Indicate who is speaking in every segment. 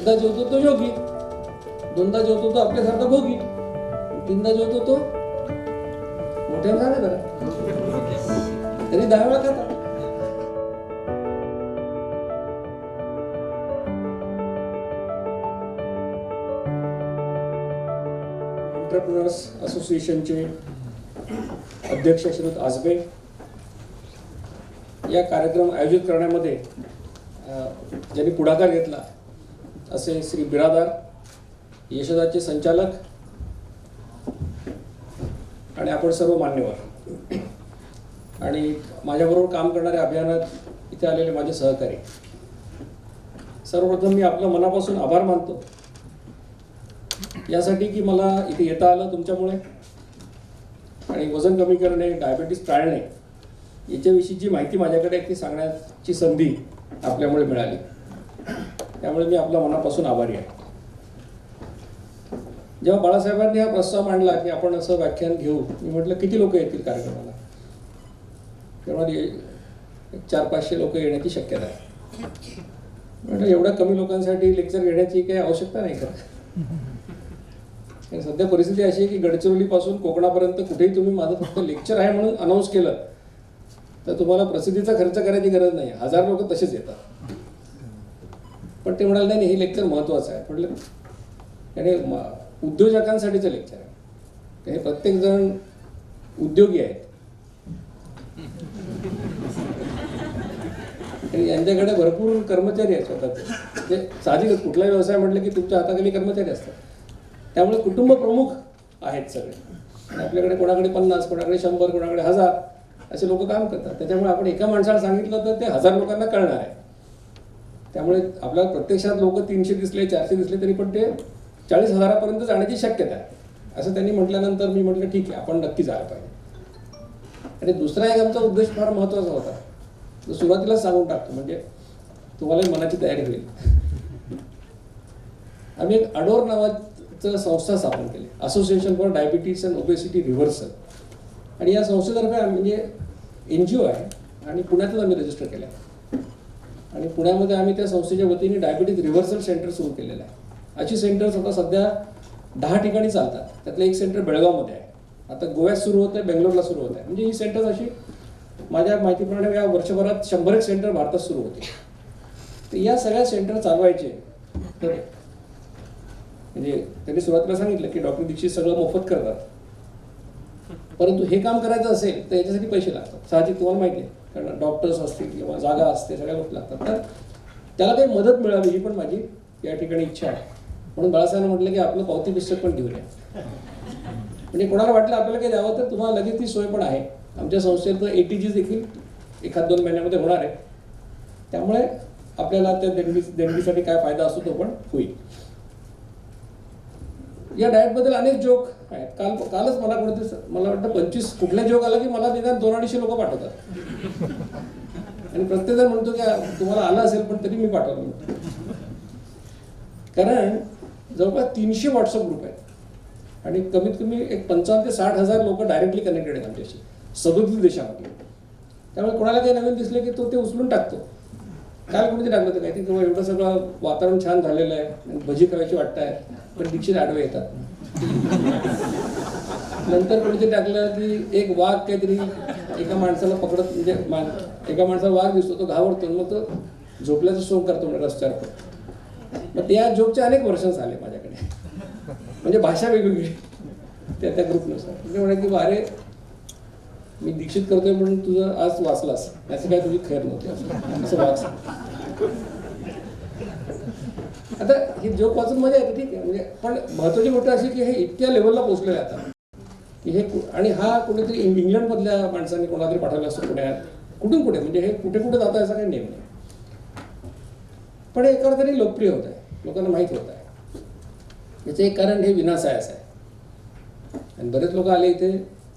Speaker 1: एकदा जेवतो तो योगी, दोनदा जेवतो तो आपल्यासारखा भोगी, तीनदा जेवतो तो मोठ्या झाले बरं तरी 10 वेळा खाता. एंटरप्रेन्योर्स असोसिएशनचे अध्यक्ष श्रीयुत आजबे या कार्यक्रम आयोजित करण्यामध्ये ज्यांनी पुढाकार घेतला असे श्री बिरादार, यशदाचे संचालक आणि आपण सर्व मान्यवर आणि माझ्याबरोबर काम करणाऱ्या अभियानात इथे आलेले माझे सहकारी, सर्वप्रथम मी आपलं मनापासून आभार मानतो यासाठी की मला इथे येता आलं तुमच्यामुळे आणि वजन कमी करणे, डायबिटीस टाळणे याच्याविषयीची माहिती माझ्याकडे ती सांगण्याची संधी आपल्यामुळे मिळाली. त्यामुळे मी आपल्या मनापासून आभारी आहे. जेव्हा बाळासाहेबांनी हा प्रस्ताव मांडला की आपण असं व्याख्यान घेऊ, मी म्हटलं किती लोक येतील कार्यक्रमाला? तेव्हा 400-500 लोक येण्याची शक्यता आहे. म्हटलं एवढ्या कमी लोकांसाठी लेक्चर घेण्याची काही आवश्यकता नाही का? सध्या परिस्थिती अशी आहे की गडचिरोलीपासून कोकणापर्यंत कुठेही तुम्ही माझं फक्त लेक्चर आहे म्हणून अनाऊन्स केलं तर तुम्हाला प्रसिद्धीचा खर्च करायची गरज नाही. 1000 लोक तसेच येतात. पण ते म्हणाले नाही, हे लेक्चर महत्त्वाचं आहे. म्हटलं त्याने उद्योजकांसाठीचं लेक्चर आहे. हे प्रत्येकजण उद्योगी आहेत आणि यांच्याकडे भरपूर कर्मचारी आहेत स्वतःचे. म्हणजे साहजिकच कुठलाही व्यवसाय म्हटलं की तुमच्या हाताखाली कर्मचारी असतात. त्यामुळे कुटुंब प्रमुख आहेत सगळे आणि आपल्याकडे कोणाकडे 50, कोणाकडे 100, कोणाकडे 1000 असे लोक काम करतात. त्याच्यामुळे आपण एका माणसाला सांगितलं तर ते 1000 लोकांना कळणार आहे. त्यामुळे आपल्याला प्रत्यक्षात लोक 300 दिसले, 400 दिसले तरी पण ते 40,000पर्यंत जाण्याची शक्यता आहे असं त्यांनी म्हटल्यानंतर मी म्हटलं ठीक आहे, आपण नक्की जायला पाहिजे. आणि दुसरा एक आमचा उद्देश फार महत्त्वाचा होता, तो सुरुवातीलाच सांगून टाकतो म्हणजे तुम्हाला मनाची तयारी होईल. आम्ही एक अडोर नावाचं संस्था स्थापन केली, association for diabetes and obesity reversal. आणि या संस्थेतर्फे म्हणजे NGO आहे आणि पुण्यातच आम्ही रजिस्टर केलं आहे. आणि पुण्यामध्ये आम्ही त्या संस्थेच्या वतीने डायबिटीज रिव्हर्सल सेंटर सुरू केलेलं आहे. अशी सेंटर्स आता सध्या 10 ठिकाणी चालतात. त्यातलं एक सेंटर बेळगावमध्ये आहे, आता गोव्यात सुरू होतं आहे, बेंगलोरला सुरू होत आहे. म्हणजे ही सेंटर्स अशी माझ्या माहितीप्रमाणे या वर्षभरात 100 सेंटर भारतात सुरू होते. तर या सगळ्या सेंटर चालवायचे तर म्हणजे त्यांनी सुरुवातीला सांगितलं की डॉक्टर दीक्षित सगळं मोफत करतात, परंतु हे काम करायचं असेल तर याच्यासाठी पैसे लागतात. साहजिक तुम्हाला माहिती आहे, कारण डॉक्टर्स असतील किंवा जागा असते, सगळ्या गोष्टी लागतात. तर त्याला काही मदत मिळावी ही पण माझी या ठिकाणी इच्छा आहे. म्हणून बाळासाहेबांनी म्हटलं की आपलं पावती पुस्तक पण घेऊन या. म्हणजे कोणाला वाटलं आपल्याला काही द्यावं तर तुम्हाला लगेच ती सोय पण आहे. आमच्या संस्थेत ATGs देखील 1-2 महिन्यामध्ये होणार आहे. त्यामुळे आपल्याला त्या देणगीसाठी काय फायदा असतो तो पण होईल. या डाएटबद्दल अनेक जोक आहेत. कालच मला मला वाटतं 25 कुठला जोक आला की मला निदान 200-250 लोक पाठवतात आणि प्रत्येकजण म्हणतो की तुम्हाला आलं असेल पण तरी मी पाठवलं म्हणतो. कारण जवळपास 300 व्हॉट्सअप ग्रुप आहेत आणि कमीत कमी एक 55,000 ते 60,000 लोक डायरेक्टली कनेक्टेड आहेत आमच्याशी 37 देशामध्ये. त्यामुळे कोणाला काही नवीन दिसले की तो ते उचलून टाकतो. काल कोणीतरी टाकलं होतं काय की किंवा एवढं सगळं वातावरण छान झालेलं आहे आणि भजी खायची वाटत आहे पण दीक्षित आडवे येतात. नंतर कोणीतरी टाकलं की एक वाघ काहीतरी एका माणसाला पकडत म्हणजे एका माणसाला वाघ दिसतो, तो घाबरतो, मग तो झोपल्याचं सोंग करतो रस्त्यावर. मग त्या जोकचे अनेक वर्षन्स आले माझ्याकडे, म्हणजे भाषा वेगवेगळी त्या ग्रुपनुसार. म्हणजे म्हणे की अरे मी दीक्षित करतोय म्हणून तुझं आज वाचलास, असं काय तुझी खैर नव्हती असं वाच. आता ही जोक वाचून मजा येते, ठीक आहे. म्हणजे पण महत्वाची गोष्ट अशी की हे इतक्या लेवलला पोहोचलेलं आहे आता की हे आणि हा कुठेतरी इंग्लंडमधल्या माणसांनी कोणातरी पाठवलं असतं पुण्यात, कुठून कुठे म्हणजे हे कुठे कुठे जातं याचा काही नेम नाही. पण हे एका तरी लोकप्रिय होत आहे, लोकांना माहीत होत आहे. याचं एक कारण हे विनासायास आहे. आणि बरेच लोक आले इथे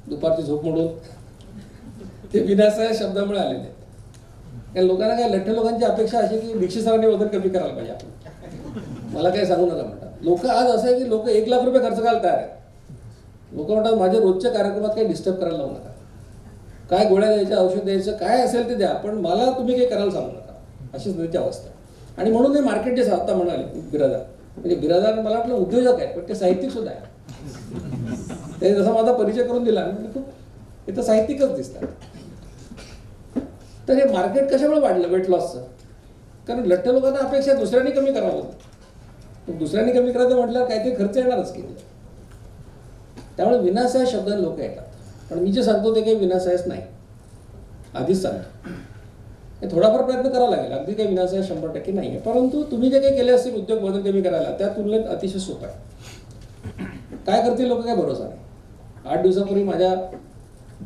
Speaker 1: दुपारची झोप मोडून ते विनासाया शब्दामुळे आलेले आहेत. कारण लोकांना काय लठ्ठ लोकांची अपेक्षा अशी की दीक्षित सरांनी वजन कमी करायला पाहिजे आपण. मला काय सांगू नका म्हणतात लोक. आज असं आहे की लोक 1 लाख रुपये खर्च करायला तयार आहेत. लोक म्हणतात माझ्या रोजच्या कार्यक्रमात काही डिस्टर्ब करायला लावू नका, काय गोळ्या द्यायच्या, औषध द्यायचं काय असेल ते द्या, पण मला तुम्ही काही करायला सांगू नका. अशीच त्याची अवस्था आहे. आणि म्हणून हे मार्केट जे आता म्हणाले बिरादार, म्हणजे बिरादार मला वाटलं उद्योजक आहेत, पण ते साहित्यिक सुद्धा आहे. ते जसा माझा परिचय करून दिला म्हणजे खूप हे तर साहित्यिकच दिसतात. तर हे मार्केट कशामुळे वाढलं वेट लॉसचं? कारण लठ्ठ लोकांना अपेक्षा दुसऱ्यांनी कमी करावं होतं. दुसऱ्यांनी कमी करायचं म्हटल्यावर काहीतरी खर्च येणारच की. त्यामुळे विनाशाय शब्द लोक येतात. पण मी जे सांगतो ते काही विनाशायच नाही, आधीच सांगतो. हे थोडाफार प्रयत्न करावा लागेल, अगदी काही विनाशाय 100% नाही आहे. परंतु तुम्ही जे काही केले असतील उद्योग वजन कमी करायला, त्या तुलनेत अतिशय सोपं आहे. काय करतील लोक काय भरोसा नाही. 8 दिवसापूर्वी माझ्या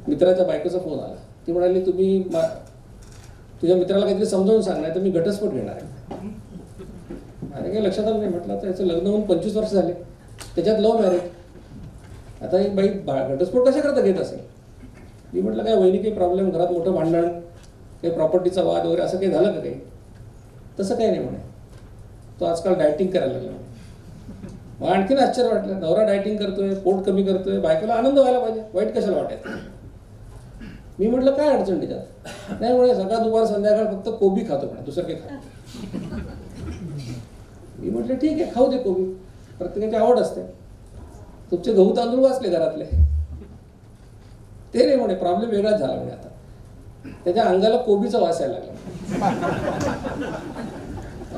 Speaker 1: मित्राच्या बायकोचा फोन आला. ती म्हणाली तुम्ही तुझ्या मित्राला काहीतरी समजावून सांगणार तर मी घटस्फोट घेणार आहे. माझ्या काही लक्षात आलं नाही. म्हटलं आता याचं लग्न होऊन 25 वर्ष झाले, त्याच्यात लव्ह मॅरेज. आता ही बाई घटस्फोट कशा करता घेत असेल? मी म्हटलं काय वहिनी काही प्रॉब्लेम, घरात मोठं भांडण, काही प्रॉपर्टीचा वाद वगैरे असं काही झालं का काही? तसं काही नाही म्हणे. तो आजकाल डायटिंग करायला लागला. मग आणखीन आश्चर्य वाटलं. नवरा डायटिंग करतोय, पोट कमी करतोय, बायकोला आनंद व्हायला पाहिजे, वाईट कशाला वाटायचं? मी म्हटलं काय अडचण त्याच्यात? नाही म्हणे सकाळ दुपार संध्याकाळ फक्त कोबी खातो म्हणे, दुसरं काही खातो. मी म्हटलं ठीक आहे, खाऊ दे कोबी, प्रत्येकाची आवड असते. तुमचे गहू तांदूळ वाचले घरातले, ते नाही म्हणे, प्रॉब्लेम वेगळाच झाला म्हणे. आता त्याच्या अंगाला कोबीचा वास यायला लागला.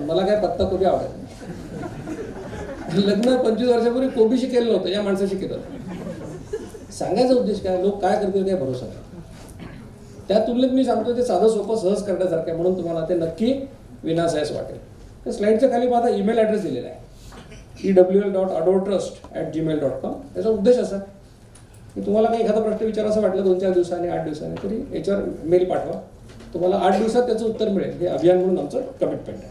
Speaker 1: मला काय पत्ता कोबी आवडत नाही. लग्न 25 वर्षापूर्वी कोबीशी केलं नव्हतं, या माणसाशी केलं होतं. सांगायचा उद्देश काय, लोक काय करतील काय भरोसा नाही. त्या तुलनेत मी सांगतो ते साधं सोपं सहज करण्यासारखं आहे, म्हणून तुम्हाला ते नक्की विनाशायच वाटेल. त्या स्लाईडच्या खाली माझा ईमेल ॲड्रेस दिलेला आहे, ewl.adortrust@gmail.com. त्याचा उद्देश असा की तुम्हाला काही एखादा प्रश्न विचारायचा वाटलं 2-4 दिवसांनी 8 दिवसांनी तरी याच्यावर मेल पाठवा. तुम्हाला 8 दिवसात त्याचं उत्तर मिळेल. हे अभियान म्हणून आमचं कमिटमेंट आहे.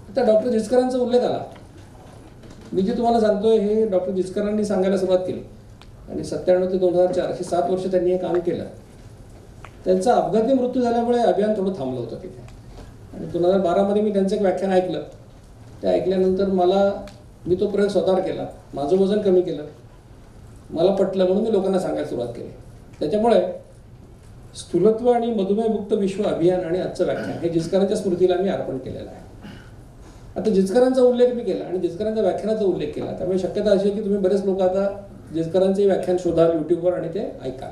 Speaker 1: आता डॉक्टर जिचकरांचा उल्लेख आला. मी जे तुम्हाला सांगतोय हे डॉक्टर जिचकरांनी सांगायला सुरुवात केली आणि 97 ते 2004 अशी 7 वर्ष त्यांनी हे काम केलं. त्यांचा अपघाती मृत्यू झाल्यामुळे अभियान थोडं थांबलं होतं तिथे. आणि 2012 मी त्यांचं एक व्याख्यान ऐकलं. ते ऐकल्यानंतर मी तो प्रयोग स्वतःवर केला, माझं वजन कमी केलं, मला पटलं म्हणून मी लोकांना सांगायला सुरुवात केली. त्याच्यामुळे स्थूलत्व आणि मधुमेहमुक्त विश्व अभियान आणि आजचं व्याख्यान हे जिचकरांच्या स्मृतीला मी अर्पण केलेलं आहे. आता जिचकरांचा उल्लेख मी केला आणि जिचकरांच्या व्याख्यानाचा उल्लेख केला, त्यामुळे शक्यता अशी आहे की तुम्ही बरेच लोक आता जिचकरांचे व्याख्यान शोधाल यूट्यूबवर आणि ते ऐका.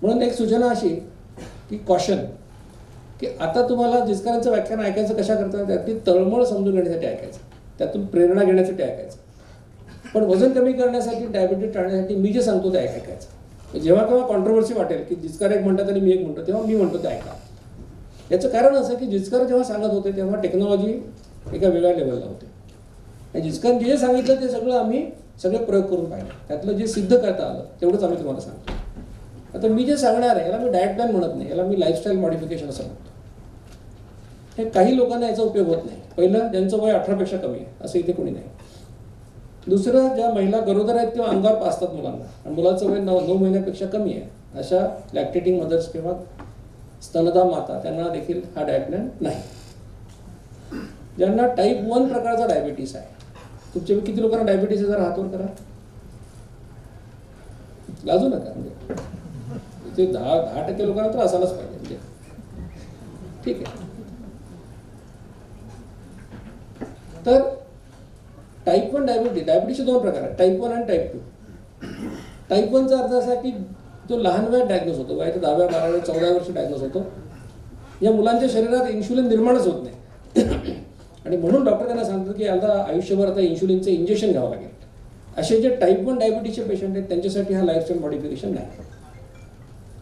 Speaker 1: म्हणून एक सूचना अशी की कॉशन, की आता तुम्हाला जिचकरांचं व्याख्यान ऐकायचं कशा करता, त्यातली तळमळ समजून घेण्यासाठी ऐकायचं, त्यातून प्रेरणा घेण्यासाठी ऐकायचं. पण वजन कमी करण्यासाठी, डायबिटीज टाळण्यासाठी मी जे सांगतो ते ऐकायचं. जेव्हा केव्हा कॉन्ट्रोवर्सी वाटेल की जिचकर एक म्हणतात आणि मी एक म्हणतो, तेव्हा मी म्हणतो ते ऐका. याचं कारण असं की जिचकर जेव्हा सांगत होते तेव्हा टेक्नॉलॉजी एका वेगळ्या लेवलला होते. आणि जिचकरांनी जे सांगितलं ते सगळं आम्ही सगळे प्रयोग करून पाहिलं. त्यातलं जे सिद्ध करता आलं तेवढंच आम्ही तुम्हाला सांगतो. आता मी जे सांगणार आहे याला मी डाएट प्लॅन म्हणत नाही, याला मी लाईफस्टाईल मॉडिफिकेशन असं म्हणतो. हे काही लोकांना याचा उपयोग होत नाही. पहिलं, ज्यांचं वय 18पेक्षा कमी आहे असं इथे कोणी नाही. दुसरं, ज्या महिला गरोदर आहेत किंवा अंगावर पाजतात मुलांना आणि मुलाचं वय 9 महिन्यापेक्षा कमी आहे, अशा लॅक्टेटिंग मदर्स किंवा स्तनदा माता, त्यांना देखील हा डाएट प्लॅन नाही. ज्यांना टाईप 1 प्रकारचा डायबिटीस आहे, तुमच्या किती लोकांना डायबिटीस आहे जरा हातवर करा. लाजू नका, म्हणजे ते 10% लोकांना तर असायलाच पाहिजे. म्हणजे ठीक आहे. तर टाईप 1 डायबिटीसचे 2 प्रकार आहेत, टाईप 1 आणि टाईप 2. टाईप 1चा अर्थ असा की जो लहान वयात डायग्नोज होतो, वयाच्या 10व्या 12व्या 14व्या वर्षी डायग्नोज होतो. या मुलांच्या शरीरात इन्शुलिन निर्माणच होत नाही आणि म्हणून डॉक्टर त्यांना सांगतात की आता आयुष्यभर आता इन्शुलिनचं इंजेक्शन घ्यावं लागेल. असे जे टाईप 1 डायबिटीसचे पेशंट आहेत त्यांच्यासाठी हा लाईफस्टाईल मॉडिफिकेशन नाही.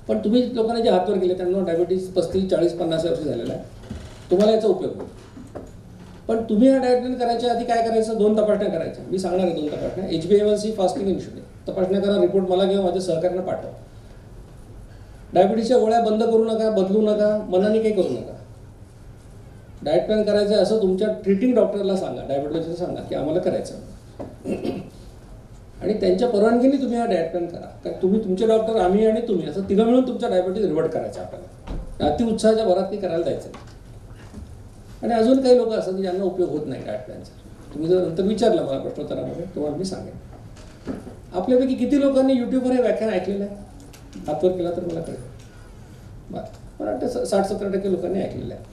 Speaker 1: पण तुम्ही लोकांना जे हातवर केले त्यांना डायबिटीस 35, 40, 50 वर्ष झालेला आहे, तुम्हाला याचा उपयोग होईल. पण तुम्ही हा डाएट प्लॅन करायच्या आधी काय करायचं, 2 तपासण्या करायच्या. मी सांगणार आहे 2 तपासण्या. HbA1c, फास्टिंग, इन्शुलिन तपासण्या करा. रिपोर्ट मला किंवा माझ्या सहकार्यांना पाठवा. डायबिटीसच्या गोळ्या बंद करू नका, बदलू नका, मनाने काही करू नका. डाएट प्लॅन करायचं आहे असं तुमच्या ट्रीटिंग डॉक्टरला सांगा, डायबिटॉलॉजिस्टला सांगा की आम्हाला करायचं आणि त्यांच्या परवानगीने तुम्ही हा डाएट प्लॅन करा. कारण तुम्ही, तुमचे डॉक्टर, आम्ही आणि तुम्ही असं तिघं मिळून तुमचा डायबिटीस रिव्हर्ट करायचा आपल्याला. अतिउत्साहाच्या भरात ते करायला जायचं. आणि अजून काही लोक असतात की ज्यांना उपयोग होत नाही डाएट प्लॅनचा. तुम्ही जर नंतर विचारलं मला प्रश्नोत्तरामध्ये तुम्हाला मी सांगेन. आपल्यापैकी किती लोकांनी यूट्यूबवर हे व्याख्यान ऐकलेलं आहे? हातवर केला तर मला कळेल. बरं, मला वाटतं 60-70% लोकांनी ऐकलेलं आहे.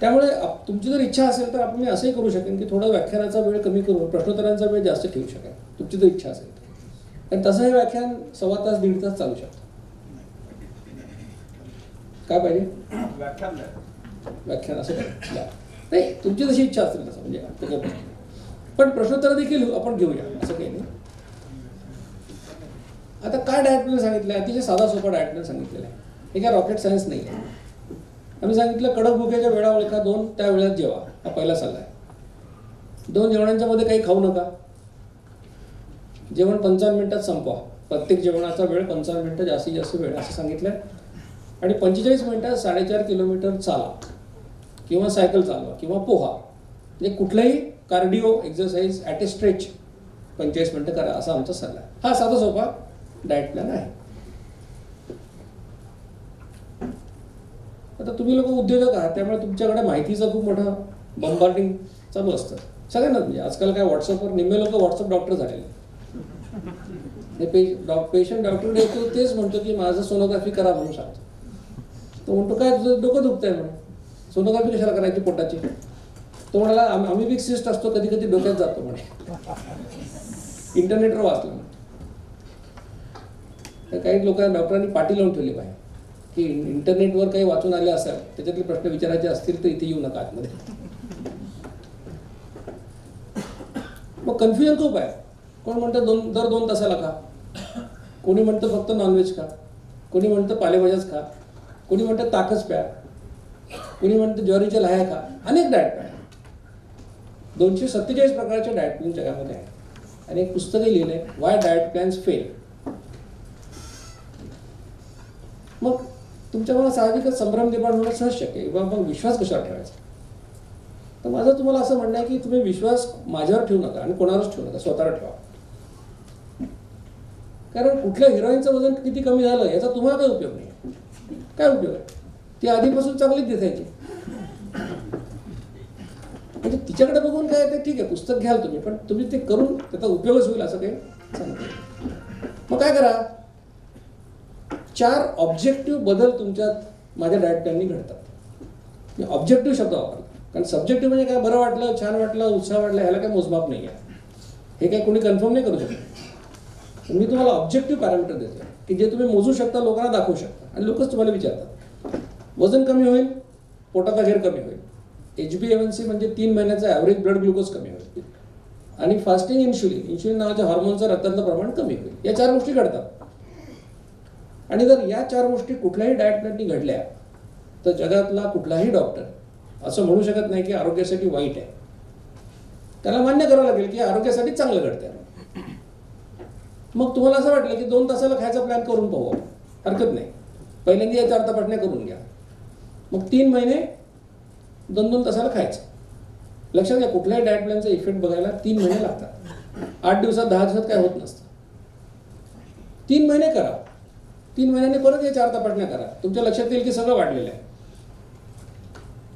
Speaker 1: त्यामुळे तुमची जर इच्छा असेल तर आपण मी असंही करू शकेन की थोडा व्याख्यानाचा वेळ कमी करून प्रश्नोत्तरांचा वेळ जास्त ठेवू शकेन, तुमची जर इच्छा असेल तर. आणि तसं हे व्याख्यान 1.25 तास 1.5 तास चालू शकतं. काय पाहिजे? व्याख्यान असं नाही, तुमची जशी इच्छा असेल तसं, म्हणजे पण प्रश्नोत्तर देखील आपण घेऊया, असं काही नाही. आता काय डाएट प्लॅन सांगितलं आहे? अतिशय साधा सोपा डाएट प्लॅन सांगितलेला आहे. हे काय रॉकेट सायन्स नाही आहे. आम्ही सांगितलं कडक भुकेच्या वेळा ओळखा, 2 त्या वेळात जेवा, हा पहिला सल्ला आहे. 2 जेवणांच्या मध्ये काही खाऊ नका. जेवण 55 मिनिटात संपवा. प्रत्येक जेवणाचा वेळ 55 मिनिटं, जास्तीत जास्त वेळ असं सांगितलं आहे. आणि 45 मिनिटात 4.5 किलोमीटर चाला किंवा सायकल चालवा किंवा पोहा, म्हणजे कुठलाही cardio exercise at a stretch 45 मिनिटं करा, असा आमचा सल्ला आहे. हा साधा सोपा डाएट प्लॅन आहे. आता तुम्ही लोक उद्योजक आहात, त्यामुळे तुमच्याकडे माहितीचं खूप मोठं बंबार्डिंग चालू असतं सगळ्यांना. म्हणजे आजकाल काय व्हॉट्सअपवर निम्मे लोक व्हॉट्सअप डॉक्टर झालेले. पेशंट डॉक्टरकडे येतो तेच म्हणतो की माझं सोनोग्राफी करा म्हणून सांगतो. तो म्हणतो काय तुझं डोकं दुखतंय म्हणून, सोनोग्राफी कशाला करायची पोटाची? तो म्हणाला आम्ही बी सिस्ट असतो, कधी कधी डोक्यात जातो म्हणे. इंटरनेटवर वाचलं. तर काही लोकांना डॉक्टरांनी पाठी लावून ठेवली पाहिजे की इंटरनेटवर काही वाचून आले असेल, त्याच्यातले प्रश्न विचारायचे असतील तर इथे येऊ नका आतमध्ये. मग कन्फ्युजन खूप आहे. कोण म्हणतं दर 2 तासाला खा, कोणी म्हणतं फक्त नॉनव्हेज खा, कोणी म्हणतं पालेभाज्याच खा, कोणी म्हणतं ताकच प्या, कोणी म्हणतं ज्वारीच्या लाह्या खा. अनेक डाएट प्लॅन, 247 प्रकारचे डाएट प्लॅन जगामध्ये आहे. आणि एक पुस्तकही लिहिलं आहे, वाय डाएट प्लॅन्स फेल. मग तुमच्या मला साहजिकच संभ्रम निर्माण होणं सहज शक्य आहे. मग विश्वास कशावर ठेवायचा? तर माझं तुम्हाला असं म्हणणं आहे की तुम्ही विश्वास माझ्यावर ठेवू नका आणि कोणावरच ठेवू नका, स्वतःवर ठेवा. कारण कुठल्या हिरोईनचं वजन किती कमी झालं याचा तुम्हाला काही उपयोग नाही. काय उपयोग आहे? ती आधीपासून चांगलीच दिसायची. म्हणजे तिच्याकडे बघून काय ते ठीक आहे, पुस्तक घ्याल तुम्ही, पण तुम्ही ते करून त्याचा उपयोगच होईल असं काही सांगतो. मग काय करा, 4 ऑब्जेक्टिव्ह बदल तुमच्यात माझ्या डाएट प्लॅननी घडतात. मी ऑब्जेक्टिव्ह शब्द वापरतो, कारण सब्जेक्टिव्ह म्हणजे काय, बरं वाटलं, छान वाटलं, उत्साह वाटला, ह्याला काय मोजमाप नाही आहे. हे काय कोणी कन्फर्म नाही करू शकत. मी तुम्हाला ऑब्जेक्टिव्ह पॅरामीटर देतो की जे तुम्ही मोजू शकता, लोकांना दाखवू शकता. आणि लोकच तुम्हाला विचारतात, वजन कमी होईल, पोटाचा घेर कमी होईल, HbA1c म्हणजे 3 महिन्याचा ॲव्हरेज ब्लड ग्लुकोज कमी होईल, आणि फास्टिंग इन्शुलिन नावाच्या हॉर्मोनचं रक्तातलं प्रमाण कमी होईल. या 4 गोष्टी घडतात. आणि जर या 4 गोष्टी कुठल्याही डाएट प्लॅननी घडल्या तर जगातला कुठलाही डॉक्टर असं म्हणू शकत नाही की आरोग्यासाठी वाईट आहे. त्याला मान्य करावं लागेल की आरोग्यासाठी चांगलं घडतंय. मग तुम्हाला असं वाटलं की 2 तासाला खायचा प्लॅन करून पाहू, हरकत नाही. पहिल्यांदा या 4 तपासण्या करून घ्या. मग 3 महिने 2-2 तासाला खायचं. लक्षात घ्या, कुठल्याही डाएट प्लॅनचा इफेक्ट बघायला 3 महिने लागतात. 8 दिवसात 10 दिवसात काय होत नसतं. 3 महिने करा. 3 महिन्यांनी परत या 4 तपासण्या करा. तुमच्या लक्षात येईल की सगळं वाढलेलं आहे.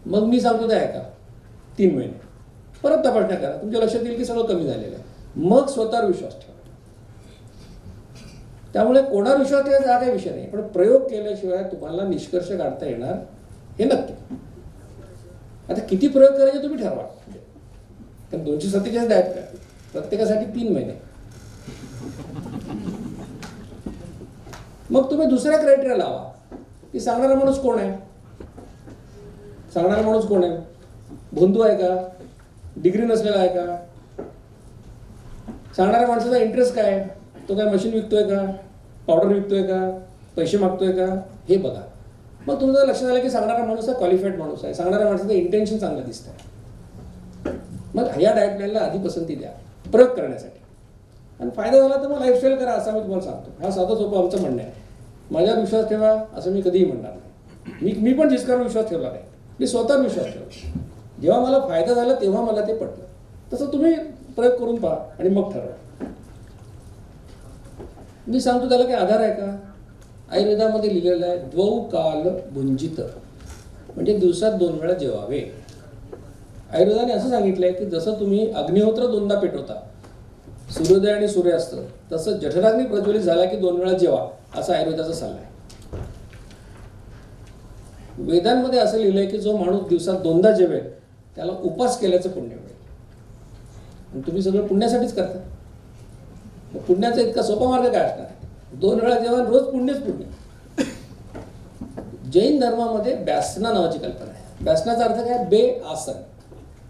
Speaker 1: मग मी सांगतो ते ऐका. 3 महिने परत तपासण्या करा. तुमच्या लक्षात येईल की सगळं कमी झालेलं आहे. मग स्वतःवर विश्वास ठेवा. त्यामुळे कोणावर विश्वास ठेवायचा हा काही विषय नाही, पण प्रयोग केल्याशिवाय तुम्हाला निष्कर्ष काढता येणार हे नक्की. आता किती प्रयोग करायचे तुम्ही ठरवा. कारण 247 डाएट प्लॅन, प्रत्येकासाठी 3 महिने. मग तुम्ही दुसरा क्रायटेरिया लावा की सांगणारा माणूस कोण आहे. सांगणारा माणूस कोण आहे? भोंदू आहे का? डिग्री नसलेला आहे का? सांगणाऱ्या माणसाचा इंटरेस्ट काय आहे? तो काय मशीन विकतोय का, पावडर विकतोय का, पैसे मागतोय का, हे बघा. मग तुमचं लक्षात आलं की सांगणारा माणूस हा क्वालिफाईड माणूस आहे, सांगणाऱ्या माणसाचं इंटेन्शन चांगलं दिसतंय. मग या डाएट प्लॅनला आधी पसंती द्या प्रयोग करण्यासाठी. आणि फायदा झाला तर मग लाईफस्टाईल करा, असं मी तुम्हाला सांगतो. हा साधा सोपं आमचं म्हणणं आहे. माझ्यावर विश्वास ठेवा असं मी कधीही म्हणणार नाही. मी पण जिसकावर विश्वास ठेवला नाही, मी स्वतःवर विश्वास ठेवला. जेव्हा मला फायदा झाला तेव्हा मला ते पटलं. तसं तुम्ही प्रयोग करून पहा आणि मग ठरवा. मी सांगतो त्याला काही आधार आहे का? आयुर्वेदामध्ये लिहिलेलं आहे, द्वौ काल भुंजित, म्हणजे दिवसात 2 वेळा जेवावे. आयुर्वेदाने असं सांगितलंय की जसं तुम्ही अग्निहोत्र 2दा पेटवता, सूर्योदय आणि सूर्यास्त, तसं जठराग्नी प्रज्वलित झाला की 2 वेळा जेवा. असा आयुर्वेदाचा सल्ला आहे. वेदांमध्ये असं लिहिलंय की जो माणूस दिवसात 2दा जेवेल त्याला उपास केल्याचं पुण्य मिळेल. आणि तुम्ही सगळं पुण्यासाठीच करता. मग पुण्याचा इतका सोपा मार्ग काय असणार? 2 वेळा जेवण, रोज पुण्यच पुण्य. जैन धर्मामध्ये ब्यासना नावाची कल्पना आहे. ब्यासनाचा अर्थ काय? बे आसन.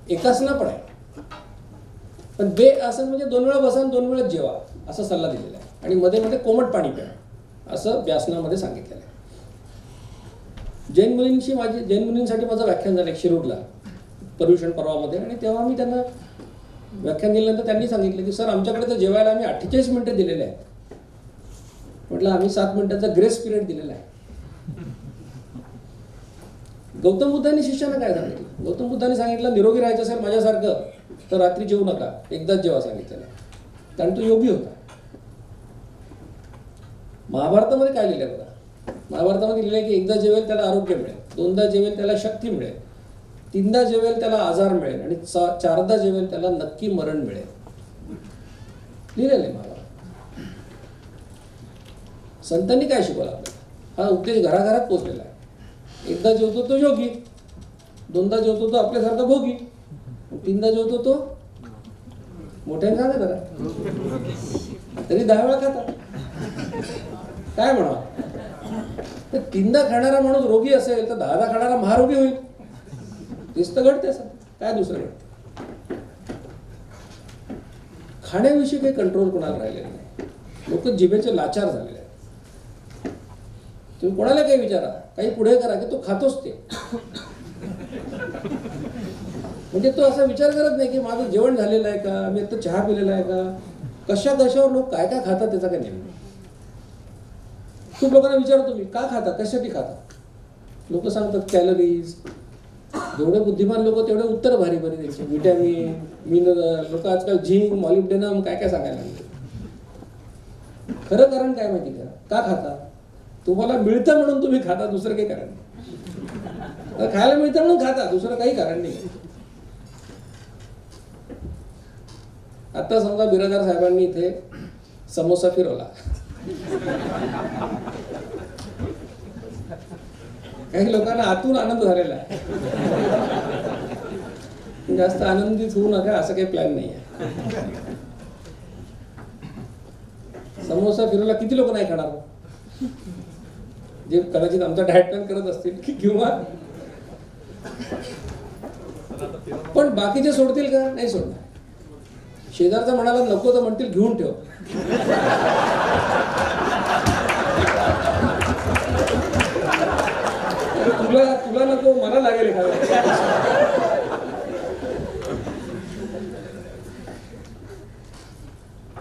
Speaker 1: एकासना पण आहे, पण बे आसन म्हणजे 2 वेळा बसा आणि 2 वेळा जेवा असा सल्ला दिलेला आहे. आणि मध्ये मध्ये कोमट पाणी प्या असं व्यासनामध्ये सांगितलेलं आहे. जैन मुलींसाठी माझं व्याख्यान झालं शिरूरला पर्युषण पर्वामध्ये. आणि तेव्हा मी त्यांना व्याख्यान दिल्यानंतर त्यांनी सांगितलं की सर, आमच्याकडे तर जेवायला आम्ही 48 मिनिटं दिलेले आहेत. म्हटलं आम्ही 7 मिनिटाचा ग्रेस पिरियड दिलेला आहे. गौतम बुद्धांनी शिष्यांना काय सांगितलं? गौतम बुद्धांनी सांगितलं निरोगी राहायचं असेल माझ्यासारखं तर रात्री जेवू नका, एकदाच जेवा सांगितलेलं. कारण तो योगी होता. महाभारतामध्ये काय लिहिलंय बघा. महाभारतामध्ये लिहिलंय की एकदा जेवेल त्याला आरोग्य मिळेल, 2दा जेवेल त्याला शक्ती मिळेल, 3दा जेवेल त्याला आजार मिळेल आणि 4दा जेवेल त्याला नक्की मरण मिळेल. लिहिलेलं आहे महाभारत. संतांनी काय शिकवलं आपल्याला? हा उपदेश घराघरात पोचलेला आहे. एकदा जेवतो तो योगी, 2दा जेवतो तो आपल्यासारखा भोगी, 3दा जेवतो तो मोठ्याने सांगा जरा तरी 10 वेळा खाता. काय म्हणा? तर 3दा खाणारा माणूस रोगी असेल तर 10दा खाणारा महारोगी होईल. तेच तर घडते असं, काय दुसरं घडतं? खाण्याविषयी काही कंट्रोल कोणाला राहिलेलं नाही. लोक जिभेचे लाचार झालेले आहेत. तुम्ही कोणाला काही विचारा, काही पुढे करा की तो खातोच ते. म्हणजे तो असा विचार करत नाही की माझं जेवण झालेलं आहे का, मी आता चहा पिलेला आहे का, कशावर लोक काय काय खातात त्याचा काही नेम. खूप लोकांना विचारतो मी का खाता, कशासाठी खाता. लोक सांगतात कॅलरीज. जेवढे बुद्धिमान लोक तेवढे उत्तर भारी भारी द्यायचे. Vitamin, mineral. लोक आजकाल झिंक, मॉलिब्डेनम काय काय सांगायला लागले. खरं कारण काय माहिती का खाता? तुम्हाला मिळतं म्हणून तुम्ही खाता, दुसरं काही कारण नाही. खायला मिळतं म्हणून खाता, दुसरं काही कारण नाही. आता समजा बिरादार साहेबांनी इथे समोसा फिरवला, काही लोकांना आतून आनंद झालेला आहे. जास्त आनंदित होऊ नका असं काही प्लॅन नाही आहे. समोसा फिरवला, किती लोक नाही खाणार? जे कदाचित आमचा डाएट प्लॅन करत असतील किंवा पण बाकीचे सोडतील का? नाही सोडणार. शेजारचा म्हणाला नको तर म्हणतील घेऊन ठेव. तुला नको, मला लागेल एखाद्या.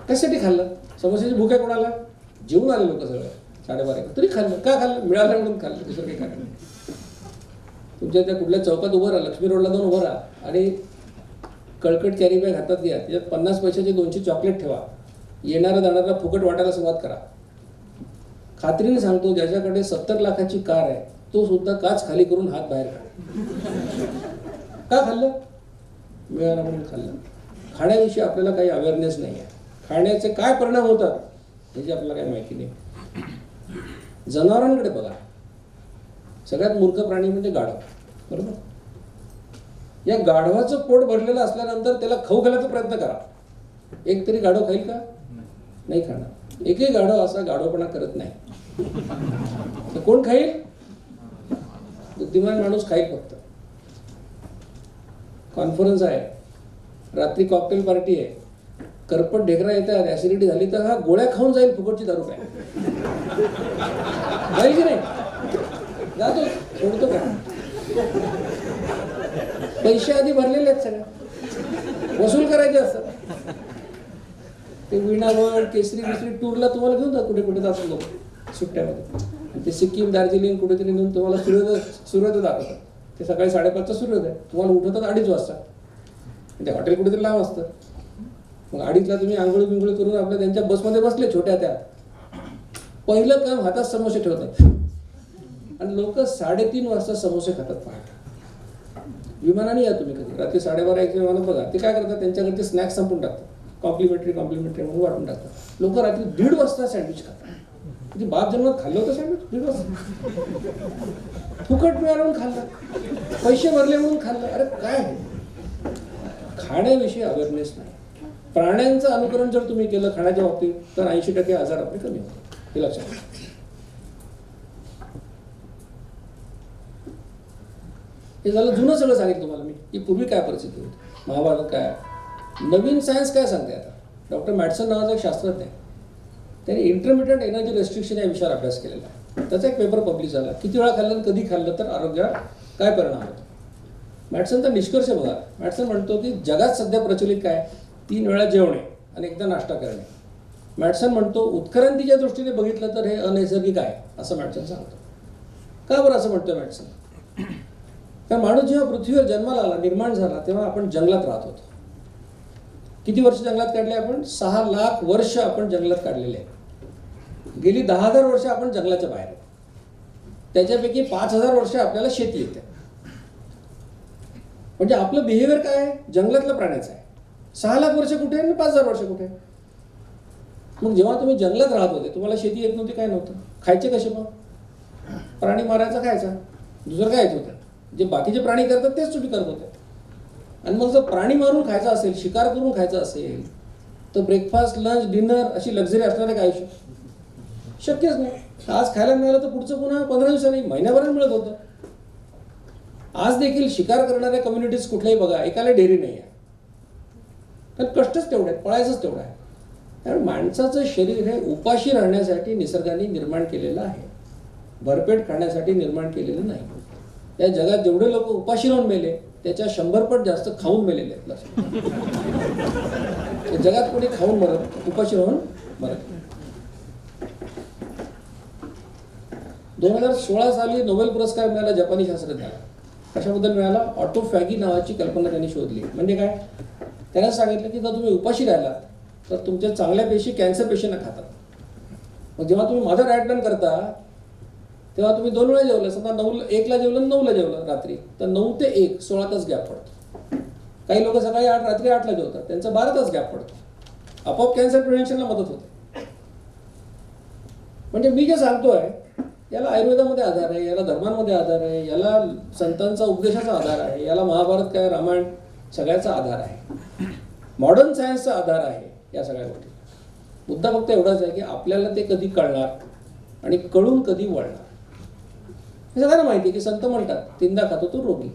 Speaker 1: कशासाठी खाल्लं? समोसाची भूक आहे कोणाला? जेवून आले लोक सगळं 12:30 तरी खाल्लं. का खाल्लं? मिळालं म्हणून खाल्लं, दुसरं काही कारण नाही. तुमच्या त्या कुठल्या चौकात उभं राहा, लक्ष्मी रोडला जाऊन उभं राहा आणि कळकट कॅरी बॅग हातात घ्या, त्याच्यात 50 पैशाचे 200 चॉकलेट ठेवा. येणाऱ्या जाणाऱ्याला फुकट वाटायला सुरुवात करा. खात्रीने सांगतो, ज्याच्याकडे 70 लाखाची कार आहे तो सुद्धा काच खाली करून हात बाहेर काढा. का खाल्लं? मिळालं म्हणून खाल्लं. खाण्याविषयी आपल्याला काही अवेअरनेस नाही आहे. खाण्याचे काय परिणाम होतात याची आपल्याला काही माहिती नाही. जनावरांकडे बघा. सगळ्यात मूर्ख प्राणी म्हणजे गाढव, बरोबर? या गाढवाचं पोट भरलेलं असल्यानंतर त्याला खाऊ घालायचा प्रयत्न करा. एक तरी गाढव खाईल का? नाही खाणार. एकही गाढव असा गाढवपणा करत नाही. तर कोण खाईल? बुद्धिमान माणूस खाईल. फक्त कॉन्फरन्स आहे, रात्री कॉकटेल पार्टी आहे, करपट ढेकरा येतात, ऍसिडिटी झाली तर हा गोळ्या खाऊन जाईल. फुकटची दारू काय जाईल की नाही? जातो, सोडतो का? पैसे आधी भरलेले आहेत, सगळे वसूल करायचे असतात. ते विणावळ, केसरी बिसरी टूरला तुम्हाला घेऊन जा, कुठे कुठे जातात लोक सुट्ट्यामध्ये. ते सिक्कीम, दार्जिलिंग कुठेतरी नेऊन तुम्हाला सूर्योदय दाखवतात. ते सकाळी 5:30चा सूर्योदय, तुम्हाला उठवतात 2:30 वाजता. ते हॉटेल कुठेतरी लांब असतं. मग 2:30ला तुम्ही आंघोळी बिंगोळी करून आपल्या त्यांच्या बसमध्ये बसले छोट्या, त्या पहिलं काम हातात समोसे ठेवतात आणि लोक 3:30 वाजता समोसे खातात पहाटे. विमानाने या तुम्ही कधी, रात्री 12:30-1 विमानात बघा. ते काय करतात, त्यांच्याकडे स्नॅक्स संपून टाकतात. कॉम्प्लिमेंटरी म्हणून वाटून टाकतात. लोक रात्री 1:30 वाजता सँडविच खातात. म्हणजे बाप जन्मात खाल्लं होतं सँडविच? फुकट मिळालं म्हणून खाल्लं, पैसे भरले म्हणून खाल्लं. अरे काय खाण्याविषयी अवेअरनेस नाही. प्राण्यांचं अनुकरण जर तुम्ही केलं खाण्याच्या बाबतीत तर 80% आजार आपले कमी होतात, हे लक्षात घ्या. हे झालं जुनं सगळं सांगितलं तुम्हाला मी की पूर्वी काय परिस्थिती होती, महाभारत काय. नवीन सायन्स काय सांगते आता. डॉक्टर मॅटसन नावाचा एक शास्त्रज्ञ आहे, त्याने इंटरमिडिएट एनर्जी रेस्ट्रिक्शन या विषयावर अभ्यास केलेला आहे. त्याचा एक पेपर पब्लिश झाला, किती वेळा खाल्लं कधी खाल्लं तर आरोग्यावर काय परिणाम होतो. मॅटसनचा निष्कर्ष बघा. मॅटसन म्हणतो की जगात सध्या प्रचलित काय 3 वेळा जेवणे आणि एकदा नाश्ता करणे. मॅटसन म्हणतो उत्क्रांतीच्या दृष्टीने बघितलं तर हे अनैसर्गिक आहे असं मॅटसन सांगतो. का बरं असं म्हणतोय मॅटसन? कारण माणूस जेव्हा पृथ्वीवर जन्माला आला, निर्माण झाला, तेव्हा आपण जंगलात राहत होतो. किती वर्ष जंगलात काढले आपण? 6 लाख वर्ष आपण जंगलात काढलेले आहेत. गेली 10,000 वर्ष आपण जंगलाच्या बाहेर. त्याच्यापैकी 5,000 वर्ष आपल्याला शेती येते. म्हणजे आपलं बिहेवियर काय आहे? जंगलातल्या प्राण्याचं आहे. 6 लाख वर्ष कुठे आणि 5,000 वर्ष कुठे? मग जेव्हा तुम्ही जंगलात राहत होते तुम्हाला शेती येत नव्हती, काय नव्हतं, खायचे कसे? मग प्राणी मारायचा, खायचा, दुसरं काय येत होतं? जे बाकीचे प्राणी करतात तेच तुम्ही करत होते. आणि मग जर प्राणी मारून खायचा असेल, शिकार करून खायचं असेल तर ब्रेकफास्ट, लंच, डिनर अशी लक्झरी असणारे काय आयुष्य शक्यच नाही. आज खायला मिळालं तर पुढचं पुन्हा 15 दिवसांनी, महिन्याभरात मिळत होतं. आज देखील शिकार करणाऱ्या कम्युनिटीज कुठल्याही बघा, एकाला डेअरी नाही आहे, कारण कष्टच तेवढे आहेत, पळायचंच तेवढं आहे. त्यामुळे माणसाचं शरीर हे उपाशी राहण्यासाठी निसर्गाने निर्माण केलेलं आहे, भरपेट खाण्यासाठी निर्माण केलेलं नाही. या जगात जेवढे लोक उपाशी राहून मेले त्याच्या 100 पट जास्त खाऊन मेलेले आहेत. जगात कोणी खाऊन मरत, उपाशी राहून मरत. 2016 साली नोबेल पुरस्कार मिळाला जपानी शास्त्रज्ञाला. कशाबद्दल मिळाला? ऑटोफॅगी नावाची कल्पना त्यांनी शोधली. म्हणजे काय? त्यांना सांगितलं की जर तुम्ही उपाशी राहिला तर तुमच्या चांगल्या पेशी कॅन्सर पेशींना खातात. मग जेव्हा तुम्ही माझा डाएट प्लॅन करता तेव्हा तुम्ही 2 वेळा जेवलं, समजा 1ला जेवलं, 9ला जेवलं रात्री, तर 9 ते 1 16 तास गॅप पडतो. काही लोक सकाळी 8 रात्री 8ला जेवतात, त्यांचा 12 तास गॅप पडतो. आपोआप कॅन्सर प्रिव्हेन्शनला मदत होते. म्हणजे मी जे सांगतोय याला आयुर्वेदामध्ये आधार आहे, याला धर्मांमध्ये आधार आहे, याला संतांचा उपदेशाचा आधार आहे, याला महाभारत काय रामायण सगळ्याचा आधार आहे, मॉडर्न सायन्सचा आधार आहे या सगळ्या गोष्टी. मुद्दा फक्त एवढाच आहे की आपल्याला ते कधी कळणार आणि कळून कधी वळणार. हे सगळ्यांना माहिती आहे की संत म्हणतात 3दा खातो तो रोगी.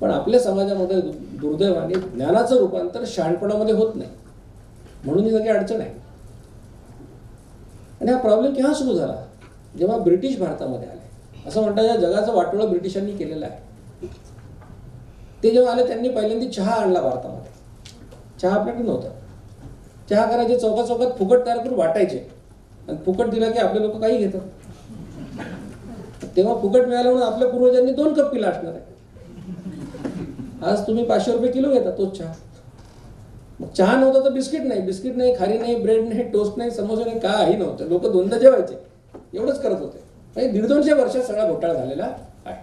Speaker 1: पण आपल्या समाजामध्ये दुर्दैवाने ज्ञानाचं रूपांतर शहाणपणामध्ये होत नाही, म्हणून ही सगळी अडचण आहे. आणि हा प्रॉब्लेम केव्हा सुरू झाला? जेव्हा ब्रिटिश भारतामध्ये आले. असं म्हणतात या जगाचं वाटोळं ब्रिटिशांनी केलेलं आहे. ते जेव्हा आले त्यांनी पहिल्यांदा चहा आणला भारतामध्ये. चहा आपल्याकडे नव्हता. चहा करायचे चौकात चौकात फुकट तयार करून वाटायचे आणि फुकट दिला की आपले लोक काही घेतात. तेव्हा फुकट मिळालं म्हणून आपल्या पूर्वजांनी 2 कप पिला असणार आहे. आज तुम्ही 500 रुपये किलो घेता तोच चहा. मग चहा नव्हता तर बिस्किट नाही, खारी नाही, ब्रेड नाही, टोस्ट नाही, समोसा नाही, काही नव्हतं. लोक 2दा जेवायचे, एवढंच करत होते. म्हणजे 150-200 वर्षात सगळा घोटाळा झालेला आहे.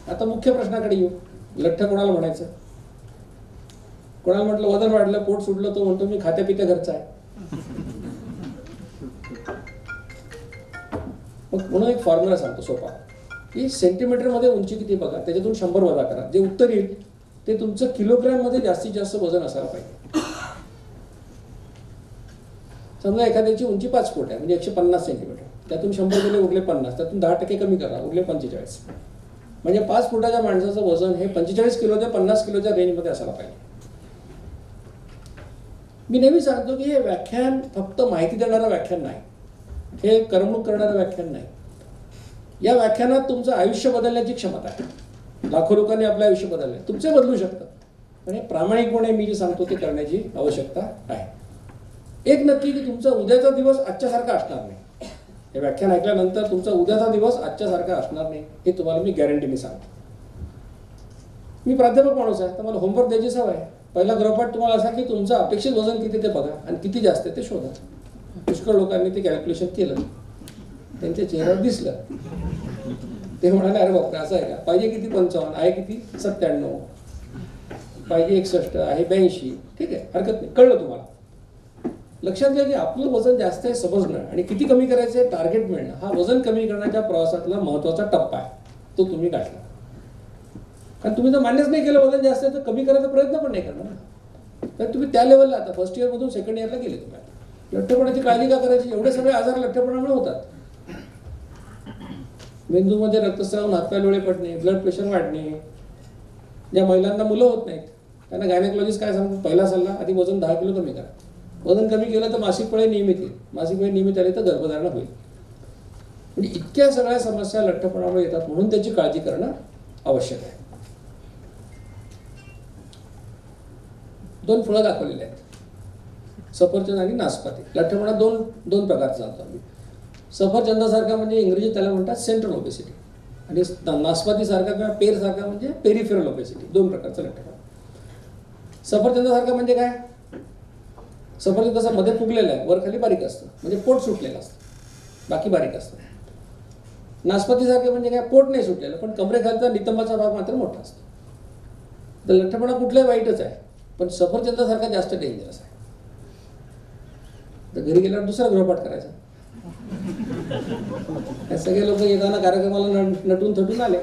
Speaker 1: आता मुख्य प्रश्नाकडे येऊ. लठ्ठ कोणाला म्हणायचं? कोणाला म्हटलं वजन वाढलं, पोट सुटलं, तो म्हणतो मी खात्या पित्या घरचा आहे. मग म्हणून एक फॉर्म्युला सांगतो सोपा, की सेंटीमीटरमध्ये उंची किती बघा, त्याच्यातून 100 वजा करा. जे उत्तर येईल ते तुमचं किलोग्रॅममध्ये जास्तीत जास्त वजन असायला पाहिजे. समजा एखाद्याची उंची 5 फूट आहे, म्हणजे 150 सेंटीमीटर. त्यातून 100 गेले, उरले 50. त्यातून 10% कमी करा, उरले 45. म्हणजे 5 फुटाच्या माणसाचं वजन हे 45 किलो ते 50 किलोच्या रेंजमध्ये असायला पाहिजे. मी नेहमी सांगतो की हे व्याख्यान फक्त माहिती देणारं व्याख्यान नाही, हे करमणूक करणारं व्याख्यान नाही. या व्याख्यानात तुमचं आयुष्य बदलण्याची क्षमता आहे. लाखो लोकांनी आपलं आयुष्य बदललंय, तुमचे बदलू शकतं. पण हे प्रामाणिकपणे मी जे सांगतो ते करण्याची आवश्यकता आहे. एक नक्की की तुमचा उद्याचा दिवस आजच्यासारखा असणार नाही. हे व्याख्यान ऐकल्यानंतर तुमचा उद्याचा दिवस आजच्यासारखा असणार नाही, हे तुम्हाला मी गॅरंटीने सांगतो. मी प्राध्यापक माणूस आहे तर मला होमवर्क द्यायची सवय आहे. पहिला गृहपाठ तुम्हाला असा की तुमचं अपेक्षित वजन किती ते बघा आणि किती जास्त आहे ते शोधा. पुष्कळ लोकांनी ते कॅल्क्युलेशन केलं, त्यांच्या चेहऱ्यावर दिसलं. ते म्हणाले अरे बापरे असं आहे का? पाहिजे किती 55, आहे किती 97, पाहिजे 61, आहे 82. ठीक आहे, हरकत नाही, कळलं तुम्हाला. लक्षात घ्या की आपलं वजन जास्त आहे समजणं आणि किती कमी करायचं आहे टार्गेट मिळणं हा वजन कमी करण्याच्या प्रवासातला महत्त्वाचा टप्पा आहे, तो तुम्ही गाठला. कारण तुम्ही जर मान्यच नाही केलं वजन जास्त आहे तर कमी करायचा प्रयत्न पण नाही करणार ना. तर तुम्ही त्या लेवलला आता फर्स्ट इयरमधून सेकंड इयरला गेले तुम्ही. लठ्ठपणाची काळजी का करायची? एवढे सगळे आजार लठ्ठपणामुळे होतात. मेंदूमध्ये रक्तस्राव, हातपाय डोळे पडणे, ब्लड प्रेशर वाढणे. ज्या महिलांना मुलं होत नाहीत त्यांना गायनेकॉलॉजिस्ट काय सांगतात? पहिला सल्ला आधी वजन 10 किलो कमी करा. वजन कमी केलं तर मासिक पाळी नियमित येईल, मासिक पाळी नियमित आली तर गर्भधारणा होईल. म्हणजे इतक्या सगळ्या समस्या लठ्ठपणामुळे येतात, म्हणून त्याची काळजी करणं आवश्यक आहे. 2 फळं दाखवलेली आहेत, सफरचंद आणि नासपाती. लठ्ठपणा दोन प्रकारचा सांगतो आम्ही. सफरचंदासारखा म्हणजे इंग्रजीत त्याला म्हणतात सेंट्रल ओबेसिटी, आणि नासपातीसारखा किंवा पेरसारखा म्हणजे पेरिफेरल ओबेसिटी. 2 प्रकारचा लठ्ठपणा. सफरचंदासारखा म्हणजे काय? सफरचंद तसा मध्ये फुगलेला आहे, वर खाली बारीक असतं, म्हणजे पोट सुटलेलं असतं, बाकी बारीक असतं. नासपातीसारखे म्हणजे काय? पोट नाही सुटलेलं पण कमरेखालचा नितंबाचा भाग मात्र मोठा असतो. तर लठ्ठपणा कुठलाही वाईटच आहे, पण सफरचंदासारखा जास्त डेंजरस आहे. तर घरी गेल्यावर दुसरा गृहपाठ करायचा. हे सगळे लोक येताना कार्यक्रमाला नटून थटून आले.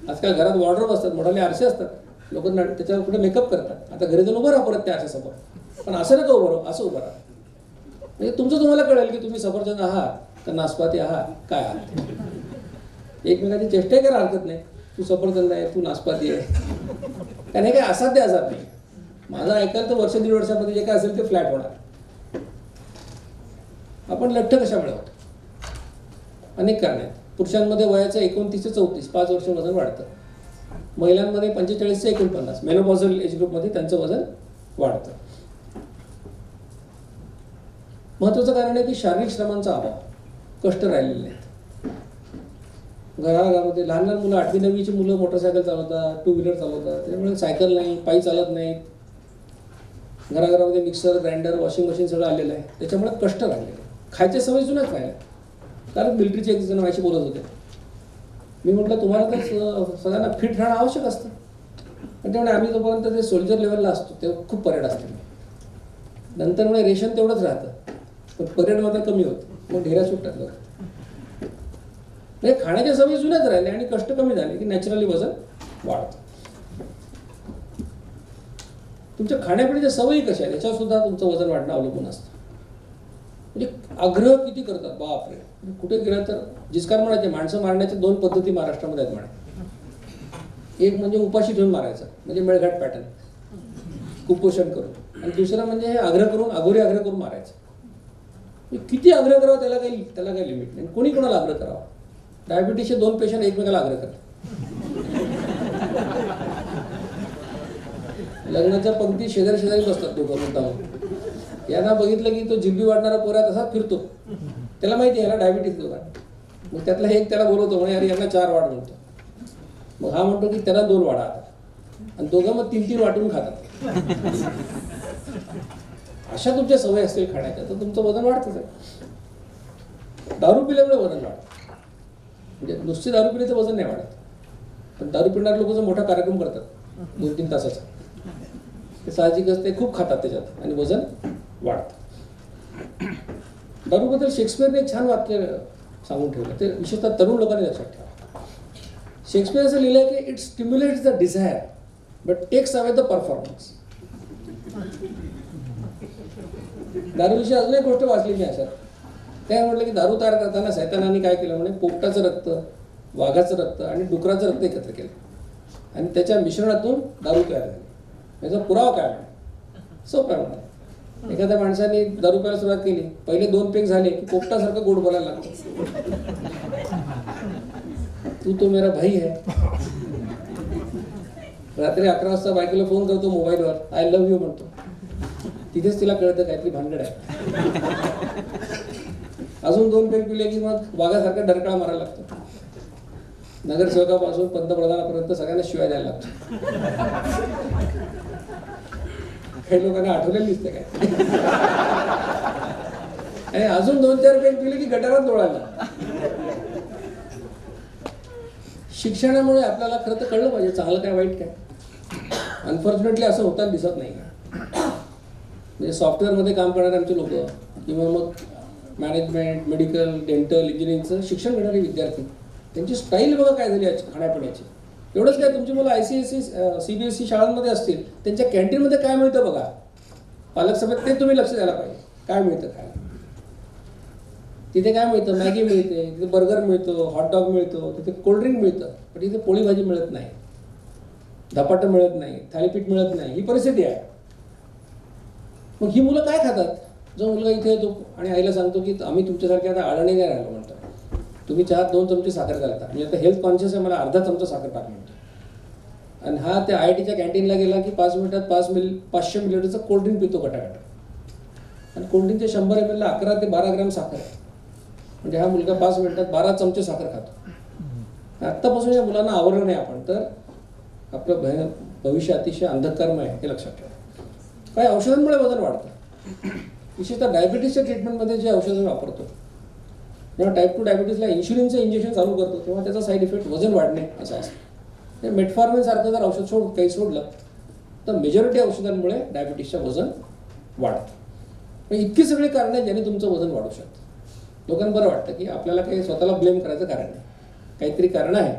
Speaker 1: आजकाल घरात वॉर्डरोब असतात, मोठाले आरसे असतात, लोक त्याच्यावर कुठे मेकअप करतात. आता घरी जाऊन उभं राहा परत त्या आरशासमोर, पण असं नका उभं राहा, असं उभं राहा. म्हणजे तुमचं तुम्हाला कळेल की तुम्ही सफरचंद आहात का नासपाती आहात, काय आहात. एकमेकांची चेष्टा करा, हरकत नाही. तू सफरचंद आहे, तू नासपाती आहे, कारण हे काय असाध्य आजार नाही. माझं ऐकायला तर वर्ष 1.5 वर्षामध्ये जे काय असेल ते फ्लॅट होणार. आपण लठ्ठ कशामुळे होतो? अनेक कारण आहेत. पुरुषांमध्ये वयाचं 29 ते 34 5 वर्ष वजन वाढतं. महिलांमध्ये 45 ते 49 मेनोपॉझल एज ग्रुपमध्ये त्यांचं वजन वाढतं. महत्त्वाचं कारण आहे की शारीरिक श्रमांचा अभाव, कष्ट राहिलेले आहेत. घराघरामध्ये लहान लहान मुलं 8वी 9वीची मुलं मोटरसायकल चालवतात, 2 व्हीलर चालवतात, त्यामुळे सायकल नाही, पायी चालत नाही. घराघरामध्ये मिक्सर, ग्राइंडर, वॉशिंग मशीन सगळं आलेलं आहे, त्याच्यामुळे कष्ट राहिलेले. खायच्या सवयी जुन्याच राहिल्या. कारण मिलिटरीचे एक जण माझ्याशी बोलत होते. मी म्हटलं तुम्हाला तर सगळ्यांना फिट राहणं आवश्यक असतं, पण त्यामुळे आम्ही जोपर्यंत ते सोल्जर लेवलला असतो तेव्हा खूप परेड असते. नंतर म्हणजे रेशन तेवढंच राहतं, पण परेड मात्र कमी होतं, मग ढेऱ्या सुटतात लोक. म्हणजे खाण्याच्या सवयी जुन्याच राहिल्या आणि कष्ट कमी झाले की नॅचरली वजन वाढतं. तुमच्या खाण्यापिण्याच्या सवयी कशा आहेत याच्यावर सुद्धा तुमचं वजन वाढणं अवलंबून असतं. म्हणजे आग्रह किती करतात, बापरे. कुठे गेला तर जिस्कार म्हणायचे, माणसं मारण्याच्या 2 पद्धती महाराष्ट्रामध्ये आहेत म्हणे. एक म्हणजे उपाशी ठेवून मारायचं, म्हणजे मेळघाट पॅटर्न, कुपोषण करून. आणि दुसरं म्हणजे हे आग्रह करून, अघोरी आग्रह करून मारायचं. किती आग्रह करावा त्याला काही लिमिट नाही. कोणी कोणाला आग्रह करावा? डायबिटीसचे 2 पेशंट एकमेकाला आग्रह करतात. लग्नाच्या पंक्ती शेजारी शेजारी बसतात दोघं मुद्दाम. यांना बघितलं की तो जिल्बी वाढणारा पोरा तसाच फिरतो, त्याला माहिती आहे ना डायबिटीस दोघा. मग त्यातला एक त्याला बोलवतो, म्हणजे अरे यांना 4 वाढ म्हणतो. मग हा म्हणतो की त्याला 2 वाढा आता, आणि दोघं मग 3-3 वाटून खातात. अशा तुमच्या सवय असतील खाण्याच्या तर तुमचं वजन वाढतच आहे. दारू पिल्यामुळे वजन वाढतं. म्हणजे नुसती दारू पिली तर वजन नाही वाढत, पण दारू पिणारे लोक जो मोठा कार्यक्रम करतात 2-3 तासाचा, ते साहजिकच ते खूप खातात त्याच्यात आणि वजन वाढतं. दारूबद्दल शेक्सपियरने एक छान वाक्य सांगून ठेवलं, ते विशेषतः तरुण लोकांनी लक्षात ठेवा. शेक्सपियर असं लिहिलं आहे की it stimulates the desire but takes away the performance. दारूविषयी अजून एक गोष्ट वाचली मी अशात. त्या म्हटलं की दारू तयार करताना सैतानाने काय केलं म्हणे, पोपटाचं रक्त, वाघाचं रक्त आणि डुकराचं रक्त एकत्र केलं आणि त्याच्या मिश्रणातून दारू तयार झाली. याचा पुरावा काय म्हणे? सोपं आहे म्हणे. एखाद्या माणसाने दारू प्यायला सुरुवात केली, पहिले 2 पेग झाले की पोपटासारखं गोड बोलायला लागतो. तू तो मेरा भाई है. रात्री 11 वाजता बायकोला फोन करतो मोबाईलवर, आय लव्ह यू म्हणतो. तिथेच तिला कळतं काहीतरी भानगड आहे. अजून 2 पेग पिले की मग वाघासारखा डरकाळा मारायला लागतो. नगरसेवकापासून पंतप्रधानापर्यंत सगळ्यांना शिवाय द्यायला लागतो. काही लोकांना आठवलेलं दिसतं काय. आणि अजून 2-4 पेग पिले की गटारात लोळायला. शिक्षणामुळे आपल्याला खरं तर कळलं पाहिजे चांगलं काय वाईट काय. अनफॉर्च्युनेटली असं होताना दिसत नाही. म्हणजे सॉफ्टवेअरमध्ये काम करणारे आमचे लोक किंवा मग मॅनेजमेंट, मेडिकल, डेंटल, इंजिनिअरिंगचं शिक्षण घेणारे विद्यार्थी, त्यांची स्टाईल बघा काय झाली आज खाण्यापिण्याची. एवढंच काय, तुमची मुलं ICSE CBSE शाळांमध्ये असतील, त्यांच्या कॅन्टीनमध्ये काय मिळतं बघा, पालक समेत ते तुम्ही लक्ष द्यायला पाहिजे. काय मिळतं खायला तिथे? काय मिळतं? मॅगी मिळते, तिथे बर्गर मिळतो, हॉटडॉग मिळतो, तिथे कोल्ड्रिंक मिळतं, पण तिथे पोळी भाजी मिळत नाही, धपाटं मिळत नाही, थालीपीठ मिळत नाही. ही परिस्थिती आहे. मग ही मुलं काय खातात? जो मुलगा इथे येतो आणि आईला सांगतो की आम्ही तुमच्यासारखे आता आळणी नाही राहिलो म्हणतो, तुम्ही चहात 2 चमचे साखर घालता, म्हणजे आता हेल्थ कॉन्शियस आहे, मला अर्धा चमचा साखर टाक म्हणतो. आणि हा त्या IITच्या कॅन्टीनला गेला की 5 मिनिटात 500 मिलीलिटरचं कोल्ड्रिंक पितो गटागटा. आणि कोल्ड्रिंकचे 100 ml ला 11 ते 12 ग्रॅम साखर आहे. म्हणजे हा मुलगा 5 मिनिटात 12 चमचे साखर खातो. आत्तापासून या मुलांना आवरलं नाही आपण तर आपलं भविष्य अतिशय अंधकारमय आहे, हे लक्षात ठेवा. काही औषधांमुळे वजन वाढतं. विशेषतः डायबिटीसच्या ट्रीटमेंटमध्ये जे औषधं वापरतो, जेव्हा टाईप 2 डायबिटीसला इन्शुलिनचं इंजेक्शन चालू करतो, तेव्हा त्याचा साईड इफेक्ट वजन वाढणे असा असतो. मेटफॉर्मिन सारखं जर औषध काही सोडलं तर मेजॉरिटी औषधांमुळे डायबिटीसचं वजन वाढतं. इतकी सगळी कारणं आहेत ज्याने तुमचं वजन वाढू शकतं. लोकांना बरं वाटतं की आपल्याला काही स्वतःला ब्लेम करायचं कारण नाही, काहीतरी कारण आहे.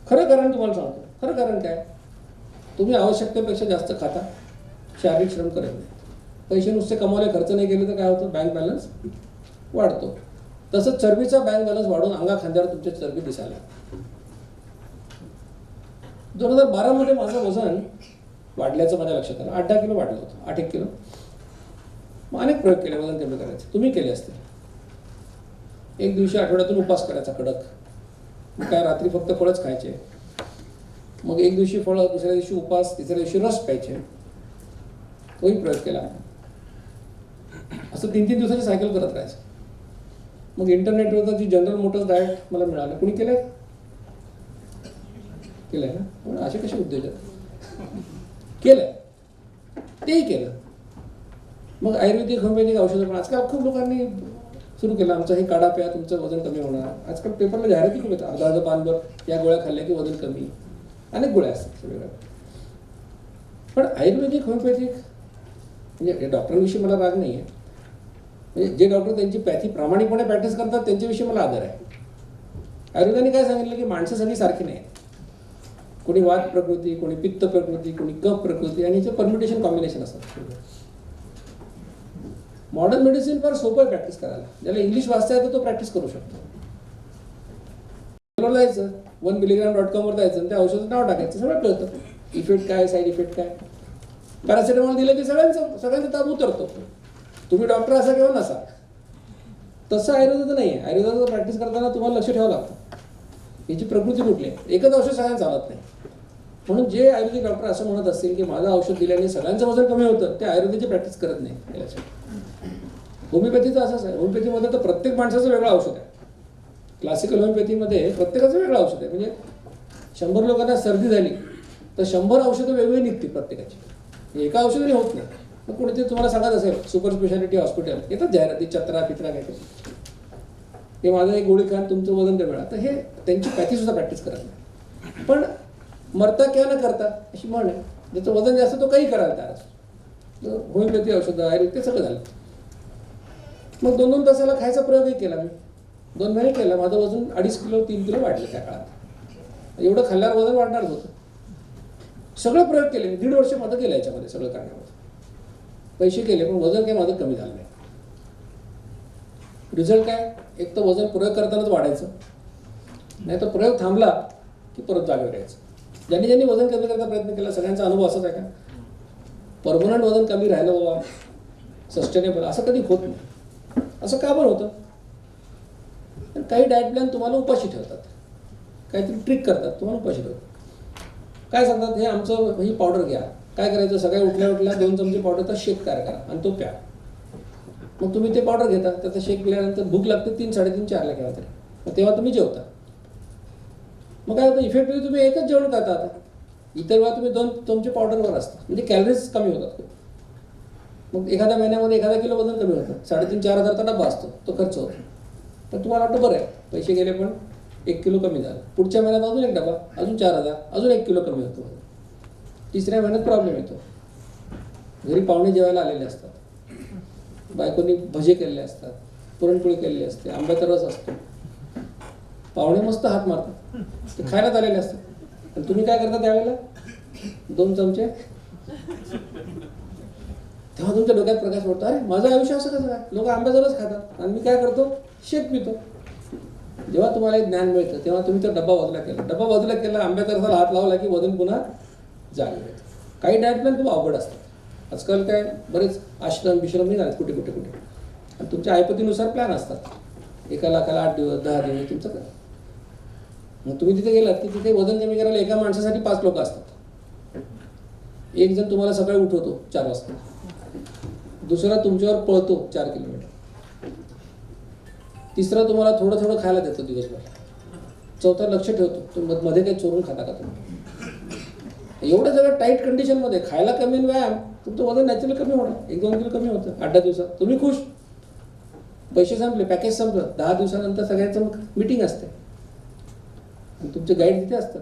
Speaker 1: खरं कारण तुम्हाला सांगतो. खरं कारण काय? तुम्ही आवश्यकतेपेक्षा जास्त खाता, शारीरिक श्रम करत नाही, पैसे नुसते कमावले खर्च नाही केले तर काय होतं? बँक बॅलन्स वाढतो. तसंच चरबीचा बँक बॅलन्स वाढून अंगा खांद्यावर तुमच्या चरबी दिसायला. 2012 मध्ये माझं वजन वाढल्याचं माझ्या लक्षात आलं. 8-10 किलो वाढलं होतं, 8-1 किलो. मग अनेक प्रयोग केले वजन कमी करायचे. तुम्ही केले असतील. एक दिवशी आठवड्यातून उपास करायचा कडक, मग काय रात्री फक्त फळच खायचे. मग एक दिवशी फळं, दुसऱ्या दिवशी उपास, तिसऱ्या दिवशी रस प्यायचे. तोही प्रयोग केला. असं 3-3 दिवसाची सायकल करत राहायचं. मग इंटरनेटवर जी जनरल मोटर्स डाएट मला मिळालं. कुणी केलंय? केलंय ना? पण असे कसे उद्योजक? केलंय, तेही केलं. मग आयुर्वेदिक, होमिओपॅथिक औषधं पण आजकाल खूप लोकांनी सुरू केलं. आमचं हे काढा प्या, तुमचं वजन कमी होणार. आजकाल पेपरला जाहिराती खूप येतात. अर्धा पानभर या गोळ्या खाल्ल्या की वजन कमी. अनेक गोळ्या असतात सगळ्या. पण आयुर्वेदिक, होमिओपॅथिक म्हणजे डॉक्टरांविषयी मला राग नाही आहे. म्हणजे जे डॉक्टर त्यांची पॅथी प्रामाणिकपणे प्रॅक्टिस करतात त्यांच्याविषयी मला आदर आहे. आयुर्वेदाने काय सांगितलं की माणसं सगळी सारखी नाही. कोणी वात प्रकृती, कोणी पित्त प्रकृती, कोणी कफ प्रकृती, आणि याचे परम्युटेशन कॉम्बिनेशन असतात. मॉडर्न मेडिसिन फार सोपं आहे प्रॅक्टिस करायला. ज्याला इंग्लिश वाचता येतं तो प्रॅक्टिस करू शकतो. जायचं 1mg.com वर जायचं आणि त्या औषधाचं नाव टाकायचं, सगळं कळतं. इफेक्ट काय, साईड इफेक्ट काय. पॅरासिटामॉल दिलं की सगळ्यांचा ताप उतरतो. तुम्ही डॉक्टर असा किंवा नसा. तसं आयुर्वेदाचं नाही आहे. आयुर्वेदाचं प्रॅक्टिस करताना तुम्हाला लक्ष ठेवावं लागतं. याची प्रकृती कुठली आहे? एकच औषध सगळ्यांना चालत नाही. म्हणून जे आयुर्वेदिक डॉक्टर असं म्हणत असतील की माझं औषध दिल्याने सगळ्यांचं वजन कमी होतं, ते आयुर्वेदाची प्रॅक्टिस करत नाही. होमिओपॅथीचं असंच आहे. होमिओपॅथीमध्ये तर प्रत्येक माणसाचं वेगळं औषध आहे. क्लासिकल होमिओपॅथीमध्ये प्रत्येकाचं वेगळं औषध आहे. म्हणजे 100 लोकांना सर्दी झाली तर 100 औषधं वेगवेगळी निघतील प्रत्येकाची. एका औषधाने होत नाही. मग कोणीतरी तुम्हाला सांगत असेल सुपर स्पेशालिटी हॉस्पिटल, येतात जाहिराती, चत्रा फित्रा काय ते माझं एक गोळी खान तुमचं वजन कमी होणार. तर हे त्यांची पॅथी सुद्धा प्रॅक्टिस करत नाही. पण मरता किंवा न करता अशी म्हण आहे. ज्याचं वजन जास्त तो काही करायला तयार. होमिओपॅथी औषधं, आयुर्वेद, ते सगळं झालं. मग 2-2 तासाला खायचा प्रयोगही केला मी. 2 महिने केला. माझं वजन 2.5 किलो 3 किलो वाढलं त्या काळात. एवढं खाल्ल्यावर वजन वाढणारच होतं. सगळे प्रयोग केले मी. 1.5 वर्ष माझं केलं याच्यामध्ये सगळं करण्यामध्ये. पैसे केले पण वजन काही माझं कमी झालं नाही. रिझल्ट काय? एक तर वजन प्रयोग करतानाच वाढायचं, नाही तर प्रयोग थांबला की परत जागेवर यायचं. ज्यांनी वजन कमी करण्याचा प्रयत्न केला सगळ्यांचा अनुभव असाच आहे का? परमनंट वजन कमी राहिलं बाबा, सस्टेनेबल, असं कधी होत नाही. असं का बरं होतं? काही डाएट प्लॅन तुम्हाला उपाशी ठेवतात, काहीतरी ट्रिक करतात, तुम्हाला उपाशी ठेवतात. काय सांगतात? हे आमचं ही पावडर घ्या. काय करायचं? सकाळी उठल्या 2 चमचे पावडरचा शेक तयार करा आणि तो प्या. मग तुम्ही ते पावडर घेता, त्याचा शेक पिल्यानंतर भूक लागते 3-3:30-4ला केव्हा तरी. मग तेव्हा तुम्ही जेवता. मग काय होतं? इफेक्टिव्ह तुम्ही एकच जेवण करता. आता इतर वेळा तुम्ही 2 चमचे पावडरवर असता, म्हणजे कॅलरीज कमी होतात. मग एखाद्या महिन्यामध्ये 1 किलो वजन कमी होतं. 3,500-4 हजारचा डब्बा असतो, तो खर्च होतो. तर तुम्हाला वाटतं बरं आहे, पैसे गेले पण 1 किलो कमी झालं. पुढच्या महिन्यात अजून एक डबा, अजून 4,000, अजून 1 किलो कमी होतो. तिसऱ्या महिन्यात प्रॉब्लेम येतो. घरी पाहुणे जेवायला आलेले असतात. बायकोनी भजे केलेले असतात, पुरणपोळी केलेली असते, आंब्याचा रस असतो. पाहुणे मस्त हात मारतात, ते खायला आलेले असतात. आणि तुम्ही काय करता त्यावेळेला? 2 चमचे. तेव्हा तुमच्या डोक्यात प्रकाश पडतो, अरे माझं आयुष्य असं कसं काय? लोक आंब्याचा रस खातात आणि मी काय करतो? शेक पितो. जेव्हा तुम्हाला एक ज्ञान मिळतं तेव्हा तुम्ही तो डब्बा बाजूला केला. डब्बा बाजूला केला, आंब्याच्या रसाला हात लावला की वजन पुन्हा जागे येतं. काही डाएट प्लॅन खूप अवघड असतात. आजकाल काय बरेच आश्रम विश्रम निघाले कुठे कुठे कुठे, आणि तुमच्या ऐपतीनुसार प्लॅन असतात. 1 लाखाला 8 दिवस 10 दिवस तुमचं काय. मग तुम्ही तिथे गेलात की तिथे वजन कमी करायला एका माणसासाठी 5 लोक असतात. एक जण तुम्हाला सकाळी उठवतो 4 वाजता, दुसरा तुमच्यावर पळतो 4 किलोमीटर, तिसरा तुम्हाला थोडं थोडं खायला देतो दिवसभर, चौथा लक्ष ठेवतो तुम्ही मध्ये काही चोरून खाता का तुम्ही. एवढं सगळं टाईट कंडिशनमध्ये खायला कमी आणि व्यायाम, तुमचं वजन नॅचरली कमी होणार. 1-2 किलो कमी होतं 8-10 दिवसात. तुम्ही खुश, पैसे संपले, पॅकेज संपलं. 10 दिवसानंतर सगळ्यांचं मग मीटिंग असते आणि तुमचे गाईड तिथे असतात.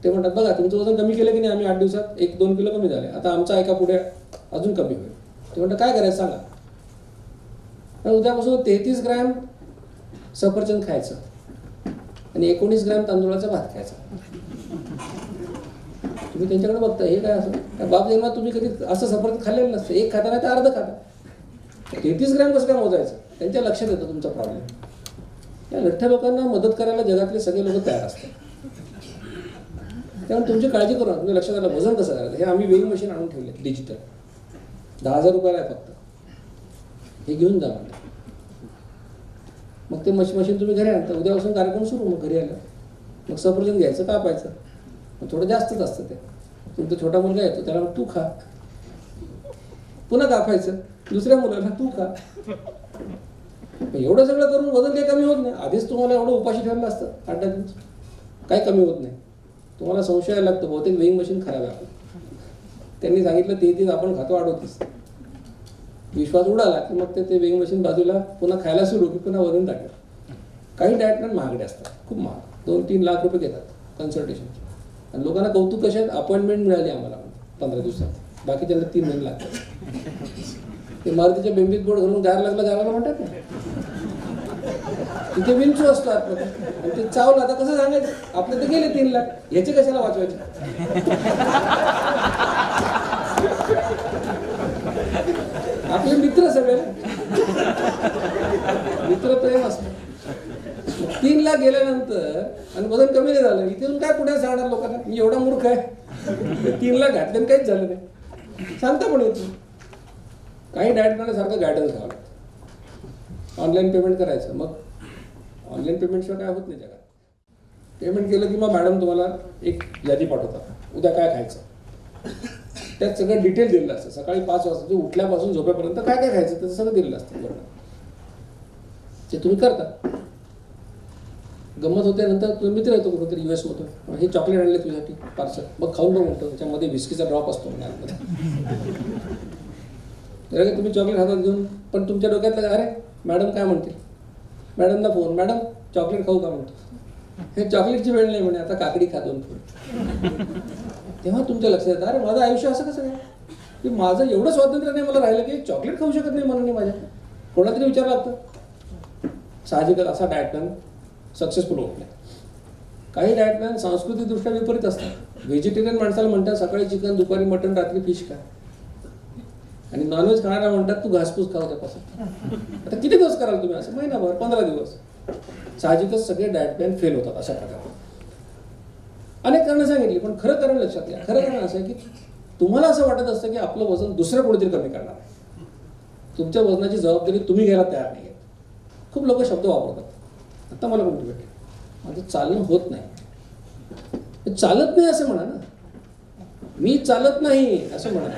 Speaker 1: ते म्हणतात बघा तुमचं वजन कमी केलं की नाही, आम्ही 8 दिवसात 1-2 किलो कमी झाले, आता आमचं ऐका पुढे अजून कमी होईल. ते म्हणतात काय करायचं सांगा. तर उद्यापासून 33 ग्रॅम सफरचंद खायचं आणि 19 ग्रॅम तांदूळाचा भात खायचा. तुम्ही त्यांच्याकडे बघता, हे काय असं काय बाप जन्मात तुम्ही कधी असं सफरचंद खाल्लेलं नसतं. एक खाता नाही तर अर्ध खाता. 33 ग्रॅम कसं काय मोजायचं? त्यांच्या लक्षात येतं तुमचा प्रॉब्लेम. या लठ्ठ्या लोकांना मदत करायला जगातले सगळे लोक तयार असतात. त्यामुळे तुमची काळजी करू नका. तुम्ही लक्षात आलं वजन कसं करायचं. हे आम्ही वेइंग मशीन आणून ठेवले डिजिटल, 10,000 रुपयाला आहे फक्त. हे घेऊन जा म्हणजे. मग ते मशीन तुम्ही घरी आणता. उद्यापासून कार्यक्रम सुरू. मग घरी आलं मग सफरचंद घ्यायचं, कापायचं. मग थोडं जास्तच असतं ते. तुमचा छोटा मुलगा येतो त्याला तू खा, पुन्हा कापायचं. दुसऱ्या मुलाला तू खा. एवढं सगळं करून वजन काही कमी होत नाही. आधीच तुम्हाला एवढं उपाशी ठेवलं असतं 8-10 दिवस, काही कमी होत नाही. तुम्हाला संशय यायला लागतो बहुतेक वेइंग मशीन खराब आहे. त्यांनी सांगितलं 33 आपण खातो 38. विश्वास उडाला की मग ते वेइंग मशीन बाजूला, पुन्हा खायला सुरू की पुन्हा वजन टाकलं. काही डाएट प्लॅन महागडे असतात, खूप महाग. 2-3 लाख रुपये घेतात कन्सल्टेशन. आणि लोकांना कौतुक कशात, अपॉइंटमेंट मिळाली आम्हाला 15 दिवसात, बाकीच्यांना 3 महिने लागतात. ते मारुतीच्या बेंबीत बोर्ड घालून गार लागला म्हणतात ना, तिथे विंचू असतो आतमध्ये आणि ते चावलं. आता कसं सांगायचं, आपले तर गेले 3 लाख, याचे कशाला वाचवायचे. आपले मित्र सगळे, मित्र प्रेम असतं. 3 लाख गेल्यानंतर आणि वजन कमी नाही झालं, इथून काय पुढे सांगणार लोकांना, मी एवढा मूर्ख आहे. 3 लाख घातले काहीच झालं नाही, सांगता पण येत. काही डाएट प्लॅनसारखं गायडन्स घ्यावं लागतं. ऑनलाईन पेमेंट करायचं. मग ऑनलाईन पेमेंटशिवाय काय होत नाही जगात. पेमेंट केलं की मग मॅडम तुम्हाला एक यादी पाठवतात, उद्या काय खायचं. त्यात सगळं डिटेल दिलेलं असतं. सकाळी 5 वाजता उठल्यापासून झोपेपर्यंत काय काय खायचं त्याचं सगळं दिलेलं असतं. ते तुम्ही करता. गंमत होते. नंतर तुम्ही मित्र येतो कुठेतरी US होतो, हे चॉकलेट आणले तुझ्यासाठी पार्सल, मग खाऊन बघ म्हणतो, त्याच्यामध्ये विस्कीचा ड्रॉप असतो म्हणजे. तुम्ही चॉकलेट हातात घेऊन, पण तुमच्या डोक्यातलं अरे मॅडम काय म्हणतील, मॅडमला फोन, मॅडम चॉकलेट खाऊ का म्हणतो. हे चॉकलेटची वेळ नाही म्हणे, आता काकडी खा 2 फूड. तेव्हा तुमच्या लक्षात येतं, अरे माझं आयुष्य असं कसं काय की माझं एवढं स्वातंत्र्य नाही मला राहिलं की चॉकलेट खाऊ शकत नाही मनाने माझ्या. कोणातरी विचार लागतं. साहजिकच असा डाएट प्लॅन सक्सेसफुल होत नाही. काही डाएट प्लॅन सांस्कृतिकदृष्ट्या विपरीत असतात. व्हेजिटेरियन माणसाला म्हणतात सकाळी चिकन, दुपारी मटण, रात्री फिश खा. आणि नॉनव्हेज खाणारा म्हणतात तू घासपूस खाऊ त्यापासून. आता किती दिवस कराल तुम्ही असं? महिनाभर, 15 दिवस. साहजिकच सगळे डाएट प्लॅन फेल होतात अशा प्रकारे. अनेक कारणं सांगितली, पण खरं कारण लक्षात घ्या. खरं कारण असं आहे की तुम्हाला असं वाटत असतं की आपलं वजन दुसरं कोणीतरी कमी करणार आहे. तुमच्या वजनाची जबाबदारी तुम्ही घ्यायला तयार नाही. खूप लोक शब्द वापरतात. आता मला कोणती भेटेल, माझं चालणं होत नाही. चालत नाही असं म्हणा ना, मी चालत नाही असं म्हणा.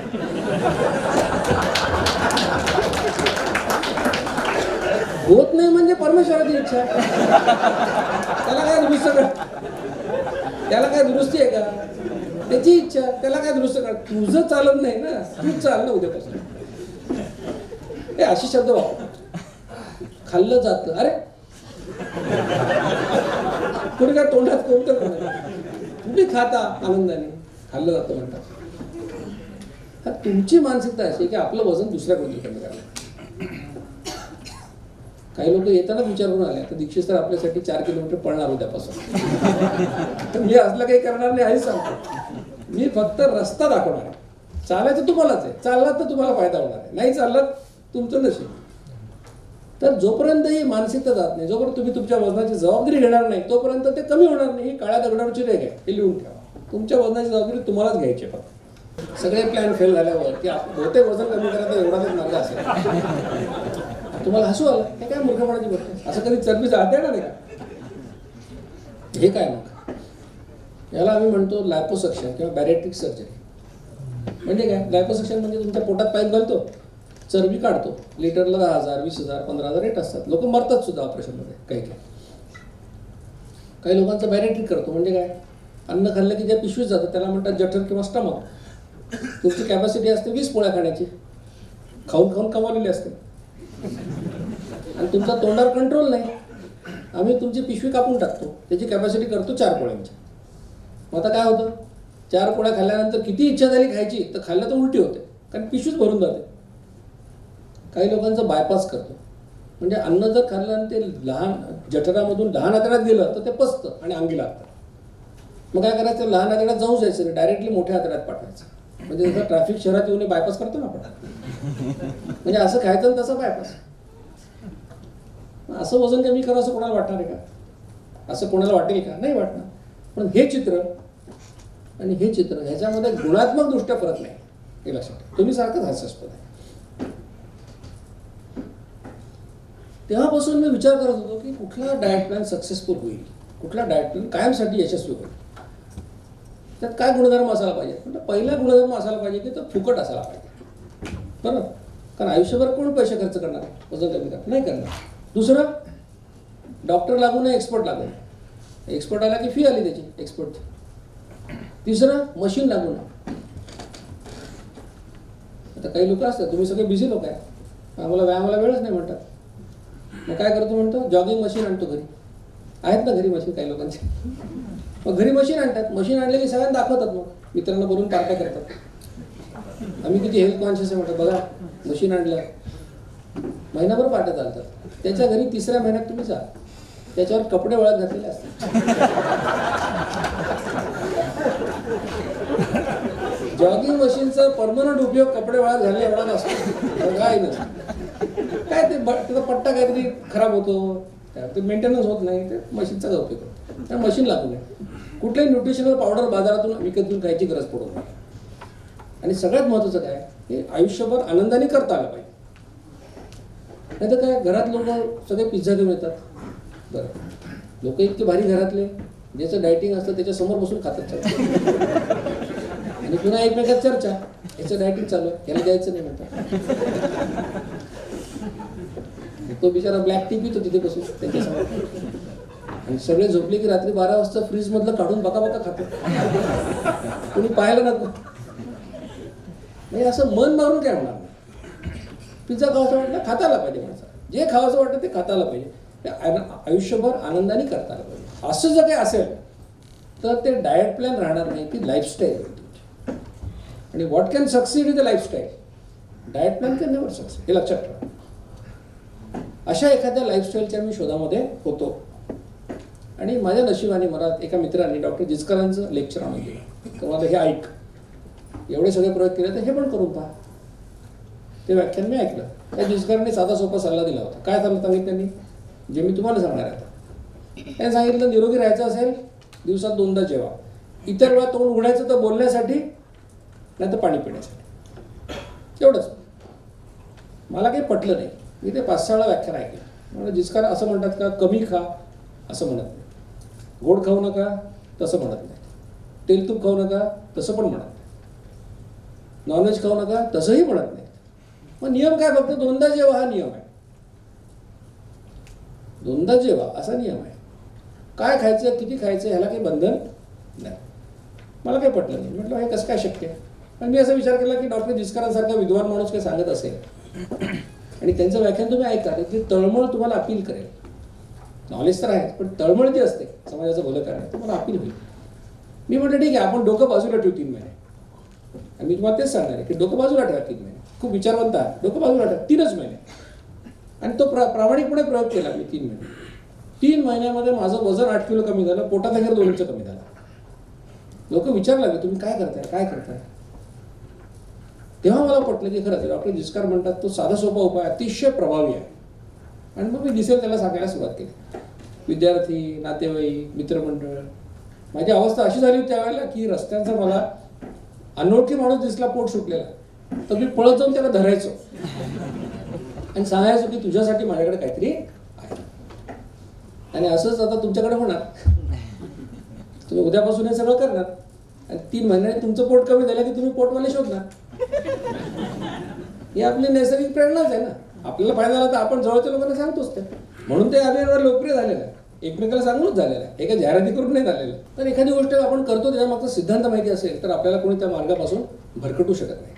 Speaker 1: होत नाही म्हणजे परमेश्वराची इच्छा. त्याला काय दुरुस्त कर, त्याला काय दुरुस्ती आहे का? त्याची इच्छा, त्याला काय दुरुस्त कर. तुझं चालत नाही ना, तूच चाल ना उद्यापासून. हे असे शब्द वापर. खाल्लं जातं, अरे कुणी काय तोंडात कोणतं तुम्ही खाता आनंदाने, खाल्लं जातं म्हणतात. तुमची मानसिकता अशी की आपलं वजन दुसऱ्या कोणी कमी करायला. काही लोक येतानाच विचार करून आले, आता दीक्षित सर आपल्यासाठी 4 किलोमीटर पळणार उद्यापासून. तर मी असलं काही करणार नाही हेच सांगतो. मी फक्त रस्ता दाखवणार आहे. चालायचं तुम्हालाच आहे, चाललात तर तुम्हाला फायदा होणार आहे, नाही चाललात तुमचं नशीब. तर जोपर्यंत ही मानसिकता जात नाही, जोपर्यंत तुम्ही तुमच्या वजनाची जबाबदारी घेणार नाही, तोपर्यंत ते कमी होणार नाही. ही काळ्या दगडावरची रेघ आहे, हे लिहून ठेवा. तुमच्या वजनाची जबाबदारी तुम्हालाच घ्यायची आहे. फक्त सगळे प्लॅन फेल झाल्यावर की बहुतेक वजन कमी करायचा एवढाच मार्ग असेल. तुम्हाला हसू आलं, हे काय मूर्खपणाची गोष्ट आहे. असं कधी चरबी जाते ना नाही का? हे काय मग? याला आम्ही म्हणतो लायपोसक्शन किंवा बॅरेट्रिक सर्जरी. म्हणजे काय? लायपोसक्शन म्हणजे तुमच्या पोटात पाईप घालतो, चरबी काढतो. लिटरला 10,000, 20,000, 15,000 रेट असतात. लोक मरतात सुद्धा ऑपरेशनमध्ये. काही लोकांचं बॅरेट्रिक करतो. म्हणजे काय? अन्न खाल्लं की ज्या पिशवीत जातं त्याला म्हणतात जठर किंवा स्टमक. तुमची कॅपॅसिटी असते 20 पोळ्या खाण्याची, खाऊन खाऊन कमावलेली असते, आणि तुमचा तोंडावर कंट्रोल नाही. आम्ही तुमची पिशवी कापून टाकतो, त्याची कॅपॅसिटी करतो 4 पोळ्यांची. मग आता काय होतं? 4 पोळ्या खाल्ल्यानंतर किती इच्छा झाली खायची, तर खाल्लं तर उलटी होते, कारण पिशवीच भरून जाते. काही लोकांचं बायपास करतो. म्हणजे अन्न जर खाल्लं आणि ते लहान जठरामधून लहान आतड्यात गेलं तर ते पचतं आणि अंगी लागतं. मग काय करायचं? लहान आतड्यात जाऊ जायचं नाही, डायरेक्टली मोठ्या आतड्यात पाठवायचं. म्हणजे जसं ट्रॅफिक शहरात येऊन बायपास करतो ना आपण, म्हणजे असं खायचं आणि तसं बायपास. असं वजन कमी करा असं कोणाला वाटणार आहे का? असं कोणाला वाटेल का? नाही वाटणार. पण हे चित्र आणि हे चित्र ह्याच्यामध्ये गुणात्मक दृष्ट्या फरक नाही, हे लक्षात ठेवा. तुम्ही सारखंच हास्यास्पद आहे. तेव्हापासून मी विचार करत होतो की कुठला डाएट प्लॅन सक्सेसफुल होईल, कुठला डाएट प्लॅन कायमसाठी यशस्वी होईल, त्यात काय गुणधर्म असायला पाहिजे. म्हणजे पहिला गुणधर्म असायला पाहिजे की तो फुकट असायला पाहिजे. बरोबर? कारण आयुष्यभर कोण पैसे खर्च करणार वजन कमी करणार? नाही करणार. दुसरं, डॉक्टर लागू नये, एक्सपर्ट लागू नये. एक्सपर्ट आला की फी आली त्याची एक्सपर्टची. तिसरं, मशीन लागू नये. आता काही लोक असतात, तुम्ही सगळे बिझी लोक आहे, आम्हाला व्यायामाला वेळच नाही म्हणतात. मग काय करतो म्हणतो? जॉगिंग मशीन आणतो घरी. आहेत ना घरी मशीन काही लोकांची. मग घरी मशीन आणतात. मशीन आणले की सगळ्यांना दाखवतात, मग मित्रांना बोलून पार्ट्या करतात. आम्ही किती हेल्थ कॉन्शियस आहे म्हणतात. बघा मशीन आणलं, महिनाभर पार्ट्या चालतात. त्याच्या घरी 3ऱ्या महिन्यात तुम्ही जा, त्याच्यावर कपडे वळत घातलेले असतात. जॉगिंग मशीनचा परमनंट उपयोग कपडे वळत घालणे एवढा नसतो, काही नसतं. काय ते त्याचा पट्टा काहीतरी खराब होतो, ते मेंटेनन्स होत नाही, ते मशीनचा उपयोग होतो. त्या मशीन लागू नये. कुठल्याही न्यूट्रिशनल पावडर बाजारातून विकत घेऊन खायची गरज पडू नये. आणि सगळ्यात महत्त्वाचं काय, हे आयुष्यभर आनंदाने करता आलं पाहिजे. नाही तर काय, घरात लोक सगळे पिझ्झा घेऊन येतात. बरं, लोक इतके भारी घरातले, ज्याचं डायटिंग असतं त्याच्या समोर बसून खातात आणि पुन्हा एकमेकात चर्चा, याचं डायटिंग चालू आहे, याला द्यायचं नाही म्हणतात. तो बिचारा ब्लॅक टी पितो तिथे बसून त्यांच्यासमोर, आणि सगळे झोपले की रात्री 12 वाजता फ्रीज मधलं काढून बका खातो. कोणी पाहायला नको. नाही, असं मन मारून काय होणार नाही. पिझ्झा खावायचं वाटलं खाता आला पाहिजे माणसाला, जे खावायचं वाटतं ते खाता आलं पाहिजे, आयुष्यभर आनंदाने करता आलं पाहिजे. असं जर काही असेल तर ते डाएट प्लॅन राहणार नाही, ती लाईफस्टाईल होईल तुमची. आणि what can succeed in the lifestyle, diet plan can never succeed, हे लक्षात ठेवा. अशा एखाद्या लाईफस्टाईलच्या मी शोधामध्ये होतो, आणि माझ्या नशिबाने मला एका मित्रांनी डॉक्टर जिचकरांचं लेक्चर आणून दिलं. तर मला हे ऐक, एवढे सगळे प्रयोग केले तर हे पण करून पहा. ते व्याख्यान मी ऐकलं. त्या जिचकरांनी साधा सोपा सल्ला दिला होता. काय सल्ला सांगितलं त्यांनी, जे मी तुम्हाला सांगणार आहे आता. त्यांनी सांगितलं, निरोगी राहायचं असेल दिवसात 2दा जेवा. इतर वेळा तोंड उघडायचं तर बोलण्यासाठी, नाही तर पाणी पिण्यासाठी, एवढंच. मला काही पटलं नाही. मी ते 5-6 वेळा व्याख्यान ऐकलं. म्हणजे जिचकार असं म्हणतात का कमी खा, असं म्हणत नाही. गोड खाऊ नका, तसं म्हणत नाही. तेल तूप खाऊ नका, तसं पण म्हणत नाही. नॉनव्हेज खाऊ नका, तसंही म्हणत नाही. मग नियम काय, फक्त 2दा जेवा हा नियम आहे. 2दा जेवा असा नियम आहे. काय खायचं, किती खायचं, ह्याला काही बंधन नाही. मला काही पटलं नाही. म्हटलं हे कसं काय शक्य आहे. पण मी असा विचार केला की डॉक्टर जिचकरांसारखा विद्वान माणूस काही सांगत असेल आणि त्यांचं व्याख्यान तुम्ही ऐका, ती तळमळ तुम्हाला अपील करेल. नॉलेज तर आहे, पण तळमळ जी असते समाजाचं भलं करणे, तुम्हाला अपील होईल. मी म्हटलं ठीक आहे, आपण डोकं बाजूला ठेवू 3 महिने. आणि मी तुम्हाला तेच सांगणार आहे की डोकं बाजूला ठेवा 3 महिने. खूप विचारवंत आहे, डोकं बाजूला ठेवा 3च महिने. आणि तो प्रामाणिकपणे प्रयोग केला मी 3 महिने. 3 महिन्यामध्ये माझं वजन 8 किलो कमी झालं, पोटात वगैरे 2 इंच कमी झालं. लोक विचारला लागले तुम्ही काय करताय काय करताय. तेव्हा मला पटलं की खरंच डॉक्टर जिचकार म्हणतात तो साधा सोपा उपाय अतिशय प्रभावी आहे. आणि मग मी दिसेल त्याला सांगायला सुरुवात केली. विद्यार्थी, नातेवाईक, मित्रमंडळ. माझी अवस्था अशी झाली होती त्यावेळेला की रस्त्यांचा मला अनोळखी माणूस दिसला पोट सुटलेला तर मी पळत जाऊन त्याला धरायचो आणि सांगायचो की तुझ्यासाठी माझ्याकडे काहीतरी आहे. आणि असंच आता तुमच्याकडे होणार. तुम्ही उद्यापासून हे सगळं करणार आणि 3 महिन्याने तुमचं पोट कमी झालं की तुम्ही पोटवाले शोधणार. ही आपली नैसर्गिक प्रेरणाच आहे ना. आपल्याला फायदा झाला तर आपण जवळच्या लोकांना सांगतोच ते. म्हणून ते अभियानावर लोकप्रिय झालेलं आहे. एकमेकाला सांगूनच झालेलं आहे. एका जाहिराती करून नाही झालेलं. तर एखादी गोष्ट आपण करतो त्याच्यामागचा सिद्धांत माहिती असेल तर आपल्याला कोणी त्या मार्गापासून भरकटू शकत नाही.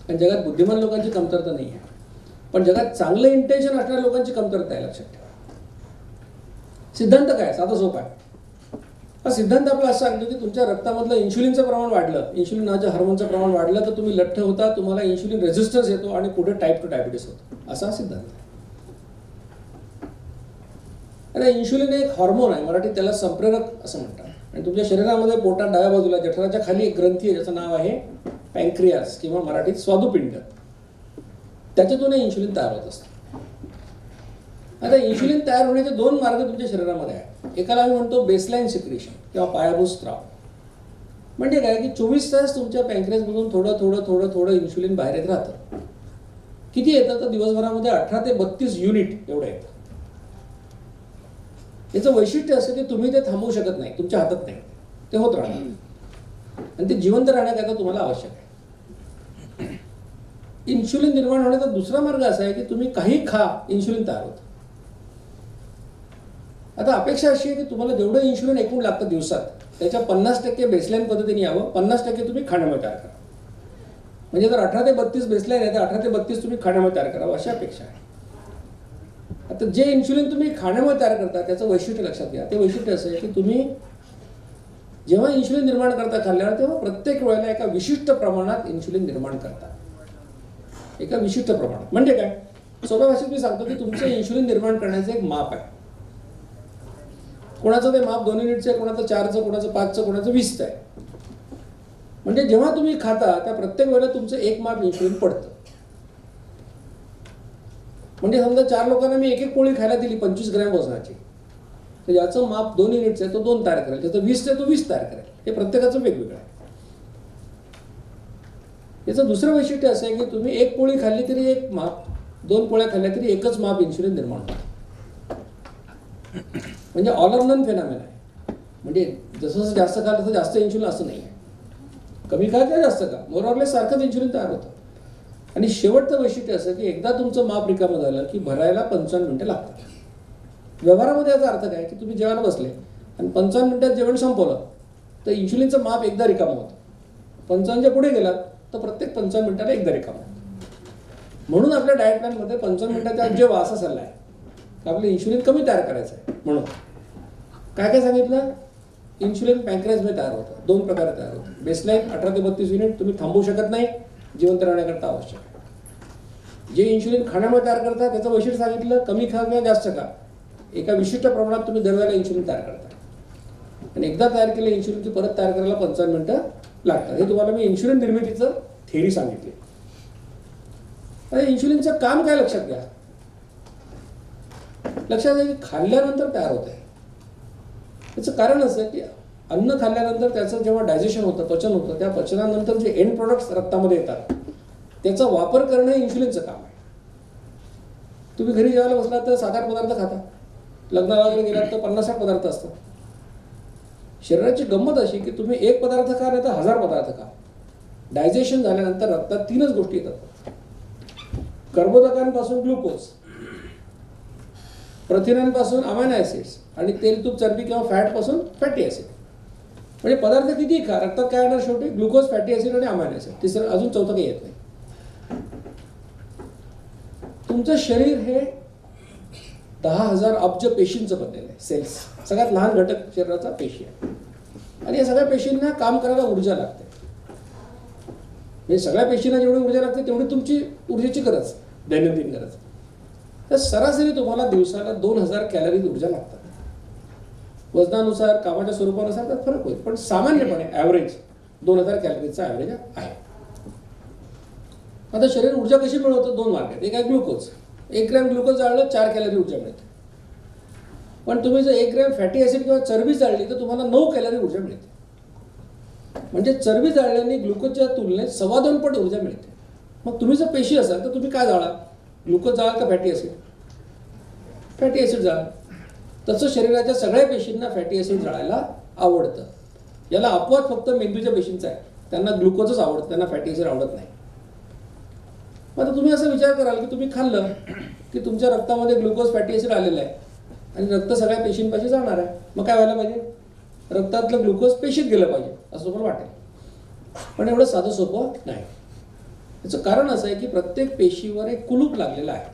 Speaker 1: आणि जगात बुद्धिमान लोकांची कमतरता नाही आहे, पण जगात चांगलं इंटेन्शन असणाऱ्या लोकांची कमतरता आहे. लक्षात ठेवा. सिद्धांत काय साधा सोपा आहे. हा सिद्धांत आपला असं सांगतो की तुमच्या रक्तामधलं इन्शुलिनचं प्रमाण वाढलं, इन्शुलिन नावाच्या हार्मोनचं प्रमाण वाढलं तर तुम्ही लठ्ठ होता, तुम्हाला इन्शुलिन रेझिस्टन्स येतो आणि पुढे टाईप 2 डायबिटीस होतो. असा सिद्धांत आहे. आता इन्शुलिन एक हॉर्मोन आहे, मराठीत त्याला संप्रेरक असं म्हणतात. आणि तुमच्या शरीरामध्ये पोटात डाव्या बाजूला जठराच्या खाली एक ग्रंथी आहे ज्याचं नाव आहे पॅन्क्रियास किंवा मराठीत स्वादुपिंड. त्याच्यातून इन्शुलिन तयार होत असतं. आता इन्शुलिन तयार होण्याचे 2 मार्ग तुमच्या शरीरामध्ये आहेत. एकाला आम्ही म्हणतो बेसलाईन सिक्रेशन किंवा पायाभूत स्त्राव. म्हणजे काय की 24 तास तुमच्या पॅन्क्रियासमधून थोडं थोडं थोडं थोडं इन्शुलिन बाहेर येत राहतं. किती येतं तर दिवसभरामध्ये 18 ते 32 युनिट एवढं येतं. याचं वैशिष्ट्य असं की तुम्ही ते थांबवू शकत नाही, तुमच्या हातात नाही, ते होत राहणार आणि ते जिवंत राहण्याकरता तुम्हाला आवश्यक आहे. इन्शुलिन निर्माण होण्याचा दुसरा मार्ग असा आहे की तुम्ही काही खा, इन्शुलिन तयार होतं. आता अपेक्षा अशी आहे की तुम्हाला जेवढं इन्शुलिन एकूण लागतं दिवसात त्याच्या 50% बेसलाईन पद्धतीने यावं, 50% तुम्ही खाण्यामध्ये तयार करा. म्हणजे जर 18 ते 32 बेसलाईन आहे तर 18 ते 32 तुम्ही खाण्यामध्ये तयार करावं अशी अपेक्षा आहे. आता जे इन्शुलिन तुम्ही खाण्यामध्ये तयार करता त्याचं वैशिष्ट्य लक्षात घ्या. ते वैशिष्ट्य असं आहे की तुम्ही जेव्हा इन्शुलिन निर्माण करता खाल्ल्यावर तेव्हा प्रत्येक वेळेला एका विशिष्ट प्रमाणात इन्शुलिन निर्माण करता. एका विशिष्ट प्रमाणात म्हणजे काय, सोप्या भाषेत मी सांगतो की तुमचं इन्शुलिन निर्माण करण्याचं एक माप आहे. कोणाचं ते माप 2 युनिटचं आहे, कोणाचं 4चं, कोणाचं 5चं, कोणाचं 20चं आहे. म्हणजे जेव्हा तुम्ही खाता त्या प्रत्येक वेळेला तुमचं एक माप इन्शुलिन पडतं. म्हणजे समजा 4 लोकांना मी एक पोळी खायला दिली 25 ग्रॅम वजनाची, तर याचं माप 2 युनिटचं आहे तो 2 तयार करेल, ज्याचं 20चं आहे तो 20 तयार करेल. हे प्रत्येकाचं वेगवेगळं आहे. याचं दुसरं वैशिष्ट्य असं आहे की तुम्ही एक पोळी खाल्ली तरी एक माप, 2 पोळ्या खाल्ल्या तरी एकच माप इन्शुलिन निर्माण होतं. म्हणजे ऑल ऑर नन फेनॉमेना आहे. म्हणजे जसं जसं जास्त खाल्लं तसं जास्त इन्शुलिन असं नाही आहे. कमी खा किंवा जास्त खा, मोर ऑर लेस सारखंच इन्शुलिन तयार होतं. आणि शेवटचं वैशिष्ट्य असं की एकदा तुमचं माप रिकामं झालं की भरायला 55 मिनिटं लागतात. व्यवहारामध्ये याचा अर्थ काय की तुम्ही जेवायला बसले आणि 55 मिनिटात जेवण संपवलं तर इन्शुलिनचं माप एकदा रिकामं होतं. 55च्या पुढे गेलात तर प्रत्येक 55 मिनिटाला एकदा रिकामं होतं. म्हणून आपल्या डाएट प्लॅनमध्ये 55 मिनिटाच्या आत जेव्हा असा सल्ला आहे की आपलं इन्शुलिन कमी तयार करायचं आहे. म्हणून काय काय सांगितलं, इन्शुलिन पॅन्क्रियासमध्ये तयार होतं. 2 प्रकारे तयार होतं. बेसलाईन 18 ते 32 युनिट तुम्ही थांबवू शकत नाही, जिवंत राहण्याकरता आवश्यक आहे. जे इन्शुलिन खाण्यामध्ये तयार करता त्याचं वैशिष्ट्य सांगितलं, कमी खा किंवा जास्त खा, एका विशिष्ट प्रमाणात तुम्ही दरवेळेला इन्शुलिन तयार करता. आणि एकदा तयार केलेलं इन्शुलिनची परत तयार करायला 55 मिनिटं लागतात. हे तुम्हाला मी इन्शुलिन निर्मितीचं थेअरी सांगितली. आता इन्शुलिनचं काम काय लक्षात घ्या. लक्षात घ्या की खाल्ल्यानंतर तयार होत आहे. त्याचं कारण असं आहे की अन्न खाल्ल्यानंतर त्याचं जेव्हा डायजेशन होतं, पचन होतं, त्या पचनानंतर जे एंड प्रोडक्ट्स रक्तामध्ये येतात त्याचा वापर करणं हे इन्शुलिनचं काम आहे. तुम्ही घरी जेवायला बसलात तर 7-8 पदार्थ खाता, लग्नाला वगैरे गेलात तर 50-60 पदार्थ असतात. शरीराची गंमत अशी की तुम्ही 1 पदार्थ खा नाही तर 1000 पदार्थ खा, डायजेशन झाल्यानंतर रक्तात 3च गोष्टी येतात. कर्बोदकांपासून ग्लुकोज, प्रथिनांपासून अमायनो ॲसिड्स आणि तेलतूप चरबी किंवा फॅटपासून फॅटी ॲसिड. म्हणजे पदार्थ किती खा, रक्तात काय येणार शेवटी, ग्लुकोज, फॅटी ॲसिड आणि अमायनो ॲसिड. तिसरं अजून चौथं काही येत नाही. तुमचं शरीर हे 10,000 अब्ज पेशींचं बनलेलं आहे. सेल्स सगळ्यात लहान घटक शरीराचा पेशी आहे. आणि या सगळ्या पेशींना काम करायला ऊर्जा लागते. म्हणजे सगळ्या पेशींना जेवढी ऊर्जा लागते तेवढी तुमची ऊर्जेची गरज, दैनंदिन गरज. तर सरासरी तुम्हाला दिवसाला 2000 कॅलरीज ऊर्जा लागतात. वजनानुसार, कामाच्या स्वरूपानुसार त्यात फरक होईल, पण सामान्यपणे ॲव्हरेज 2000 कॅलरीजचा ॲव्हरेज आहे. आता शरीर ऊर्जा कशी मिळवतं? 2 मार्ग आहेत. एक आहे ग्लुकोज. 1 ग्रॅम ग्लुकोज जाळलं 4 कॅलरी ऊर्जा मिळते. पण तुम्ही जर 1 ग्रॅम फॅटी ॲसिड किंवा चरबी जाळली तर तुम्हाला 9 कॅलरी ऊर्जा मिळते. म्हणजे चरबी जाळल्याने ग्लुकोजच्या तुलनेत 2.25 पट ऊर्जा मिळते. मग तुम्ही जर पेशी असाल तर तुम्ही काय जाळा? ग्लुकोज जाळाल का फॅटी ॲसिड? फॅटी ॲसिड जाळ. तसं शरीराच्या सगळ्या पेशींना फॅटी ॲसिड जाळायला आवडतं. याला अपवाद फक्त मेंदूच्या पेशींचा आहे. त्यांना ग्लुकोजच आवडतं, त्यांना फॅटी ॲसिड आवडत नाही. आता तुम्ही असा विचार कराल की तुम्ही खाल्लं की तुमच्या रक्तामध्ये ग्लुकोज फॅटी ॲसिड आलेलं आहे आणि रक्त सगळ्या पेशींपाशी जाणार आहे. मग काय व्हायला पाहिजे? रक्तातलं ग्लुकोज पेशीत गेलं पाहिजे असं तुम्हाला वाटेल. पण एवढं साधं सोपं नाही. याचं कारण असं आहे की प्रत्येक पेशीवर एक कुलूप लागलेला आहे.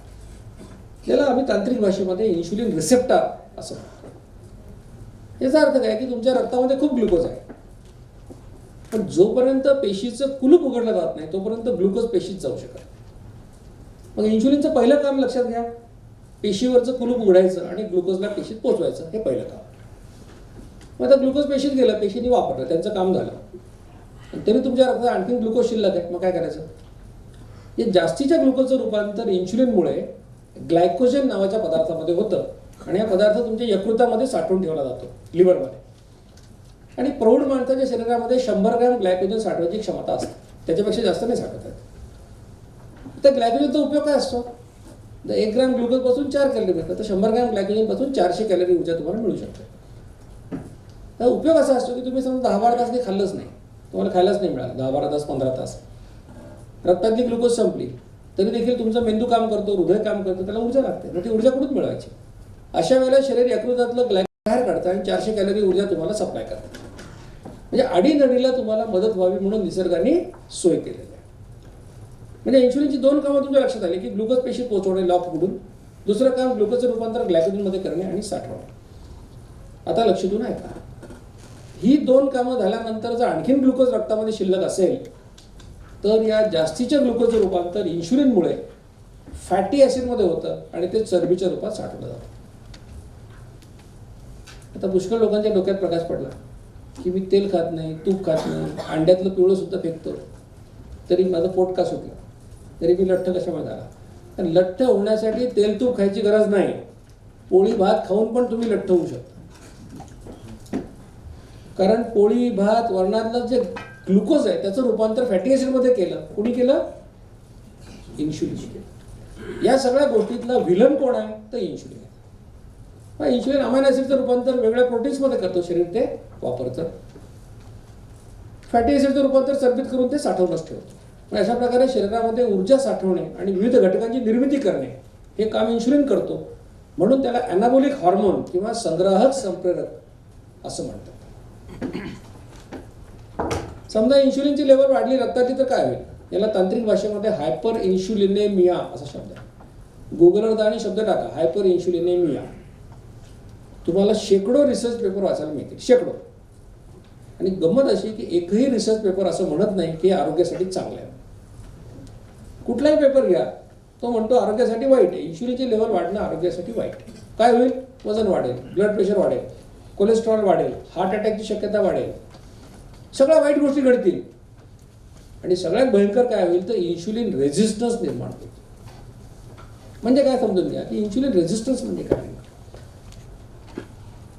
Speaker 1: त्याला आम्ही तांत्रिक भाषेमध्ये इन्शुलिन रिसेप्टर असं म्हणतो. याचा अर्थ काय की तुमच्या रक्तामध्ये खूप ग्लुकोज आहे, पण जोपर्यंत पेशीचं कुलूप उघडलं जात नाही तोपर्यंत ग्लुकोज पेशीत जाऊ शकत. मग इन्शुलिनचं पहिलं काम लक्षात घ्या, पेशीवरचं कुलूप उघडायचं आणि ग्लुकोजला पेशीत पोचवायचं, हे पहिलं काम. मग आता ग्लुकोज पेशीत गेलं, पेशीने वापरलं, त्यांचं काम झालं. तरी तुमच्या रक्तात आणखी ग्लुकोज शिल्लक आहे. मग काय करायचं? हे जास्तीच्या ग्लुकोजचं रूपांतर इन्शुलिनमुळे ग्लायकोजन नावाच्या पदार्थामध्ये होतं आणि हा पदार्थ तुमच्या यकृतामध्ये साठवून ठेवला जातो, लिव्हरमध्ये. आणि प्रौढ माणसाच्या शरीरामध्ये 100 ग्रॅम ग्लायकोजन साठवायची क्षमता असते, त्याच्यापेक्षा जास्त नाही साठवत आहेत. तर ग्लायकोजनचा उपयोग काय असतो? 1 ग्रॅम ग्लुकोजपासून 4 कॅलरी मिळतात, तर 100 ग्रॅम ग्लायकोजनपासून 400 कॅलरी ऊर्जा तुम्हाला मिळू शकते. तर उपयोग असा असतो की तुम्ही समजा 10-12 तास नाही खाल्लंच नाही, तुम्हाला खायलाच नाही मिळालं 10-12 तास 15 तास, रक्तातली ग्लुकोज संपली, तरी देखील तुमचा मेंदू काम करतो, हृदय काम करतो, त्याला ऊर्जा लागते. मग ती ऊर्जा कुठून मिळवायची? अशा वेळेला शरीर यकृतातलं ग्लायकोजन बाहेर काढतं आणि 400 कॅलरी ऊर्जा तुम्हाला सप्लाय करतं. म्हणजे अडीनडीला तुम्हाला मदत व्हावी म्हणून निसर्गाने सोय केलेली आहे. म्हणजे इन्शुलिनची 2 कामं तुमच्या लक्षात आली की ग्लुकोज पेशी पोहोचवणे लॉक उघडून, दुसरं काम ग्लुकोजचं रूपांतर ग्लायकोजनमध्ये करणे आणि साठवणे. आता लक्ष देऊन ऐका, ही 2 कामं झाल्यानंतर जर आणखीन ग्लुकोज रक्तामध्ये शिल्लक असेल तर या जास्तीच्या ग्लुकोजचं रूपांतर इन्शुलिनमुळे फॅटी ॲसिडमध्ये होतं आणि ते चरबीच्या रूपात साठवलं जातं. आता पुष्कळ लोकांच्या डोक्यात प्रकाश पडला की मी तेल खात नाही, तूप खात नाही, अंड्यातलं पिवळं सुद्धा फेकतो, तरी माझं पोट का सुटलं, तरी मी लठ्ठ कशामुळे झाला? तर लठ्ठ होण्यासाठी तेल तूप खायची गरज नाही, पोळी भात खाऊन पण तुम्ही लठ्ठ होऊ शकता. कारण पोळी भात वरणातलं जे ग्लुकोज आहे त्याचं रूपांतर फॅटी ॲसिडमध्ये केलं. कुणी केलं? इन्शुलिन केलं. या सगळ्या गोष्टीतला व्हिलन कोण आहे? तर इन्शुलिन आहे. मग इन्शुलिन अमायनो ॲसिडचं रूपांतर वेगळ्या प्रोटीन्समध्ये करतो, शरीर ते वापरतं. फॅटी ॲसिडचं रूपांतर चरबीत करून ते साठवूनच ठेवतो. मग अशा प्रकारे शरीरामध्ये ऊर्जा साठवणे आणि विविध घटकांची निर्मिती करणे हे काम इन्शुलिन करतो. म्हणून त्याला ॲनाबोलिक हॉर्मोन किंवा संग्राहक संप्रेरक असं म्हणतात. समजा इन्शुलिनची लेवल वाढली रक्ताची तर काय होईल? याला तांत्रिक भाषेमध्ये हायपर इन्शुलिनेमिया असा शब्द आहे. गुगलवर जा आणि शब्द टाका, हायपर इन्शुलिनेमिया. तुम्हाला शेकडो रिसर्च पेपर वाचायला मिळतील, शेकडो. आणि गंमत अशी की एकही रिसर्च पेपर असं म्हणत नाही की आरोग्यासाठी चांगलं आहे. कुठलाही पेपर घ्या, तो म्हणतो आरोग्यासाठी वाईट आहे. इन्शुलिनची लेवल वाढणं आरोग्यासाठी वाईट आहे. काय होईल? वजन वाढेल, ब्लड प्रेशर वाढेल, कोलेस्ट्रॉल वाढेल, हार्ट अटॅकची शक्यता वाढेल, सगळ्या वाईट गोष्टी घडतील. आणि सगळ्यात भयंकर काय होईल तर इन्शुलिन रेझिस्टन्स निर्माण होईल. म्हणजे काय समजून घ्या की इन्शुलिन रेझिस्टन्स म्हणजे काय?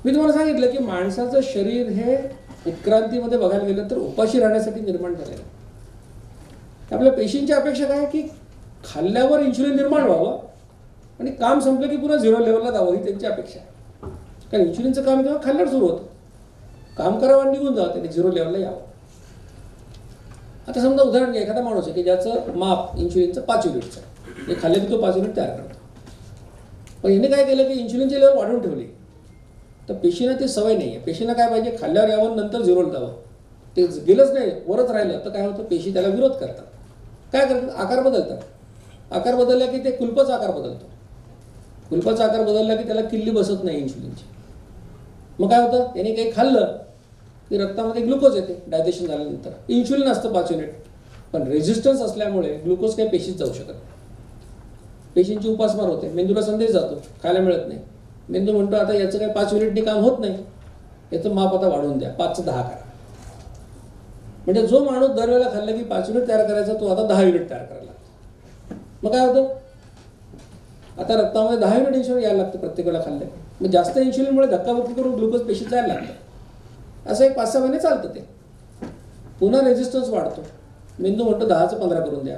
Speaker 1: मी तुम्हाला सांगितलं की माणसाचं शरीर हे उत्क्रांतीमध्ये बघायला गेलं तर उपाशी राहण्यासाठी निर्माण झालेलं आहे. आपल्या पेशींची अपेक्षा काय की खाल्ल्यावर इन्शुलिन निर्माण व्हावं आणि काम संपलं की पुन्हा 0 लेवलला जावं, ही त्यांची अपेक्षा आहे. कारण इन्शुलिनचं काम तेव्हा खाल्ल्यावर सुरू होतं, काम करावं आणि निघून जावं, त्यांनी 0 लेवलला यावं. आता समजा उदाहरण घ्या, एखादा माणूस आहे की ज्याचं माप इन्शुलिनचं 5 युनिटचं आहे, हे खाल्लं की तो 5 युनिट तयार करतो. पण याने काय केलं की इन्शुलिनची लेवल वाढवून ठेवली. तर पेशींना ती सवय नाही आहे. पेशींना काय पाहिजे? खाल्ल्यावर यावं, नंतर 0ला जावं. ते गेलंच नाही, वरच राहिलं तर काय होतं? पेशी त्याला विरोध करतात. काय करतात? आकार बदलतात. आकार बदलला की ते कुलपाचा आकार बदलतो. कुलपाचा आकार बदलला की त्याला किल्ली बसत नाही इन्शुलिनची. मग काय होतं? त्याने काही खाल्लं की रक्तामध्ये ग्लुकोज येते डायजेशन झाल्यानंतर. इन्शुलिन असतं 5 युनिट, पण रेझिस्टन्स असल्यामुळे ग्लुकोज काही पेशीत जाऊ शकत नाही. पेशींची उपासमार होते, मेंदूला संदेश जातो, खायला मिळत नाही. मेंदू म्हणतो आता याचं काही 5 युनिटनी काम होत नाही, याचं माप आता वाढवून द्या, 5 चं 10 करा. म्हणजे जो माणूस दरवेळेला खाल्लं की 5 युनिट तयार करायचा, तो आता 10 युनिट तयार करायला लागतो. मग काय होतं, आता रक्तामध्ये 10 युनिट इन्शुलिन यायला लागतं प्रत्येक वेळेला खाल्लं. मग जास्त इन्शुलिनमुळे धक्काबुक्की करून ग्लुकोज पेशीत जायला लागतं. असं एक 5-6 महिने चालतं ते. पुन्हा रेझिस्टन्स वाढतो, मेंदू म्हणतो 10चं 15 करून द्या,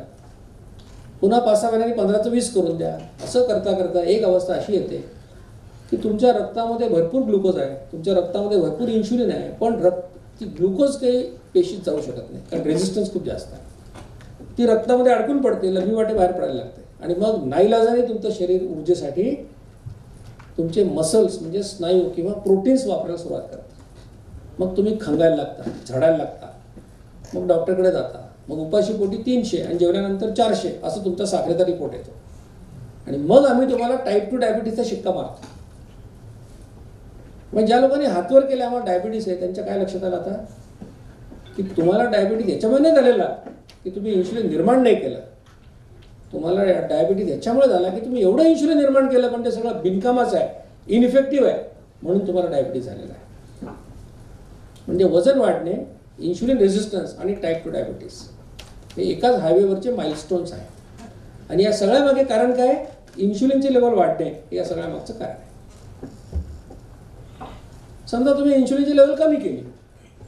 Speaker 1: पुन्हा 5-6 महिन्यांनी 15चं 20 करून द्या. असं करता करता एक अवस्था अशी येते की तुमच्या रक्तामध्ये भरपूर ग्लुकोज आहे, तुमच्या रक्तामध्ये भरपूर इन्शुलिन आहे, पण ती ग्लुकोज काही पेशीत जाऊ शकत नाही, कारण रेझिस्टन्स खूप जास्त आहे. ती रक्तामध्ये अडकून पडते, लघवी वाटे बाहेर पडायला लागते. आणि मग नाईलाजाने तुमचं शरीर ऊर्जेसाठी तुमचे मसल्स म्हणजे स्नायू किंवा प्रोटीन्स वापरायला सुरुवात करतात. मग तुम्ही खंगायला लागता, झडायला लागता, मग डॉक्टरकडे जाता. मग उपाशी पोटी 300 आणि जेवल्यानंतर 400 असं तुमचा साखरेचा रिपोर्ट येतो. आणि मग आम्ही तुम्हाला टाईप 2 डायबिटीसचा शिक्का मारतो. मग ज्या लोकांनी हातवर केले आम्हाला डायबिटीस आहे, त्यांच्या काय लक्षात आलं आता की तुम्हाला डायबिटीस याच्यामुळे नाही झालेला की तुम्ही इन्शुलिन निर्माण नाही केलं, तुम्हाला डायबिटीस याच्यामुळे झाला की तुम्ही एवढं इन्शुलिन निर्माण केलं पण ते सगळं बिनकामाचं आहे, इनइफेक्टिव्ह आहे, म्हणून तुम्हाला डायबिटीस झालेला आहे. म्हणजे वजन वाढणे, इन्शुलिन रेझिस्टन्स आणि टाईप 2 डायबिटीस हे एकाच हायवेवरचे माइलस्टोन्स आहेत. आणि या सगळ्यामागे कारण काय, इन्शुलिनचे लेवल वाढणे हे या सगळ्यामागचं कारण आहे. समजा तुम्ही इन्शुलिनची लेवल कमी केली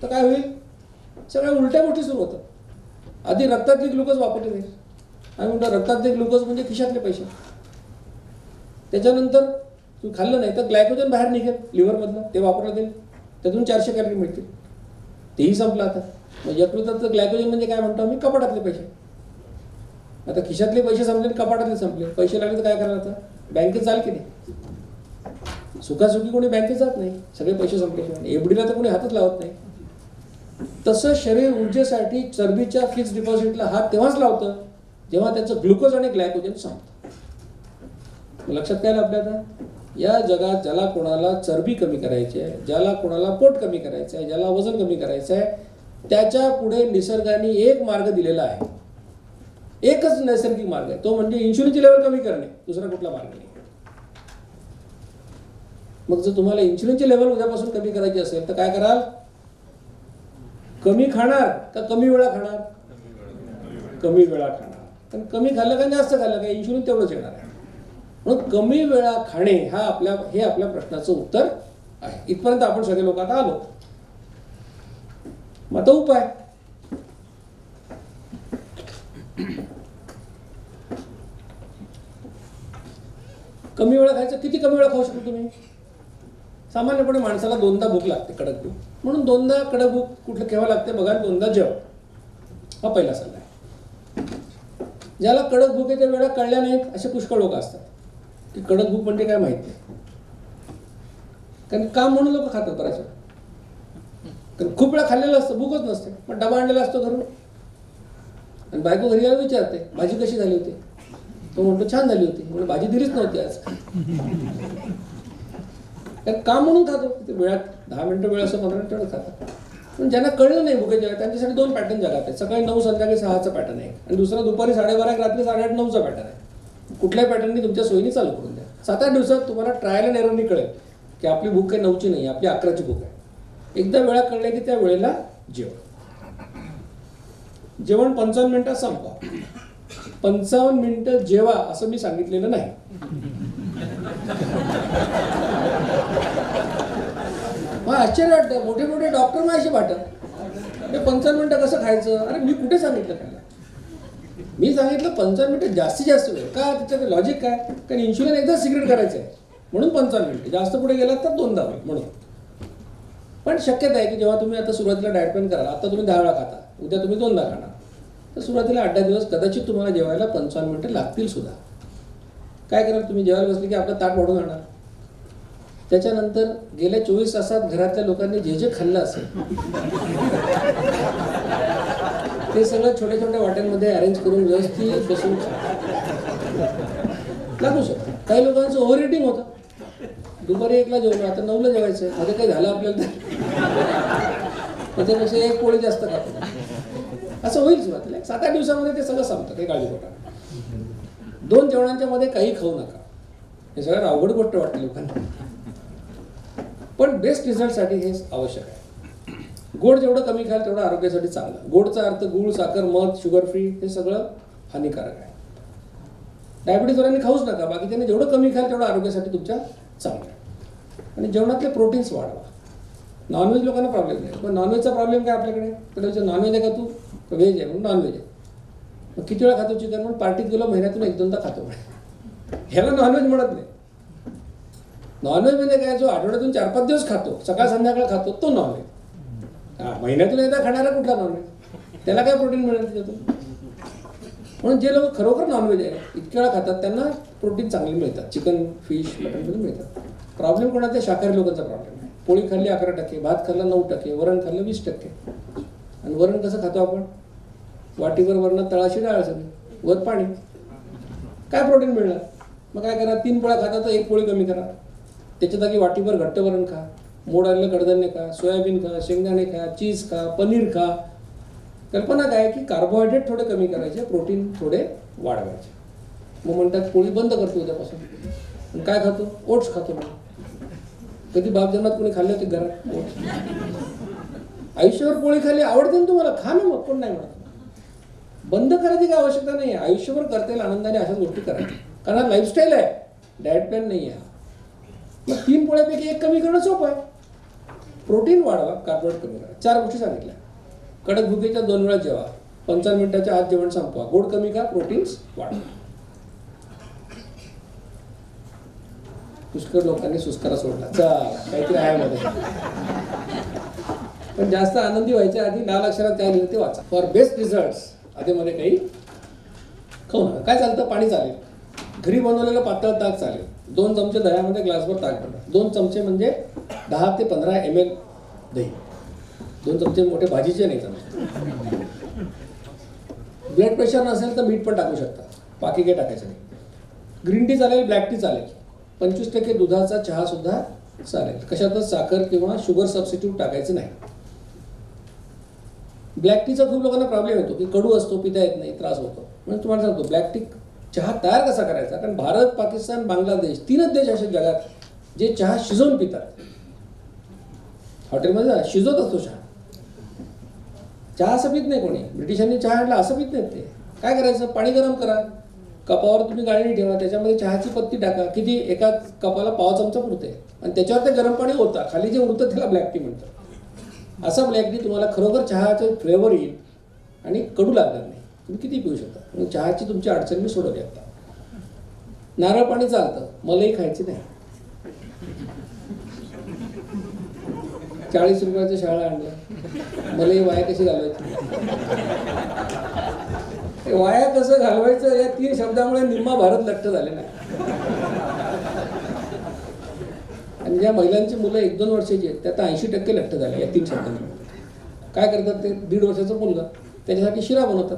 Speaker 1: तर काय होईल, सगळ्या उलट्या गोष्टी सुरू होतात. आधी रक्तातली ग्लुकोज वापरली जाईल, आम्ही म्हणतो रक्तातले ग्लुकोज म्हणजे खिशातले पैसे. त्याच्यानंतर तुम्ही खाल्लं नाही तर ग्लायकोजन बाहेर निघेल लिव्हरमधलं, ते वापरलं जाईल, त्यातून 400 कॅलरी मिळतील, तेही संपलं. आता मग यकृताचं ग्लायकोजन म्हणजे काय म्हणतो आम्ही, कपाटातले पैसे. आता खिशातले पैसे संपले, कपाटातले संपले, पैसे लागले तर काय करायला, आता बँकेत जाल की नाही. सुखासुखी कोणी बँकेत जात नाही, सगळे पैसे संपल्याशिवाय. एफडीला तर कोणी हातच लावत नाही. तसं शरीर ऊर्जेसाठी चरबीच्या फिक्स डिपॉझिटला हात तेव्हाच लावतं जेव्हा त्याचं ग्लुकोज आणि ग्लायकोजन संपतं. लक्षात काय आलं आपल्या, आता या जगात ज्याला कोणाला चरबी कमी करायची आहे, ज्याला कोणाला पोट कमी करायचं आहे, ज्याला वजन कमी करायचं आहे, त्याच्या पुढे निसर्गाने एक मार्ग दिलेला आहे, एकच नैसर्गिक मार्ग आहे, तो म्हणजे इन्शुलिनची लेवल कमी करणे. दुसरा कुठला मार्ग नाही. मग जर तुम्हाला इन्शुलिनची लेवल उद्यापासून कमी करायची असेल तर काय कराल, कमी खाणार का कमी वेळा खाणार, कमी वेळा खाणार. पण कमी खाल्लं का जास्त खाल्लं का इन्शुलिन तेवढंच येणार आहे. म्हणून कमी वेळा खाणे हे आपल्या प्रश्नाचं उत्तर आहे. इथपर्यंत आपण सगळे लोक आता आलो. मग आता उपाय, कमी वेळा खायचं. किती कमी वेळा खाऊ शकतो तुम्ही, सामान्यपणे माणसाला 2दा भूक लागते, कडक भूक. म्हणून 2दा कडक भूक कुठलं केव्हा लागते बघा, 2दा जेवण. हा पहिला सल्ला आहे. ज्याला कडक भुकेच्या वेळा कळल्या नाहीत असे पुष्कळ लोक असतात की कडक भूक म्हणजे काय माहित नाही. कारण काम म्हणून लोक खातात बऱ्याच वेळा, कारण खूप वेळा खाल्लेलं असतं, भूकच नसते, पण डबा आणलेला असतो घरून. आणि बायको घरी यायला विचारते भाजी कशी झाली होती, तो म्हणतो छान झाली होती, म्हणून भाजी दिलीच नव्हती आज. कारण काम म्हणून खातो, वेळात 10 मिनिटं वेळ असं 15 मिनिटं खातात. पण ज्यांना कळलं नाही भुकेच्या त्यांच्यासाठी 2 पॅटर्न जगात आहेत. सकाळी 9 संध्याकाळी 6चा पॅटर्न आहे, आणि दुसरा दुपारी 12:30 रात्री 8:30-9चा पॅटर्न आहे. कुठल्या पॅटर्ननी तुमच्या सोयीने चालू करून द्या. 7-8 दिवसात तुम्हाला ट्रायल अँड एररनी कळेल की आपली भूक काही 9ची नाही, आपली 11ची भूक आहे. एकदा वेळा कळल्या की त्या वेळेला जेवण 55 मिनिटात संपवा. 55 मिनिटं जेवा असं मी सांगितलेलं नाही. मग आश्चर्य वाटतं, मोठे मोठे डॉक्टर माझ्याशी वाटत ते 55 मिनिटं कसं खायचं. अरे मी कुठे सांगितलं त्याला, मी सांगितलं 55 मिनिटं जास्तीत जास्त वेळ. का, त्याचं लॉजिक काय, कारण इन्शुलिन एकदा सिक्रेट करायचं आहे म्हणून 55 मिनिटं, जास्त पुढे गेलात तर 2दा होईल म्हणून. पण शक्यता आहे की जेव्हा तुम्ही आता सुरुवातीला डाएट प्लॅन कराल, आता तुम्ही 10 वेळा खाता, उद्या तुम्ही 2दा खाणार, तर सुरुवातीला 8-10 दिवस कदाचित तुम्हाला जेवायला 55 मिनिटं लागतील सुद्धा. काय कराल, तुम्ही जेवायला बसले की आपलं ताट वाढून आणणार. त्याच्यानंतर गेल्या 24 तासात घरातल्या लोकांनी जे जे खाल्लं असेल ते सगळं छोट्या छोट्या वाट्यांमध्ये अरेंज करून व्यवस्थित बसून लागू शकतं. काही लोकांचं ओव्हर इटिंग होतं, दुपारी 1ला जेवलो, आता 9ला जेवायचं, मध्ये काही झालं आपल्याला तर त्याच्यापेक्षा 1 पोळी जास्त खातो. असं होईल सुरुवातीला. 7-8 दिवसामध्ये ते सगळं संपतं, काही काळजी नका. 2 जेवणांच्या मध्ये काही खाऊ नका. हे सगळ्यात अवघड गोष्ट वाटते लोकांना, पण बेस्ट रिझल्टसाठी हे आवश्यक आहे. गोड जेवढं कमी खाल तेवढं आरोग्यासाठी चांगलं. गोडचा अर्थ गूळ, साखर, मध, शुगर फ्री हे सगळं हानिकारक आहे. डायबिटीजवाल्यांनी खाऊच नका, बाकी त्यांनी जेवढं कमी खाल तेवढं आरोग्यासाठी तुमच्या चांगलं आहे. आणि जेवणातले प्रोटीन्स वाढवा. नॉनव्हेज लोकांना प्रॉब्लेम नाही, पण नॉनव्हेजचा प्रॉब्लेम काय आपल्याकडे? तर नॉनव्हेज आहे का तू? व्हेज आहे म्हणून नॉनव्हेज आहे. मग किती वेळा खातो चिकन? म्हणून पार्टीत गेलो महिन्यातून 1-2दा खातो. ह्याला नॉनव्हेज म्हणत नाही. नॉनव्हेज म्हणजे काय? जो आठवड्यातून 4-5 दिवस खातो, सकाळ संध्याकाळ खातो, तो नॉनव्हेज. महिन्यातून एकदा खाणारा कुठला नॉनव्हेज? त्याला काय प्रोटीन मिळेल त्याच्यातून? म्हणून जे लोक खरोखर नॉनव्हेज आहे इतक्या वेळा खातात त्यांना प्रोटीन चांगली मिळतात. चिकन, फिश, मटनमध्ये मिळतात. प्रॉब्लेम कोणाचा? शाकाहारी लोकांचा प्रॉब्लेम आहे. पोळी खाल्ली 11%, भात खाल्ला 9%, वरण खाल्लं 20%. आणि वरण कसं खातो आपण? वाटीवर वरणात तळाशी डाळ सगळी, वर पाणी. काय प्रोटीन मिळणार? मग काय करा? 3 पोळ्या खाता तर 1 पोळी कमी करा. त्याच्या जागी वाटीवर घट्ट वरण खा, मोड आलेलं कडधान्य खा, सोयाबीन खा, शेंगदाणे खा, चीज खा, पनीर खा. कल्पना काय की कार्बोहायड्रेट थोडे कमी करायचे, प्रोटीन थोडे वाढवायचे. मग म्हणतात पोळी बंद करतो उद्यापासून. काय खातो? ओट्स खातो. कधी बाप जन्मात कोणी खाल्ले होते घरात ओट्स? आयुष्यभर पोळी खाल्ली, आवडते ना तुम्हाला, खा ना मग, कोण नाही म्हणत. बंद करायची काय आवश्यकता नाही आहे. आयुष्यभर करता येईल आनंदाने अशाच गोष्टी करायच्या, कारण हा लाईफस्टाईल आहे, डाएट प्लॅन नाही आहे. मग 3 पोळ्यापैकी 1 कमी करणं सोपं आहे. प्रोटीन वाढवा, कार्बोहायड्रेट कमी करा. 4 गोष्टी सांगितल्या. कडक भुकेच्या 2 वेळा जेवा, 55 मिनिटाच्या आत जेवण संपवा, गोड कमी खा, प्रोटीन्स वाढवा. पुष्कळ लोकांनी सुस्कारा सोडला, चल काहीतरी आहे मध्ये. पण जास्त आनंदी व्हायच्या आधी लाल अक्षरात काय लिहिलं ते वाचा. फॉर बेस्ट रिझल्ट्स आधीमध्ये काही खाऊ नका. काय चालतं? पाणी चालेल, घरी बनवलेलं पातळ ताक चालेल, 2 चमचे दह्यामध्ये ग्लासभर ताक बनवा. 2 चमचे म्हणजे 10 ते 15 ml दही. 2 चमचे मोठे भाजीचे नाही चमचे. ब्लड प्रेशर नसेल तर मीठ पण टाकू शकता, बाकी काही टाकायचं नाही. ग्रीन टी चालेल, ब्लॅक टी चालेल, 25% दुधाचा चहा सुद्धा चालेल. कशातच साखर किंवा शुगर सबस्टिट्यूट टाकायचं नाही. ब्लॅक टीचा खूप लोकांना प्रॉब्लेम येतो की कडू असतो, पिता येत नाही, त्रास होतो. म्हणून तुम्हाला सांगतो ब्लॅक टी चहा तयार कसा करायचा. कारण भारत, पाकिस्तान, बांगलादेश 3च देश असे जगात जे चहा शिजवून पितात. हॉटेलमध्ये शिजवत असतो चहा. चहा असं पित नाही कोणी. ब्रिटिशांनी चहा आणला असं पित नाहीत ते. काय करायचं? पाणी गरम करा, कपावर तुम्ही गाळणी ठेवा, त्याच्यामध्ये चहाची पत्ती टाका. किती? एका कपाला पाव चमचा पुरते, आणि त्याच्यावर ते गरम पाणी होता, खाली जे उरतं त्याला ब्लॅक टी म्हणतात. असा ब्लॅक टी तुम्हाला खरोखर चहाचं फ्लेवर येईल आणि कडू लागणार नाही. तुम्ही किती पिऊ शकता. म्हणजे चहाची तुमची अडचण मी सोडवली आता. नारळ पाणी चालतं, मलई खायची नाही. 40 रुपयाच्या शाळा आणल्या, मलई वाया कशी घालवायची? वाया कसं घालवायचं या 3 शब्दामुळे निम्मा भारत लठ्ठ झाले नाही. आणि ज्या महिलांची मुलं 1-2 वर्षाची आहेत त्या 80% लठ्ठ झाले या 3 शब्दांमुळे. काय करतात ते? 1.5 वर्षाचा मुलगा, त्याच्यासाठी शिरा बनवतात.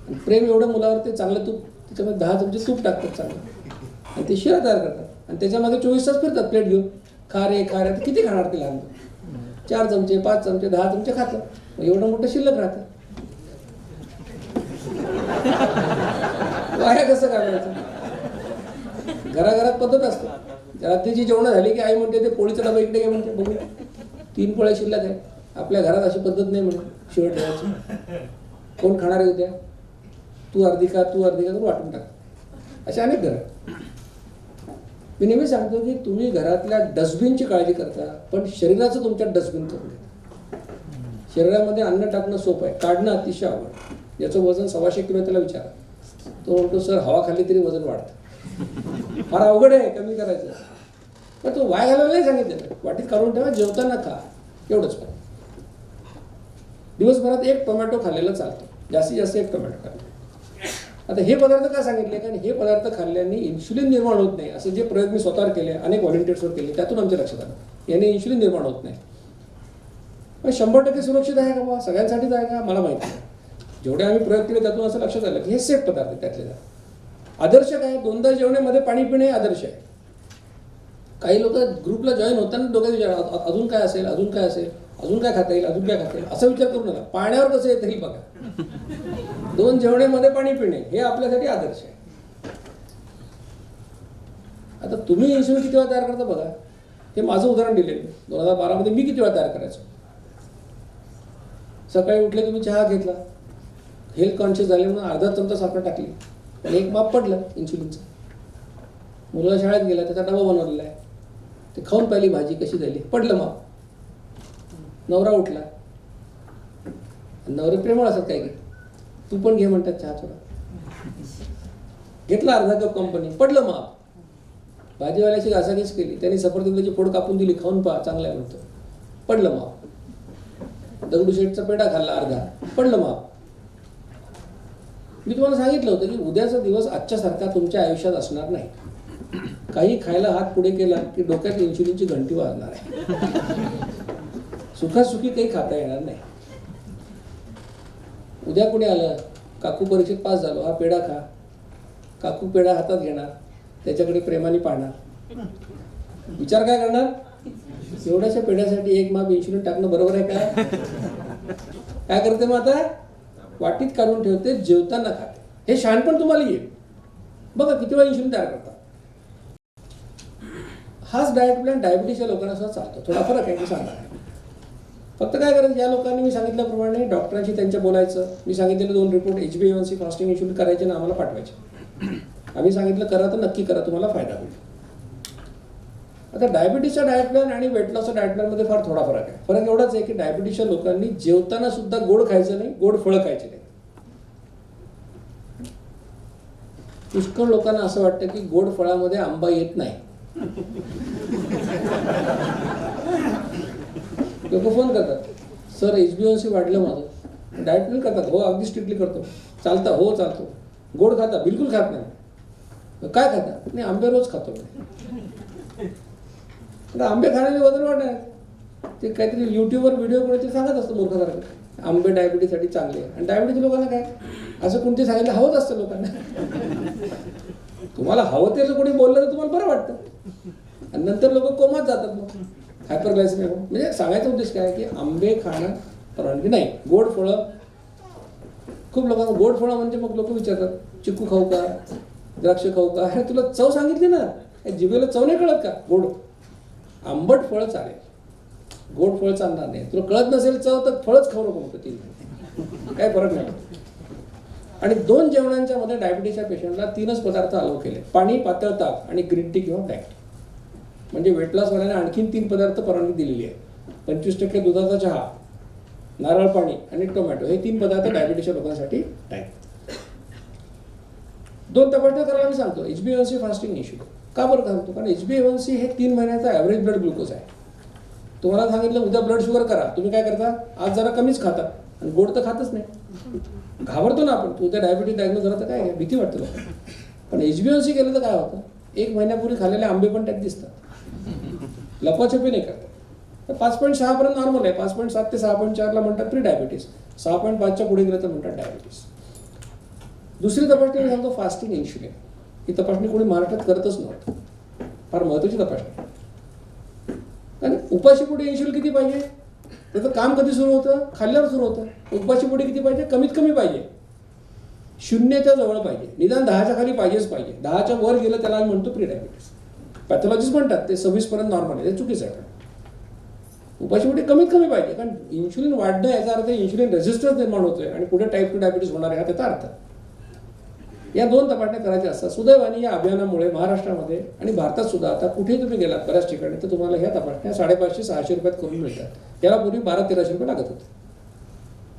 Speaker 1: आणि प्रेम एवढं मुलावर, ते चांगलं तूप, त्याच्यामध्ये 10 चमचे तूप टाकतात चांगलं, आणि ते शिरा तयार करतात. आणि त्याच्यामध्ये 24 तास फिरतात प्लेट घेऊन. खा रे खा रे, किती खाणार ते लहान? 4 चमचे, 5 चमचे, 10 चमचे खातं. मग एवढं मोठं शिल्लक राहतं. वाया कसं घालवायचं? घराघरात पद्धत असते. रात्रीची जेवणं झाली की आई म्हणते ते पोळीचा डबा इकडे घे म्हणते, बघू 3 पोळ्या शिल्लक आहे. आपल्या घरात अशी पद्धत नाही म्हणून शिळ ठेवायची. कोण खाणार आहे उद्या? तू अर्धी खा, तू अर्धी खा, तू वाटून टाक. अशा अनेक घरं. मी नेहमी सांगतो की तुम्ही घरातल्या डस्टबिनची काळजी करता, पण शरीराचं तुमच्या डस्टबिन करून देता. शरीरामध्ये अन्न टाकणं सोपं आहे, काढणं अतिशय अवघड. याचं वजन 125 किलो, त्याला विचारा. तो म्हणतो सर हवा खाल्ली तरी वजन वाढतं. फार अवघड आहे कमी करायचं. पण तो वाया घालायला नाही सांगितलं. वाटीत काढून ठेवा, जेवताना खा, एवढंच पण. दिवसभरात 1 टोमॅटो खाल्लेला चालतो, जास्तीत जास्त 1 टोमॅटो खाल्ला. आता हे पदार्थ का सांगितले? कारण हे पदार्थ खाल्ल्याने इन्शुलिन निर्माण होत नाही. असे जे प्रयोग मी स्वतःवर केले, अनेक व्हॉलंटियर्सवर केले, त्यातून आमच्या लक्षात आलं याने इन्शुलिन निर्माण होत नाही. पण 100% सुरक्षित आहे का बा? सगळ्यांसाठीच आहे का? मला माहिती नाही. जेवढे आम्ही प्रयोग केले त्यातून असं लक्षात आलं की हे सेफ पदार्थ त्यातले. आदर्श काय? 2दा जेवणामध्ये पाणी पिणे आदर्श आहे. काही लोक ग्रुपला जॉईन होताना डोक्यात विचार, अजून काय असेल, अजून काय असेल, अजून काय खाता येईल, अजून काय खाता येईल, असा विचार करू नका. पाण्यावर कसं येत येईल बघा. 2 जेवणामध्ये पाणी पिणे हे आपल्यासाठी आदर्श आहे. आता तुम्ही इन्शुलिन किती वेळा तयार करता बघा. हे माझं उदाहरण दिलेलं आहे. 2012 मी किती वेळा तयार करायचो. सकाळी उठले तुम्ही चहा घेतला, हेल्थ कॉन्शियस झाले म्हणून अर्धा चमचा साखर टाकली, पण एक माप पडलं इन्शुलिनचं. मुलगा शाळेत गेला, त्याचा डबा बनवलेला आहे, ते खाऊन पाहिली भाजी कशी झाली, पडलं माप. नवरा उठला, नवरे प्रेमळ असत काय की, तू पण घे म्हणतात चहा थोडा, घेतला अर्धा कप कंपनी, पडलं माप. भाजीवाल्याची घासाघीस केली, त्यांनी सफरचंदाची फोड कापून दिली, खाऊन पहा चांगला आहे म्हणतो, पडलं माप. दगडूशेठचा पेढा खाल्ला अर्धा, पडलं माप. मी तुम्हाला सांगितलं होतं की उद्याचा दिवस आजच्यासारखा तुमच्या आयुष्यात असणार नाही. काही खायला हात पुढे केला की डोक्यात इन्शुलिनची घंटी वाजणार आहे. सुखासुखी काही खाता येणार नाही. उद्या कोणी आलं, काकू परीक्षेत पास झालो, हा पेढा खा. काकू पेढा हातात घेणार, त्याच्याकडे प्रेमाने पाहणार, विचार काय करणार, एवढ्याशा पेढ्यासाठी एक माप इन्शुलिन टाकणं बरोबर आहे काय? काय करते मग आता, वाटीत काढून ठेवते, जेवताना खाते. हे शहाणपण तुम्हाला येईल. बघा किती वेळा इन्शुलिन तयार करतात. हाच डाएट प्लॅन डायबिटीसच्या लोकांना सुद्धा चालतो. थोडा फरक आहे, मी सांगणार आहे. फक्त काय करायचं, या लोकांनी मी सांगितल्याप्रमाणे डॉक्टरांशी त्यांच्या बोलायचं. मी सांगितलेले 2 रिपोर्ट HbA1c फास्टिंग इन्शुलिन करायचे ना आम्हाला पाठवायचे. आम्ही सांगितलं करा तर नक्की करा, तुम्हाला फायदा होईल. आता डायबिटीसचा डाएट प्लॅन आणि वेट लॉसच्या डाएट प्लॅनमध्ये फार थोडा फरक आहे. फरक एवढाच आहे की डायबिटीसच्या लोकांनी जेवताना सुद्धा गोड खायचं नाही, गोड फळं खायचे नाही. पुष्कळ लोकांना असं वाटतं की गोड फळामध्ये आंबा येत नाही. लोक फोन करतात, सर HbA1c वाढलं माझं, डाएट प्लॅन करतात. हो अगदी स्ट्रिक्टली करतो. चालता? हो चालतो. गोड खाता? बिलकुल खात नाही. काय खाता? नाही आंबे रोज खातो. आंबे खाण्याने वजन वाढणार. ते काहीतरी युट्यूबवर व्हिडिओ कोणाचे सांगत असतं मूर्खासारखं, आंबे डायबिटीससाठी चांगले. आणि डायबिटीस लोकांना काय असं कोणते सांगितलं हवंच असतं लोकांना. तुम्हाला हवं ते कोणी बोललं तर तुम्हाला बरं वाटतं, आणि नंतर लोक कोमात जातात. मग हायपरग्लायसेमिया. म्हणजे सांगायचा उद्देश काय की आंबे खाणं परवानगी नाही. गोड फळं, खूप लोकांना गोड फळं म्हणजे मग लोक विचारतात चिक्कू खाऊ का, द्राक्ष खाऊ का. अरे तुला चव सांगितली ना, जिभेला चव नाही कळत का? गोड आंबट फळं चालेल, गोड फळ चालणार नाही. तुला कळत नसेल चव तर फळच खाऊ नको म्हणतो 3 महिने, काय फरक नाही. आणि 2 जेवणांच्या मध्ये डायबिटीसच्या पेशंटला 3च पदार्थ अलाउ केले, पाणी, पातळ ताक आणि ग्रीन टी किंवा ब्लॅक टी. म्हणजे वेट लॉस वाल्याने आणखीन 3 पदार्थ परवानगी दिलेली आहे. 25% दुधाचा चहा, नारळ पाणी आणि टोमॅटो, हे 3 पदार्थ डायबिटीसच्या लोकांसाठी आहेत. 2 तपासण्या करायला मी सांगतो. HbA1c फास्टिंग इन्शुलिन का बरं सांगतो, कारण HbA1c हे 3 महिन्याचा ॲव्हरेज ब्लड ग्लुकोज आहे. तुम्हाला सांगितलं उद्या ब्लड शुगर करा, तुम्ही काय करता, आज जरा कमीच खाता आणि गोड तर खातच नाही. घाबरतो ना आपण, उद्या डायबिटीस डायग्नोज झाला तर काय, भीती वाटतं लोक. पण HbA1c केलं तर काय होतं, 1 महिन्यापूर्वी खाल्लेले आंबे पण त्यात दिसतात, लपाछपी नाही करतात. तर 5.6 पर्यंत नॉर्मल आहे. 5.7 ते 6.4 म्हणतात प्री डायबिटीस, 6.5च्या पुढे गेलं तर म्हणतात डायबिटीस. दुसरी तपासणी मी सांगतो फास्टिंग इन्शुलिन. ही तपासणी कोणी महाराष्ट्रात करतच नव्हतं. फार महत्त्वाची तपासणी. कारण उपाशीपोटी इन्शुलिन किती पाहिजे, त्याचं काम कधी सुरू होतं, खाल्ल्यावर सुरू होतं. उपाशीपोटी किती पाहिजे, कमीत कमी पाहिजे, 0च्या जवळ पाहिजे, निदान 10च्या खाली पाहिजेच पाहिजे. 10च्या वर गेलं त्याला आम्ही म्हणतो प्री डायबिटीस. पॅथॉलॉजिस्ट म्हणतात ते 26 पर्यंत नॉर्मल आहे, ते चुकीचं आहे. उपाशीपोटी कमीत कमी पाहिजे, कारण इन्शुलिन वाढणं याचा अर्थ इन्शुलिन रेझिस्टन्स निर्माण होतोय आणि पुढे टाईप 2 डायबिटीस होणार आहे, हा त्याचा अर्थ. या 2 तपासण्या करायच्या असतात. सुदैवाने या अभियानामुळे महाराष्ट्रामध्ये आणि भारतात सुद्धा आता कुठेही तुम्ही गेलात बऱ्याच ठिकाणी तर तुम्हाला ह्या तपासण्या 550-600 रुपयात करून मिळतात. याला पूर्वी 1200-1300 रुपये लागत होते.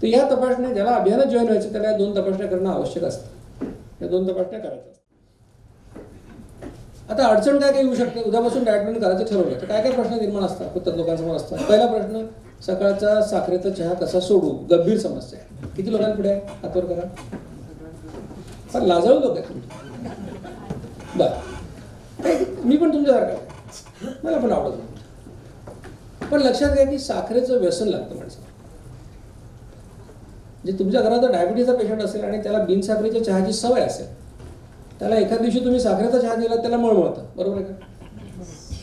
Speaker 1: तर या तपासण्या ज्याला अभियानात जॉईन व्हायचं त्याला या 2 तपासण्या करणं आवश्यक असतं. या 2 तपासण्या करायच्या असतात. आता अडचण काय येऊ शकते, उद्यापासून डाएट प्लॅन करायचं ठरवलं तर काय काय प्रश्न निर्माण असतात, खूप लोकांसमोर असतात. पहिला प्रश्न, सकाळचा साखरेचा चहा कसा सोडू, गंभीर समस्या आहे. किती लोकांपुढे आहे, हातवर करा. पण लाजाळू लोक आहेत. बरं, मी पण तुमच्यासारखा आहे, मला पण आवडत नाही. पण लक्षात घ्या की साखरेचं व्यसन लागतं माणसाला. जे तुमच्या घरात जर डायबिटीसचा पेशंट असेल आणि त्याला बिनसाखरेच्या चहाची सवय असेल, त्याला एखाद दिवशी तुम्ही साखरेचा चहा दिला त्याला मळमळतं, बरोबर आहे का?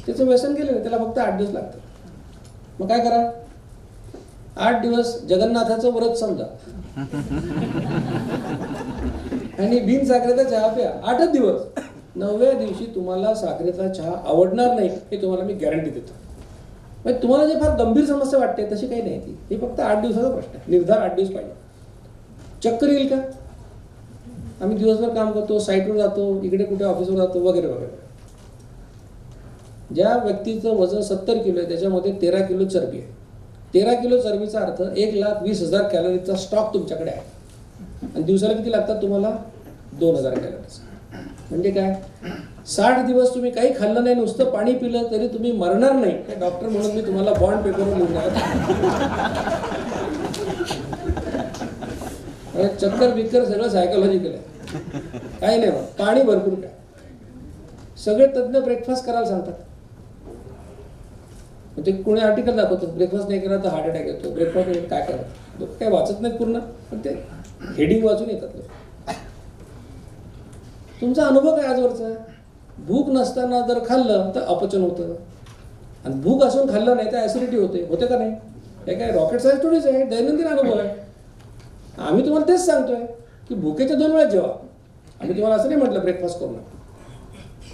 Speaker 1: त्याचं व्यसन केलं नाही, त्याला फक्त 8 दिवस लागतं. मग काय करा, 8 दिवस जगन्नाथाचं व्रत समजा आणि बिन साखरेचा चहा प्या 8च दिवस. 9व्या दिवशी तुम्हाला साखरेचा चहा आवडणार नाही हे तुम्हाला मी गॅरंटी देतो. म्हणजे तुम्हाला जे फार गंभीर समस्या वाटते तशी काही नाही ती. हे फक्त 8 दिवसाचा प्रश्न आहे. निर्धार 8 दिवस पाहिजे. चक्कर येईल का? आम्ही दिवसभर काम करतो, साईटवर जातो, इकडे कुठे ऑफिसवर जातो वगैरे वगैरे. ज्या व्यक्तीचं वजन 70 किलो आहे त्याच्यामध्ये 13 किलो चरबी आहे. 13 किलो चरबीचा अर्थ 1,20,000 कॅलरीचा स्टॉक तुमच्याकडे आहे. आणि दिवसाला किती लागतात तुम्हाला? 2,000 कॅलरीज. म्हणजे काय? 60 दिवस तुम्ही काही खाल्लं नाही, नुसतं पाणी पिलं तरी तुम्ही मरणार नाही. हे डॉक्टर म्हणून मी तुम्हाला बॉन्ड पेपरवर लिहून चक्कर बिक्कर सगळं सायकोलॉजिकल आहे. काही नाही, पाणी भरपूर काय. सगळे तज्ञ ब्रेकफास्ट करायला सांगतात. म्हणजे कोणी आर्टिकल दाखवतो ब्रेकफास्ट नाही केला तर हार्ट अटॅक येतो. ब्रेकफास्ट नाही काय करायचं? लोक काय वाचत नाहीत पूर्ण, पण ते हेडिंग वाचून येतात लोक. तुमचा अनुभव काय आजवरचा? भूक नसताना जर खाल्लं तर अपचन होतं, आणि भूक असून खाल्लं नाही तर ॲसिडिटी होते का नाही? हे काय रॉकेट सायन्स थोडीच आहे, दैनंदिन अनुभव आहे. आम्ही तुम्हाला तेच सांगतोय की भुकेच्या 2 वेळा जेवा. आम्ही तुम्हाला असं नाही म्हटलं ब्रेकफास्ट करू नका.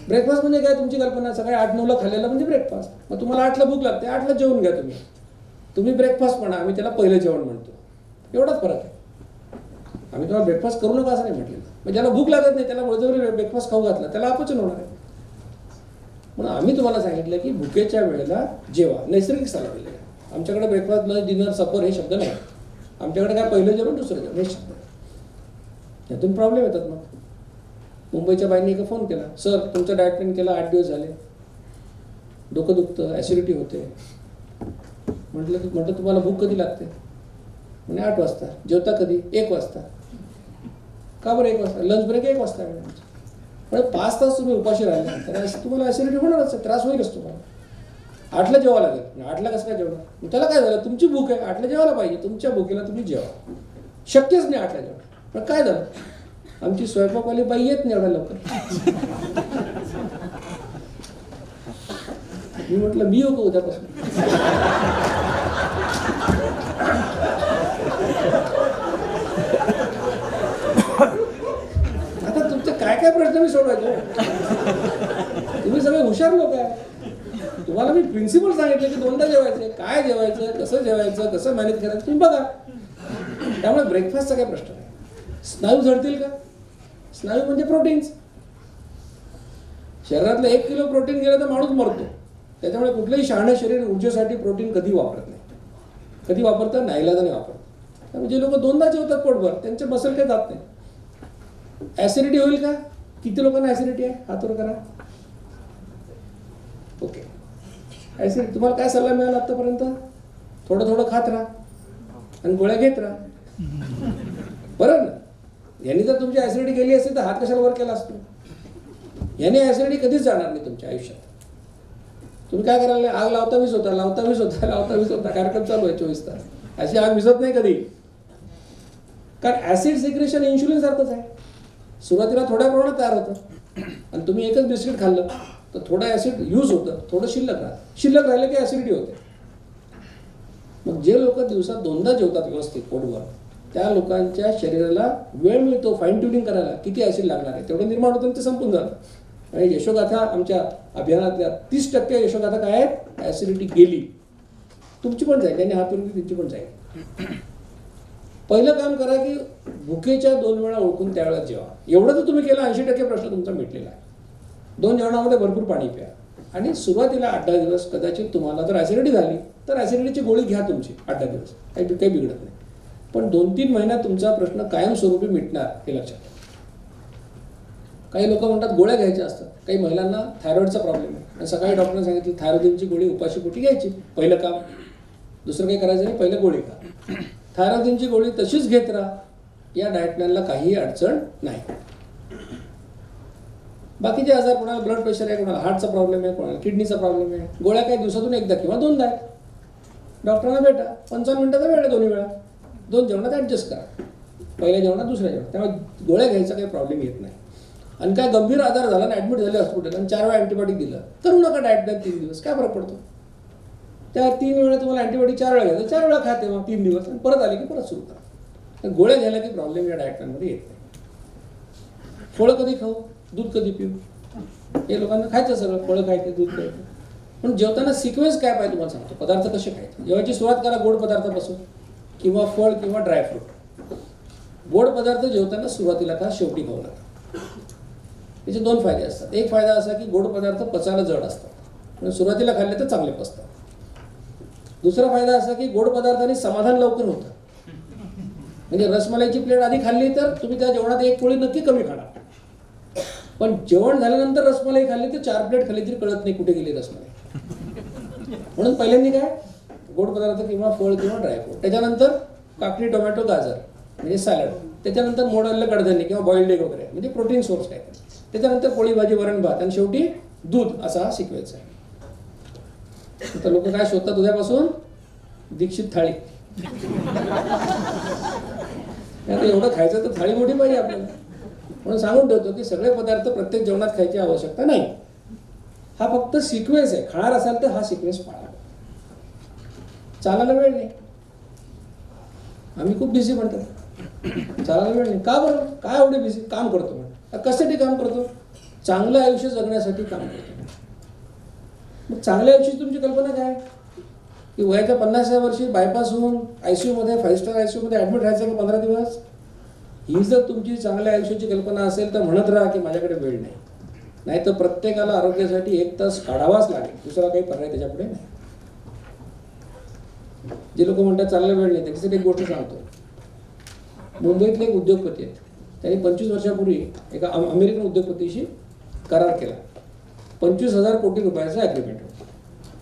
Speaker 1: ब्रेकफास्ट म्हणजे काय? तुमची कल्पना सकाळी 8-9ला खाल्लेला म्हणजे ब्रेकफास्ट. मग तुम्हाला 8ला भूक लागते, 8ला जेवून घ्या तुम्ही. तुम्ही ब्रेकफास्ट म्हणा, आम्ही त्याला पहिलं जेवण म्हणतो. एवढाच फरक आहे. आम्ही तुम्हाला ब्रेकफास्ट करू नका असं नाही म्हटलेलं. मग ज्याला भूक लागत नाही त्याला बळजबरी ब्रेकफास्ट खाऊ घातला त्याला अपचन होणार आहे. म्हणून आम्ही तुम्हाला सांगितलं की भुकेच्या वेळेला जेवा. नैसर्गिक सल्ला दिलेला आहे. आमच्याकडे ब्रेकफास्ट, लंच, डिनर, सपर हे शब्द नाही. आमच्याकडे काय पहिलं जेवण दुसरं जेवण हे शब्द. यातून प्रॉब्लेम येतात. मग मुंबईच्या बाईंनी एका फोन केला, सर तुमचं डाएट प्लॅन केला 8 दिवस झाले, डोकं दुखतं, ॲसिडिटी होते. म्हटलं तुम्हाला भूक कधी लागते? म्हणजे 8 वाजता. जेवता कधी? 1 वाजता. का बरं 1 वाजता? लंच ब्रेक 1 वाजता. म्हणजे 5 तास तुम्ही उपाशी राहिले तर तुम्हाला ॲसिडिटी होणारच, त्रास होईलच तुम्हाला. 8ला जेवा लागेल. 8ला कसं काय जेवणार? त्याला काय झालं? तुमची भूक आहे, 8ला जेवायला पाहिजे. तुमच्या भुकेला तुम्ही जेवा. शक्यच नाही 8ला जेवण. पण काय झालं? आमची स्वयंपाकवाली बाई येत नाही एवढ्या लवकर. मी म्हटलं मी येऊ का उद्यापासून? आता तुमचे काय प्रश्न मी सोडवायचे? तुम्ही सगळे हुशार लोक आहे. तुम्हाला मी प्रिन्सिपल सांगितलं की 2दा जेवायचं, काय जेवायचं, कसं जेवायचं, कसं मॅनेज करायचं तुम्ही बघा. त्यामुळे ब्रेकफास्टचा काही प्रश्न नाही. स्नायू झडतील का? स्नायू म्हणजे प्रोटीन्स. शरीरातलं 1 किलो प्रोटीन गेलं तर माणूस मरतो. त्याच्यामुळे कुठलंही शहाणं शरीर ऊर्जेसाठी प्रोटीन कधी वापरत नाही. कधी वापरतात? नाईलाजाने वापरतात. त्यामुळे जे लोक 2दा जेवतात पोटभर त्यांचे मसल काही जात नाही. ॲसिडिटी होईल का? किती लोकांना ॲसिडिटी आहे? हात वर करा. ओके. ॲसिडिटी तुम्हाला काय सल्ला मिळाला आतापर्यंत? थोडं थोडं खात राहा आणि गोळ्या घेत राहा. बरं ना? यांनी जर तुमची ॲसिडिटी गेली असती तर हात कशाला वर केला असतो? याने ॲसिडिटी कधीच जाणार नाही तुमच्या आयुष्यात. तुम्ही काय करायला? आग लावता वीज होता, लावता वीज होता, लावता वीज होता. कार्यक्रम चालू आहे 24 तास. अशी आग विझत नाही कधी. कारण ॲसिड सिक्रेशन इन्शुलिन सारखंच आहे. सुरुवातीला थोड्या प्रमाणात तयार होतं आणि तुम्ही एकच बिस्किट खाल्लं तर थोडं ॲसिड यूज होतं, थोडं शिल्लक राहतं. शिल्लक राहिलं की ॲसिडिटी होते. मग जे लोक दिवसात 2दा जेवतात व्यवस्थित पोटभर त्या लोकांच्या शरीराला वेळ मिळतो फाईन ट्युनिंग करायला. किती ॲसिड लागणार आहे तेवढं निर्माण होतं आणि ते संपून जातं. आणि यशोगाथा आमच्या अभियानातल्या 30% यशोगाथा काय आहेत? ॲसिडिटी गेली. तुमची पण जाईल, त्यांनी हात फिरून तुमची पण जाईल. पहिलं काम करा की भुकेच्या 2 वेळा ओळखून त्यावेळेला जेवा. एवढं जर तुम्ही केलं 80% प्रश्न तुमचा मिटलेला आहे. 2 जेवणामध्ये भरपूर पाणी प्या. आणि सुरुवातीला 8-10 दिवस कदाचित तुम्हाला जर ॲसिडिटी झाली तर ॲसिडिटीची गोळी घ्या तुमची 8-10 दिवस. काही बिघडत नाही. पण 2-3 महिन्यात तुमचा प्रश्न कायमस्वरूपी मिटणार हे लक्षात घ्या. काही लोक म्हणतात गोळ्या घ्यायच्या असतात. काही महिलांना थायरॉइडचा प्रॉब्लेम आहे आणि सकाळी डॉक्टरने सांगितलं थायरॉइडची गोळी उपाशीपोटी घ्यायची. पहिलं काम. दुसरं काही करायचं नाही, पहिलं गोळी खा. थायरॉइडची गोळी तशीच घेत राहा. या डाएट प्लॅनला काहीही अडचण नाही. बाकीचे आजार, कोणाला ब्लड प्रेशर आहे, कोणाला हार्टचा प्रॉब्लेम आहे, कोणाला किडनीचा प्रॉब्लेम आहे, गोळ्या काही दिवसातून 1दा किंवा 2दा आहेत. डॉक्टरांना भेटा. 55 मिनिटाचा वेळ आहे 2 वेळा. 2 जेवणात ॲडजस्ट करा. पहिल्या जेवणात दुसऱ्या जेवणात. त्यामुळे गोळ्या घ्यायचा काही प्रॉब्लेम येत नाही. आणि काय गंभीर आजार झाला आणि ॲडमिट झाले हॉस्पिटल आणि 4 वेळा अँटीबायोटिक दिलं, करू नका डाएट प्लॅन 3 दिवस. काय फरक पडतो? त्या 3 वेळा तुम्हाला अँटीबायोटिक 4 वेळा घ्यायचं, 4 वेळा खा तेव्हा 3 दिवस आणि परत आले की परत सुरू करा. गोळ्या घ्यायला की प्रॉब्लेम या डाएट प्लॅनमध्ये येत नाही. फळं कधी खाऊ? दूध कधी पिऊ? हे लोकांना खायचं सगळं, फळं खायचं, दूध खायचं. पण जेवताना सिक्वेन्स काय पाहिजे तुम्हाला सांगतो. पदार्थ कसे खायचे. जेवायची सुरुवात करा गोड पदार्थापासून किंवा फळ किंवा ड्रायफ्रूट. गोड पदार्थ जेवताना सुरुवातीला खा, शेवटी खाऊ नका. त्याचे दोन फायदे असतात. एक फायदा असा की गोड पदार्थ पचायला जड असतात, पण सुरुवातीला खाल्ले तर चांगले पचतात. दुसरा फायदा असा की गोड पदार्थाने समाधान लवकर होतं. म्हणजे रसमलाईची प्लेट आधी खाल्ली तर तुम्ही त्या जेवणात एक पोळी नक्की कमी खाणार, पण जेवण झाल्यानंतर रसमलाई खाल्ली तर 4 प्लेट खाल्ली तरी कळत नाही कुठे गेली रसमलाई. म्हणून पहिल्यांदा काय गोड पदार्थ किंवा फळ किंवा ड्रायफ्रूट, त्याच्यानंतर काकडी, टोमॅटो, गाजर म्हणजे सॅलड, त्याच्यानंतर मोडलेलं कडधान्य किंवा बॉइल्ड एग वगैरे म्हणजे प्रोटीन सोर्स काय, त्याच्यानंतर पोळी भाजी, वरण भात आणि शेवटी दूध, असा हा सिक्वेन्स आहे. तर लोक काय शोधतात उद्यापासून दीक्षित थाळी. एवढं खायचं तर थाळी मोठी पाहिजे आपल्याला. म्हणून सांगून ठेवतो की सगळे पदार्थ प्रत्येक जेवणात खायची आवश्यकता नाही. हा फक्त सिक्वेन्स आहे. खाणार असाल तर हा सिक्वेन्स पाळा. चालायला वेळ नाही, आम्ही खूप बिझी म्हणतो. चालायला वेळ नाही का बरं? काय एवढे बिझी? काम करतो म्हणतो. कशासाठी काम करतो? चांगलं आयुष्य जगण्यासाठी काम करतो. मग चांगल्या आयुष्याची तुमची कल्पना काय की वयाच्या 50व्या वर्षी बायपास होऊन ICU मध्ये 5 स्टार ICU मध्ये ऍडमिट राहायचं का 15 दिवस? ही जर तुमची चांगल्या आयुष्याची कल्पना असेल तर म्हणत राहा की माझ्याकडे वेळ नाही. नाही तर प्रत्येकाला आरोग्यासाठी 1 तास काढावाच लागेल. दुसरा काही पर्याय त्याच्यापुढे नाही. जे लोक म्हणतात चालला वेळ नाही, त्याच्यासाठी एक गोष्ट सांगतो. मुंबईतले एक उद्योगपती आहेत. त्यांनी 25 वर्षापूर्वी एका अमेरिकन उद्योगपतीशी करार केला. 25,000 कोटी रुपयाचा ॲग्रीमेंट होतं.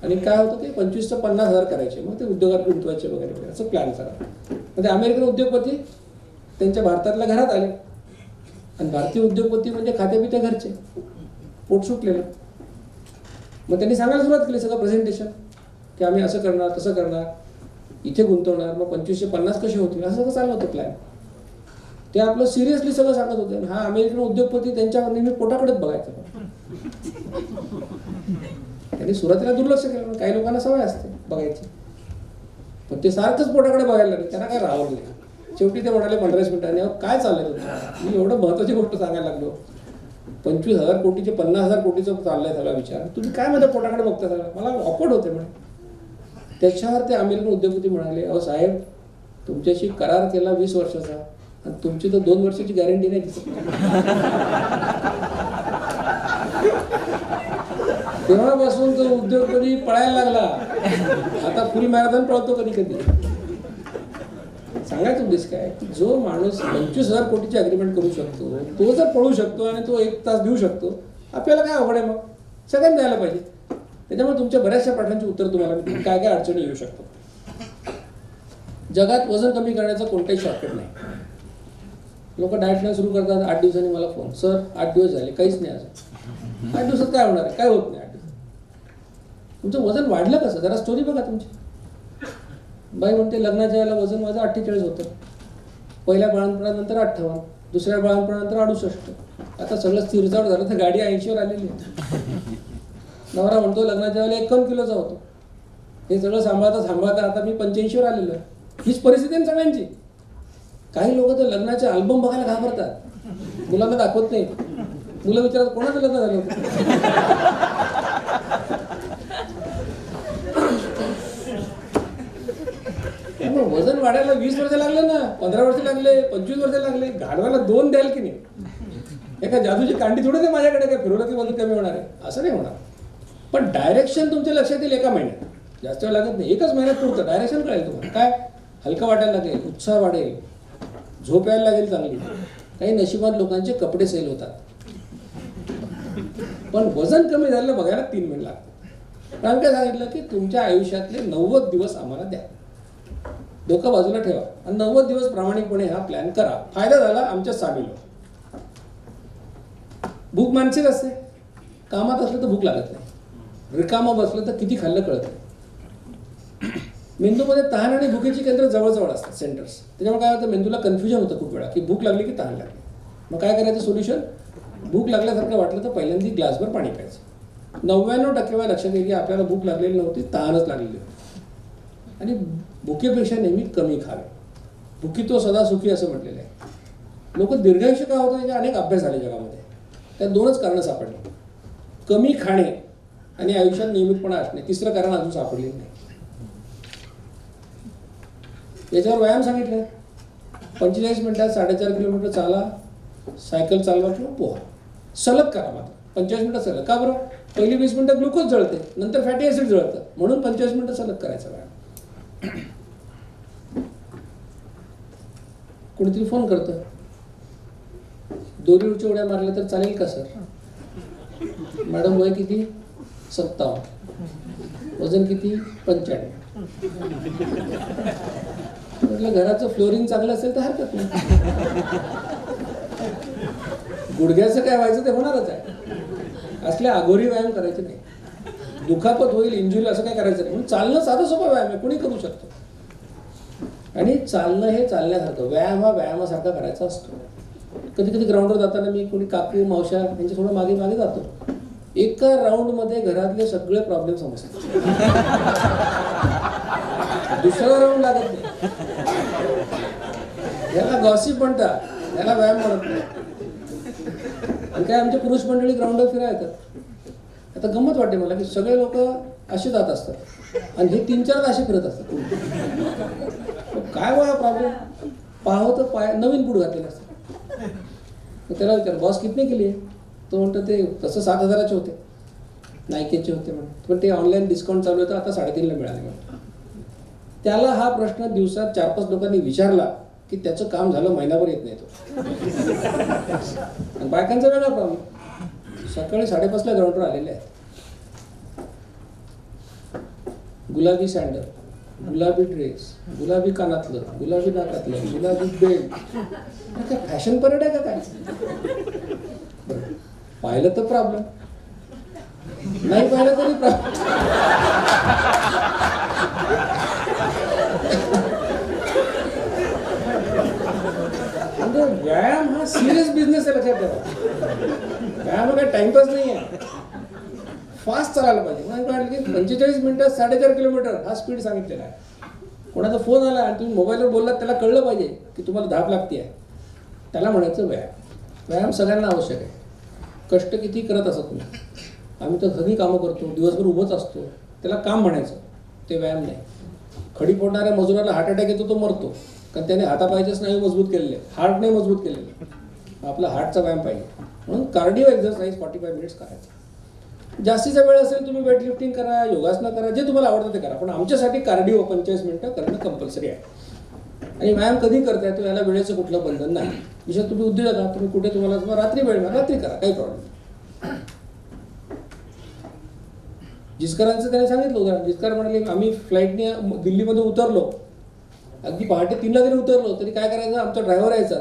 Speaker 1: आणि काय होतं ते 25 ते 50,000 करायचे, मग ते उद्योगात गुंतवायचे वगैरे वगैरे असं प्लॅन करा. मग ते अमेरिकन उद्योगपती त्यांच्या भारतातल्या घरात आले. आणि भारतीय उद्योगपती म्हणजे खात्यापित्या घरचे, पोट सुटलेलं. मग त्यांनी सांगायला सुरुवात केली सगळं प्रेझेंटेशन की आम्ही असं करणार, तसं करणार, इथे गुंतवणार, मग 25 ते 50 कसे होतील, असं सगळं चाललं होतं प्लॅन. ते आपलं सिरियसली सगळं सांगत होते. हा अमेरिकन उद्योगपती त्यांच्यावर नेहमी पोटाकडेच बघायचं. त्यांनी सुरुवातीला दुर्लक्ष केलं. काही लोकांना सवय असते बघायची, पण ते सारखंच पोटाकडे बघायला लागले. त्यांना काय राहवलं नाही. शेवटी ते म्हणाले 15 मिनिटांनी काय चाललंय तुमचं? मी एवढं महत्वाची गोष्ट सांगायला लागलो. 25,000 कोटीचे 50,000 कोटीचं चाललंय सगळा विचार, तुम्ही काय माझ्या पोटाकडे बघता सगळं? मला ऑकवर्ड होते म्हणे. त्याच्यावर ते अमेरिकन उद्योगपती म्हणाले, अहो साहेब, तुमच्याशी करार केला 20 वर्षाचा आणि तुमची तर 2 वर्षाची गॅरंटी नाही दिसत. तेव्हापासून तो उद्योगपती पळायला लागला. आता फुल मॅरेथॉन पळतो कधी कधी. सांगायचं उद्देश काय की जो माणूस 25,000 कोटीची अग्रीमेंट करू शकतो, तो जर पळू शकतो आणि तो 1 तास देऊ शकतो, आपल्याला काय अवघड आहे? मग सगळ्यांनी द्यायला पाहिजे. त्याच्यामुळे तुमच्या बऱ्याचशा प्रश्नांची उत्तर तुम्हाला काय काय अडचणी येऊ शकतात. जगात वजन कमी करण्याचं कोणताही शॉर्टकट नाही. लोक डाएट प्लॅन सुरू करतात. 8 दिवसांनी मला फोन, सर 8 दिवस झाले काहीच नाही अजून. 8 दिवसात काय होणार आहे? काय होत नाही 8 दिवसात. तुमचं वजन वाढलं कसं? जरा स्टोरी बघा तुमची. बाई म्हणते लग्नाच्या वेळेला वजन माझं 48 होतं, पहिल्या बाळंतपणानंतर 58, दुसऱ्या बाळंतपणानंतर 68, आता सगळं स्थिरचावर झालं तर गाडी 80वर आलेली आहे. नवरा म्हणतो लग्नाच्या वेळेला 51 किलोचा होतो, हे सगळं सांभाळता आता मी 85वर आलेलो आहे. हीच परिस्थिती आहे सगळ्यांची. काही लोक तर लग्नाचे अल्बम बघायला घाबरतात, मुलांना दाखवत नाही. मुलं विचारतात कोणाचं लग्न झालं होतं? वजन वाढायला 20 वर्ष लागले ना, 15 वर्ष लागले, 25 वर्ष लागले. गाडवाला 2 द्याल की नाही? एका जादूची कांडी थोडी ते माझ्याकडे काय फिरवलं की वजन कमी होणार आहे, असं नाही होणार. पण डायरेक्शन तुमच्या लक्षात येईल एका महिन्यात, जास्त वेळ लागत नाही. एकच महिन्यात पुरतं डायरेक्शन कळेल तुम्हाला. काय हलका वाटायला लागेल, उत्साह वाढेल, झोप यायला लागेल चांगली. काही नशिबात लोकांचे कपडे सेल होतात. पण वजन कमी झालेलं बघायला 3 महिने लागतात. कारण काय सांगितलं की तुमच्या आयुष्यातले 90 दिवस आम्हाला द्या, डोकं बाजूला ठेवा आणि 90 दिवस प्रामाणिकपणे हा प्लॅन करा. फायदा झाला आमच्या सामील हो. भूक मानसिक असते. कामात असलं तर भूक लागत नाही, रिकामं बसलं तर किती खाल्लं कळत नाही. मेंदूमध्ये तहान आणि भुकेची केंद्र जवळजवळ असतात, सेंटर्स. त्याच्यामुळे काय होतं, मेंदूला कन्फ्युजन होतं खूप वेळा की भूक लागली की तहान लागली. मग काय करायचं सोल्युशन? भूक लागल्यासारखं वाटलं तर पहिल्यांदा ग्लासभर पाणी प्यायचं. 99% वेळा लक्षात येईल की आपल्याला भूक लागलेली नव्हती, तहानच लागलेली होती. आणि भुकेपेक्षा नेहमी कमी खावे. भुकी तो सदा सुखी असं म्हटलेलं आहे. लोक दीर्घायुष्य का होतं याचे अनेक अभ्यास झाले जगामध्ये. त्यात 2च कारणं सापडली, कमी खाणे आणि आयुष्यात नियमितपणा असणे. तिसरं कारण अजून सापडलेलं नाही. याच्यावर व्यायाम सांगितलं, 45 मिनिटात 4.5 किलोमीटर चाला, सायकल चालवा किंवा पोहा, सलग करा. मात्र 45 मिनिटं सलग. का बरं? पहिली 20 मिनिटं ग्लुकोज जळते, नंतर फॅटी ॲसिड जळतं, म्हणून 45 मिनिटं सलग करायचा व्यायाम. कोणीतरी फोन करतं, दोरीवरच्या उड्या मारल्या तर चालेल का सर? मॅडम वय किती? 57. वजन किती? 95. म्हटलं घराचं फ्लोरिंग चांगलं असेल तर हरकत नाही. गुडघ्याचं काय व्हायचं ते होणारच आहे. असले अघोरी व्यायाम करायचे नाही. दुखापत होईल, इंजुरी असं काय करायचं नाही. म्हणून चालणं साधा सोपा व्यायाम आहे, कोणी करू शकतो. आणि चालणं हे चालण्यासारखं, व्यायाम हा व्यायामासारखा करायचा असतो. कधी कधी ग्राउंडवर जाताना मी कोणी काकू मावशा यांच्या थोडं मागे मागे जातो. एका राऊंडमध्ये घरातले सगळे प्रॉब्लेम समजतात. दुसरा राऊंड लागत नाही. याला गॉसिप म्हणतात, याला व्यायाम म्हणत नाही. आणि काय आमचे पुरुष मंडळी ग्राउंडवर फिरायला येतात. आता गंमत वाटते मला की सगळे लोक असे जात असतात आणि हे 3-4 असे फिरत असतात. काय वया प्रॉब्लेम? पाहतो तर पाय नवीन बूट घातलेले असतात. त्याला विचार, बॉस कितने केली आहे? तो म्हणतो ते तसं 7,000चे होते, नायकीचे होते म्हणून, पण ते ऑनलाईन डिस्काउंट चालू होतं, आता 3.5ला मिळाले म्हणून. त्याला हा प्रश्न दिवसात 4-5 लोकांनी विचारला की त्याचं काम झालं, महिनाभर येत नाही तो. आणि बायकांचा वेगळा प्रॉब्लेम, सकाळी 5:30ला ग्राउंडवर आलेले आहेत. गुलाबी सँडल, गुलाबी ड्रेस, गुलाबी कानातलं, गुलाबी नाकातलं, गुलाबी बेल्ट. काय फॅशन परेड आहे का काय? पाहिलं तर प्रॉब्लेम, नाही पाहिलं तरी प्रॉब्लेम. म्हणजे व्यायाम हा सिरियस बिझनेस आहे, लक्षात ठेवा. व्यायाम काय टाइमपास नाही आहे. फास्ट चालायला पाहिजे. मला वाटलं की 45 मिनिटात 4.5 किलोमीटर हा स्पीड सांगितलेला आहे. कोणाचा फोन आला आणि तुम्ही मोबाईलवर बोललात, त्याला कळलं पाहिजे की तुम्हाला धाप लागते आहे. त्याला म्हणायचं व्यायाम. व्यायाम सगळ्यांना आवश्यक आहे. कष्ट किती करत असत तुम्ही, आम्ही तर घरी कामं करतो, दिवसभर उभंच असतो, त्याला काम म्हणायचं, ते व्यायाम नाही. खडी फोडणाऱ्या मजुराला हार्ट अटॅक येतो, तो मरतो, कारण त्याने हातापायचे स्नायू मजबूत केलेले, हार्ट नाही मजबूत केलेले. आपला हार्टचा व्यायाम पाहिजे. म्हणून कार्डिओ एक्सरसाइज 45 मिनिट्स करायचं. जास्तीचा वेळ असेल तुम्ही वेट लिफ्टिंग करा, योगासनं करा, जे तुम्हाला आवडतं ते करा, पण आमच्यासाठी कार्डिओ 45 मिनिटं करणं कंपल्सरी आहे. आणि व्यायाम कधी करताय तो याला वेळेचं कुठलं बंधन नाही. विशेष तुम्ही उद्योजक आहात, तुम्ही कुठे तुम्हाला रात्री वेळ मिळाला रात्री करा, काही प्रॉब्लेम नाही. जिचकरांचं त्याने सांगितलं होतं. जिचकर म्हणाले आम्ही फ्लाईटने दिल्लीमध्ये उतरलो, अगदी पहाटे 3ला जरी उतरलो तरी काय करायचं, आमचा ड्रायव्हर यायचा,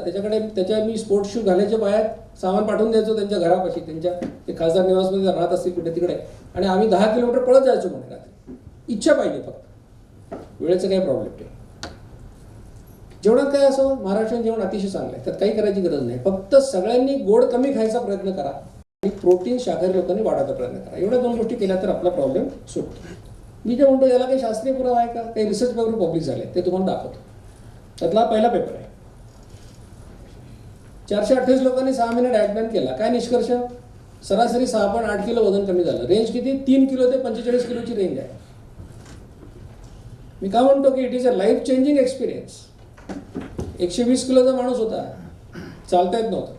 Speaker 1: त्याच्या मी स्पोर्ट्स शू घालायचे बाहेर, सामान पाठवून द्यायचो त्यांच्या घरापाशी, त्यांच्या ते खासदार निवासमध्ये राहत असतील कुठे तिकडे, आणि आम्ही 10 किलोमीटर पळत जायचो म्हणे रात्री. इच्छा पाहिजे फक्त, वेळेचं काही प्रॉब्लेम नाही. जेवणात काय असो, महाराष्ट्रीयन जेवण अतिशय चांगलं आहे, त्यात काही करायची गरज नाही. फक्त सगळ्यांनी गोड कमी खायचा प्रयत्न करा आणि प्रोटीन शाकाहारी लोकांनी वाढवायचा प्रयत्न करा. एवढ्या 2 गोष्टी केल्या तर आपला प्रॉब्लेम सुटतो. मी जे म्हणतो याला काही शास्त्रीय पुरावा आहे का? काही रिसर्च पेपर पब्लिश झाले, ते तुम्हाला दाखवतो. त्यातला पहिला पेपर आहे. 428 लोकांनी 6 महिने डाएट प्लॅन केला. काय निष्कर्ष? सरासरी 6.8 किलो वजन कमी झालं. रेंज किती? 3 किलो ते 45 किलोची रेंज आहे. मी का म्हणतो की it is a life changing experience. 120 किलोचा माणूस होता, चालता येत नव्हतं,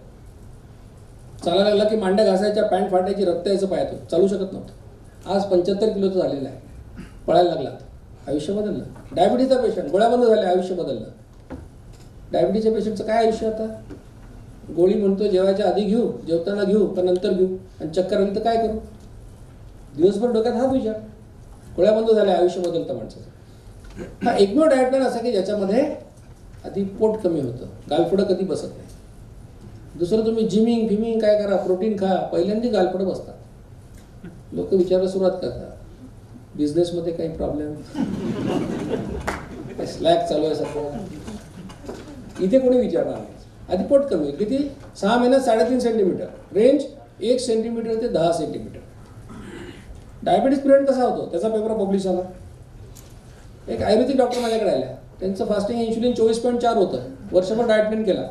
Speaker 1: चालायला लागला की मांड्या घासायच्या, पॅन्ट फाटायची, रक्त यायचं पायातून, चालू शकत नव्हतं. आज 75 किलोचं झालेलं आहे, पळायला लागला, आयुष्य बदललं. डायबिटीजचा पेशंट, गोळ्या बंद झाल्या, आयुष्य बदललं. डायबिटीजच्या पेशंटचं काय आयुष्य आता? गोळी म्हणतो जेवायच्या आधी घेऊ, जेवताना घेऊ, का नंतर घेऊ, आणि चक्कर आली तर काय करू? दिवसभर डोक्यात हा विचार. गोळ्या बंद झाल्या, आयुष्य बदलतं माणसाचं. हा एकमेव डाएट प्लॅन असा की ज्याच्यामध्ये आधी पोट कमी होतं, गालफडं कधी बसत नाही. दुसरं तुम्ही जिमिंग फिमिंग काय करा, प्रोटीन खा, पहिल्यांदा गालफडं बसतात. लोक विचारायला सुरुवात करतात, बिझनेसमध्ये काही प्रॉब्लेम, स्लॅक चालू आहे सध्या, इथे कोणी विचारणार नाही. आधी पोट कमी आहे. किती? 6 महिन्यात 3.5 सेंटीमीटर, रेंज 1 सेंटीमीटर ते 10 सेंटीमीटर. डायबिटीज पिरियड कसा होतो त्याचा पेपर पब्लिश झाला. एक आयुर्वेदिक डॉक्टर माझ्याकडे आल्या, त्यांचं फास्टिंग इन्शुलिन 24.4 होतं, वर्षभर डाएट प्लॅन केला,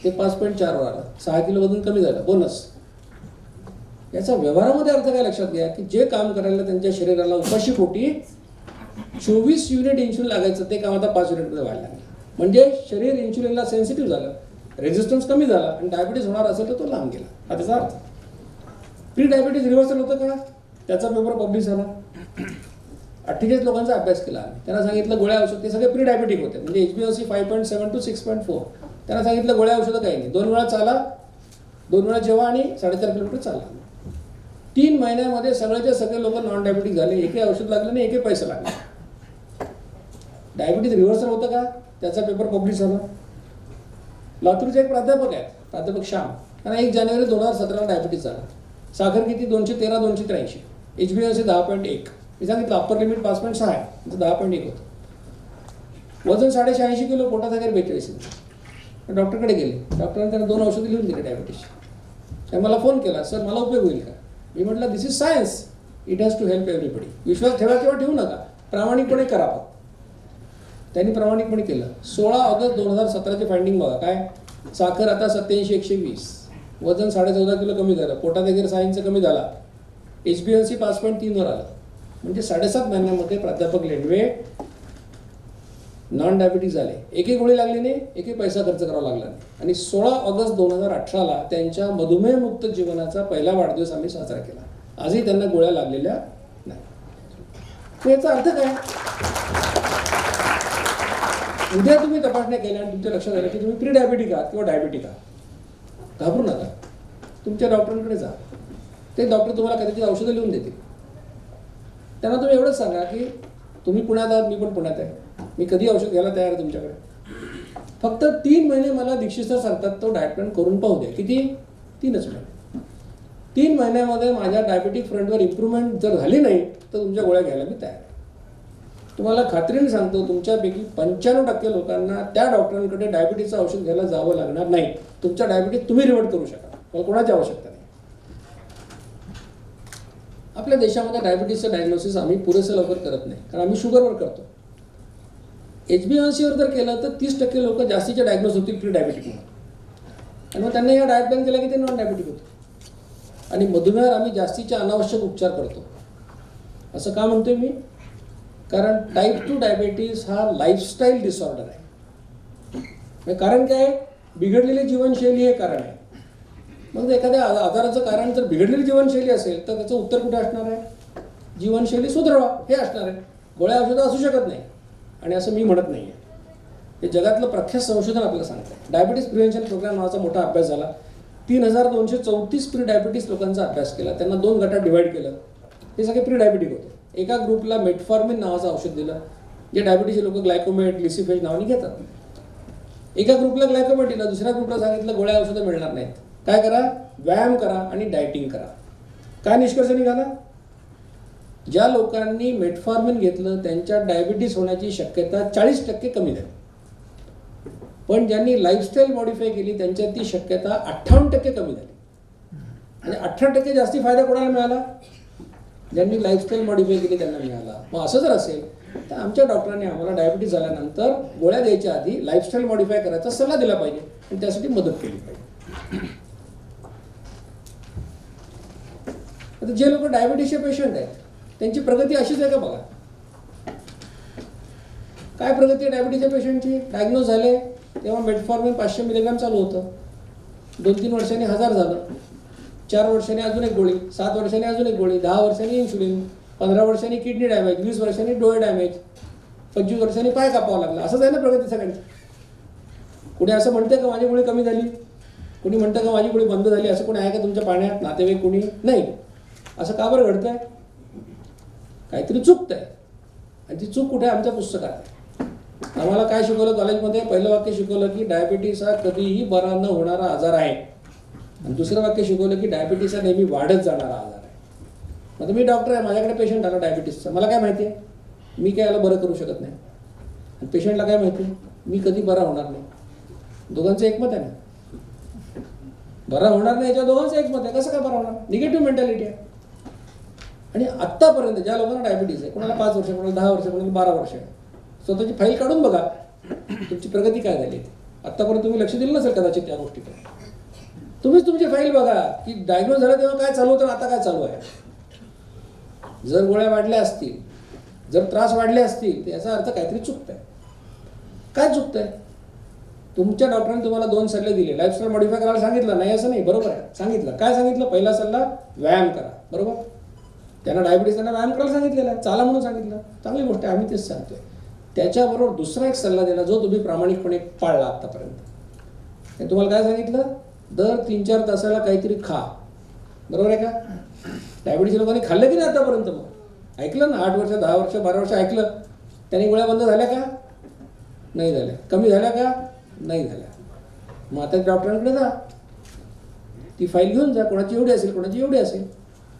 Speaker 1: ते 5.4 वर आलं, 6 किलो वजन कमी झालं, बोनस. याचा व्यवहारामध्ये अर्थ काय लक्षात घ्या की जे काम करायला त्यांच्या शरीराला उपाशी पोटी 24 युनिट इन्शुलिन लागायचं ते काम आता 5 युनिटमध्ये व्हायला लागलं. म्हणजे शरीर इन्शुलिनला सेन्सिटिव्ह झालं, रेझिस्टन्स कमी झाला आणि डायबिटीज होणार असेल तर तो लांब गेला. हा त्याचा अर्थ. प्री डायबिटीज रिव्हर्सल होतं का? त्याचा पेपर पब्लिश झाला. 48 लोकांचा अभ्यास केला. त्यांना सांगितलं गोळ्या औषध, ते सगळे प्री डायबिटिक होते, म्हणजे HbA1c 5.7 to 6.4. त्यांना सांगितलं गोळ्या औषधं काही नाही, 2 वेळा चाला, 2 वेळा जेवा आणि 4.5 किलोमीटर चाला. 3 महिन्यामध्ये सगळ्याचे सगळे लोक नॉन डायबिटिक झाले. एकही औषध लागलं नाही, एकही पैसा लागला. डायबिटीज रिव्हर्सल होतं का? त्याचा पेपर पब्लिश झाला. लातूरचे एक प्राध्यापक आहेत, प्राध्यापक श्याम, त्यांना 1 जानेवारी 2017 डायबिटीज झाला. साखर किती? 213, 283. HbA1c 10.1. मी सांगितलं अप्पर लिमिट 5.6 आहे, 10.1 होतं. वजन 86 किलो, पोटात वगैरे 42. डॉक्टरकडे गेले. डॉक्टरांनी त्यांना 2 औषधं लिहून दिली डायबिटीजची. त्याने मला फोन केला, सर मला उपयोग होईल का? मी म्हटलं this is science, it has to help everybody. विश्वास ठेवा किंवा ठेवू नका, प्रामाणिकपणे करा. त्यांनी प्रामाणिकपणे केलं. 16 ऑगस्ट 2017चे फाइंडिंग बघा काय. साखर आता 87-120, वजन 14.5 किलो कमी झालं, पोटात वगैरे सायन्सचं कमी झाला, HbA1c 5.3 वर आलं. म्हणजे 7.5 महिन्यामध्ये प्राध्यापक लेंडवे नॉन डायबिटीज झाले. एकही गोळी लागली नाही, एकही पैसा खर्च करावा लागला नाही. आणि 16 ऑगस्ट 2018ला त्यांच्या मधुमेहमुक्त जीवनाचा पहिला वाढदिवस आम्ही साजरा केला. आजही त्यांना गोळ्या लागलेल्या नाही. याचा अर्थ काय? उद्या तुम्ही तपासण्या केल्या आणि तुमच्या लक्षात आलं की तुम्ही प्री डायबिटिक आहात किंवा डायबिटिक आहात, घाबरू नका. तुमच्या डॉक्टरांकडे जा. ते डॉक्टर तुम्हाला कदाचित औषधं लिहून देतील. त्यांना तुम्ही एवढंच सांगा की तुम्ही पुण्यात आहात, मी पण पुण्यात आहे, मी कधी औषध घ्यायला तयार आहे तुमच्याकडे. फक्त 3 महिने मला दीक्षित सर सांगतात तो डाएट प्लॅन करून पाहू द्या. किती? 3च महिने. 3 महिन्यामध्ये माझ्या डायबिटिक फ्रंटवर इम्प्रूव्हमेंट जर झाली नाही तर तुमच्या गोळ्या घ्यायला मी तयार आहे. तुम्हाला खात्रीने सांगतो तुमच्यापैकी 95% लोकांना त्या डॉक्टरांकडे डायबिटीजचं औषध घ्यायला जावं लागणार नाही. तुमच्या डायबिटीज तुम्ही रिव्हर्ट करू शकाल, मला कोणाची आवश्यकता नाही. आपल्या देशामध्ये डायबिटीजचं डायग्नोसिस आम्ही पुरेसं लवकर करत नाही, कारण आम्ही शुगरवर करतो. HbA1cवर जर केलं तर 30% लोक जास्तीचे डायग्नोज होतील प्री डायबिटिक म्हणून, आणि मग त्यांना या डाएट प्लॅन केला की ते नॉन डायबिटिक होतं. आणि मधुमेहावर आम्ही जास्तीचे अनावश्यक उपचार करतो. असं का म्हणतोय मी? कारण टाईप 2 डायबिटीज हा लाईफस्टाईल डिसऑर्डर आहे. कारण काय? बिघडलेली जीवनशैली हे कारण आहे. मग एखाद्या आजाराचं कारण जर बिघडलेली जीवनशैली असेल तर त्याचं उत्तर कुठे असणार आहे? जीवनशैली सुधारवा हे असणार आहे. गोळ्या औषधं असू शकत नाही, आणि असं मी म्हणत नाही आहे. हे जगातलं प्रख्यात संशोधन आपल्याला सांगतं. डायबिटीज प्रिव्हेन्शन प्रोग्राम नावाचा मोठा अभ्यास झाला. 3234 प्री डायबिटीज लोकांचा अभ्यास केला. त्यांना 2 गटात डिवाइड केलं. हे सगळे प्री डायबिटिक होते. एका ग्रुपला मेटफॉर्मिन नावाचं औषध दिलं, जे डायबिटीजचे लोक ग्लायकोमेट, लिसिफेज नावाने घेतात. एका ग्रुपला ग्लायकोमेट दिलं, दुसऱ्या ग्रुपला सांगितलं गोळ्या औषधं मिळणार नाहीत, काय करा? व्यायाम करा आणि डायटिंग करा. काय निष्कर्ष निघाला? ज्या लोकांनी मेटफॉर्मिन घेतलं त्यांच्या डायबिटीस होण्याची शक्यता 40% कमी झाली. पण ज्यांनी लाईफस्टाईल मॉडिफाय केली त्यांच्यात ती शक्यता 58% कमी झाली. आणि 18% जास्ती फायदा कोणाला मिळाला? ज्यांनी लाईफस्टाईल मॉडिफाय केली त्यांना मिळाला. मग असं जर असेल तर आमच्या डॉक्टरांनी आम्हाला डायबिटीज झाल्यानंतर गोळ्या द्यायच्या आधी लाईफस्टाईल मॉडिफाय करायचा सल्ला दिला पाहिजे आणि त्यासाठी मदत केली पाहिजे. आता जे लोक डायबिटीसचे पेशंट आहेत त्यांची प्रगती अशीच आहे का बघा. काय प्रगती आहे डायबिटीसच्या पेशंटची? डायग्नोज झाले तेव्हा मेटफॉर्मिन 500 मिलीग्राम चालू होतं, 2-3 वर्षांनी 1000 झालं, 4 वर्षांनी अजून एक गोळी, 7 वर्षांनी अजून एक गोळी, 10 वर्षांनी इन्शुलिन, 15 वर्षांनी किडनी डॅमेज, 20 वर्षांनी डोळे डॅमेज, 25 वर्षांनी पाय कापावा लागला. असंच आहे ना प्रगती सगळ्यांची. कुणी असं म्हणतं का माझी गोळी कमी झाली? कुणी म्हणतं का माझी गोळी बंद झाली? असं कोणी आहे का तुमच्या पाण्यात? नातेवाईक कुणी नाही. असं का बरं घडतंय? काहीतरी चुकतंय. आणि ती चूक कुठे? आमच्या पुस्तकात. आम्हाला काय शिकवलं कॉलेजमध्ये? पहिलं वाक्य शिकवलं की डायबिटीस हा कधीही बरा न होणारा आजार आहे, आणि दुसरं वाक्य शिकवलं की डायबिटीस हा नेहमी वाढत जाणारा आजार आहे. आता मी डॉक्टर आहे, माझ्याकडे पेशंट आला डायबिटीसचा, मला काय माहिती आहे? मी काय याला बरं करू शकत नाही. आणि पेशंटला काय माहिती? मी कधी बरा होणार नाही. दोघांचं एकमत आहे ना, बरा होणार नाही याच्या दोघांचं एकमत आहे. कसं काय बरा होणार? निगेटिव्ह मेंटॅलिटी आहे. आणि आत्तापर्यंत ज्या लोकांना डायबिटीज आहे, कोणाला 5 वर्ष, कोणाला 10 वर्ष, कोणाला 12 वर्ष आहे, स्वतःची फाईल काढून बघा तुमची प्रगती काय झाली. आत्तापर्यंत तुम्ही लक्ष दिलं नसेल कदाचित त्या गोष्टीकडे. तुम्हीच तुमची फाईल बघा की डायग्नोज झालं तेव्हा काय चालू होतं, आता काय चालू आहे. जर गोळ्या वाढल्या असतील, जर त्रास वाढले असतील, तर याचा अर्थ काहीतरी चुकतंय. काय चुकतंय? तुमच्या डॉक्टरांनी तुम्हाला 2 सल्ले दिले. लाईफस्टाईल मॉडिफाय करायला सांगितलं नाही असं नाही, बरोबर आहे, सांगितलं. काय सांगितलं? पहिला सल्ला व्यायाम करा, बरोबर. त्यांना डायबिटीस, त्यांना व्यायाम करायला सांगितलेला आहे, चाला म्हणून सांगितलं, चांगली गोष्ट आहे, आम्ही तेच सांगतोय. त्याच्याबरोबर दुसरा एक सल्ला दिला जो तुम्ही प्रामाणिकपणे पाळला आतापर्यंत. तुम्हाला काय सांगितलं? दर 3-4 तासाला काहीतरी खा, बरोबर आहे का? डायबिटीस लोकांनी खाल्लं की नाही आतापर्यंत? मग ऐकलं ना, 8 वर्ष, 10 वर्ष, 12 वर्ष ऐकलं. त्यांनी गोळ्या बंद झाल्या का? नाही झाल्या. कमी झाल्या का? नाही झाल्या. मग आता डॉक्टरांकडे जा, ती फाईल घेऊन जा. कोणाची एवढी असेल, कोणाची एवढी असेल,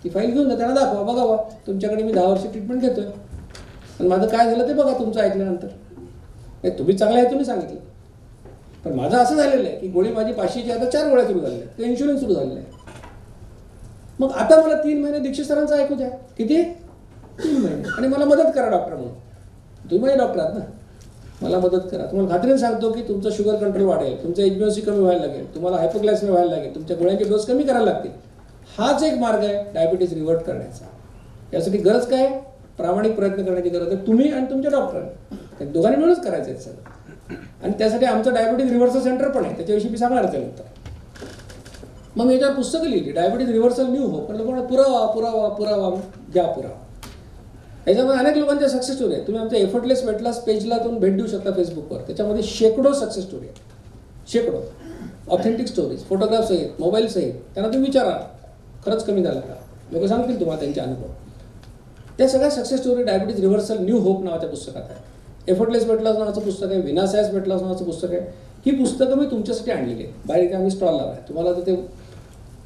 Speaker 1: ती फाईल घेऊन जा, त्यांना दाखवा, बघावा तुमच्याकडे मी 10 वर्ष ट्रीटमेंट घेतोय आणि माझं काय झालं ते बघा तुमचं ऐकल्यानंतर. नाही, तुम्ही चांगलं आहे तुम्ही सांगितलं, पण माझं असं झालेलं आहे की गोळी माझी 500ची आता 4 गोळ्या सुरू झालेल्या आहेत, इन्शुरन्स सुरू झालेलं आहे. मग आता मला 3 महिने दीक्षित सरांचं ऐकू द्या. किती? 3 महिने. आणि मला मदत करा डॉक्टर म्हणून. तुम्ही माझे डॉक्टर आहात ना, मला मदत करा. तुम्हाला खात्रीने सांगतो की तुमचं शुगर कंट्रोल वाढेल, तुमचं HbA1c कमी व्हायला लागेल, तुम्हाला हायपोग्लायसेमिया व्हायला लागेल, तुमच्या गोळ्यांचे डोस कमी करायला लागतील. हाच एक मार्ग आहे डायबिटीस रिव्हर्ट करण्याचा. यासाठी गरज काय? प्रामाणिक प्रयत्न करण्याची गरज आहे. तुम्ही आणि तुमच्या डॉक्टरांनी दोघांनी मिळूनच करायचं आहे सगळं. आणि त्यासाठी आमचं डायबिटीस रिव्हर्सल सेंटर पण आहे, त्याच्याविषयी मी सांगणारच आहे नंतर. मग मी याच्यावर पुस्तकं लिहिली, डायबिटीस रिव्हर्सल न्यू होप. पण लोकांना पुरावा पुरावा पुरावा द्या पुरावा. याच्यामध्ये अनेक लोकांच्या सक्सेस स्टोरी आहे. तुम्ही आमच्या एफर्टलेस वेट लॉस पेजला तुम्ही भेट देऊ शकता फेसबुकवर. त्याच्यामध्ये शेकडो सक्सेस स्टोरी आहे, शेकडो ऑथेंटिक स्टोरीज, फोटोग्राफ्स आहेत, मोबाईल सहित. त्यांना तुम्ही विचारा खरंच कमी झालं का, लोक सांगतील तुम्हाला त्यांचे अनुभव. त्या सगळ्या success story diabetes reversal new hope नावाच्या पुस्तकात आहे. एफर्टलेस वेट लॉस नावाचं पुस्तक आहे, विनासायास वेट लॉस नावाचं पुस्तक आहे. ही पुस्तकं मी तुमच्यासाठी आणलेली आहे. बाहेर इथे आम्ही स्टॉल लावला आहे. तुम्हाला तर ते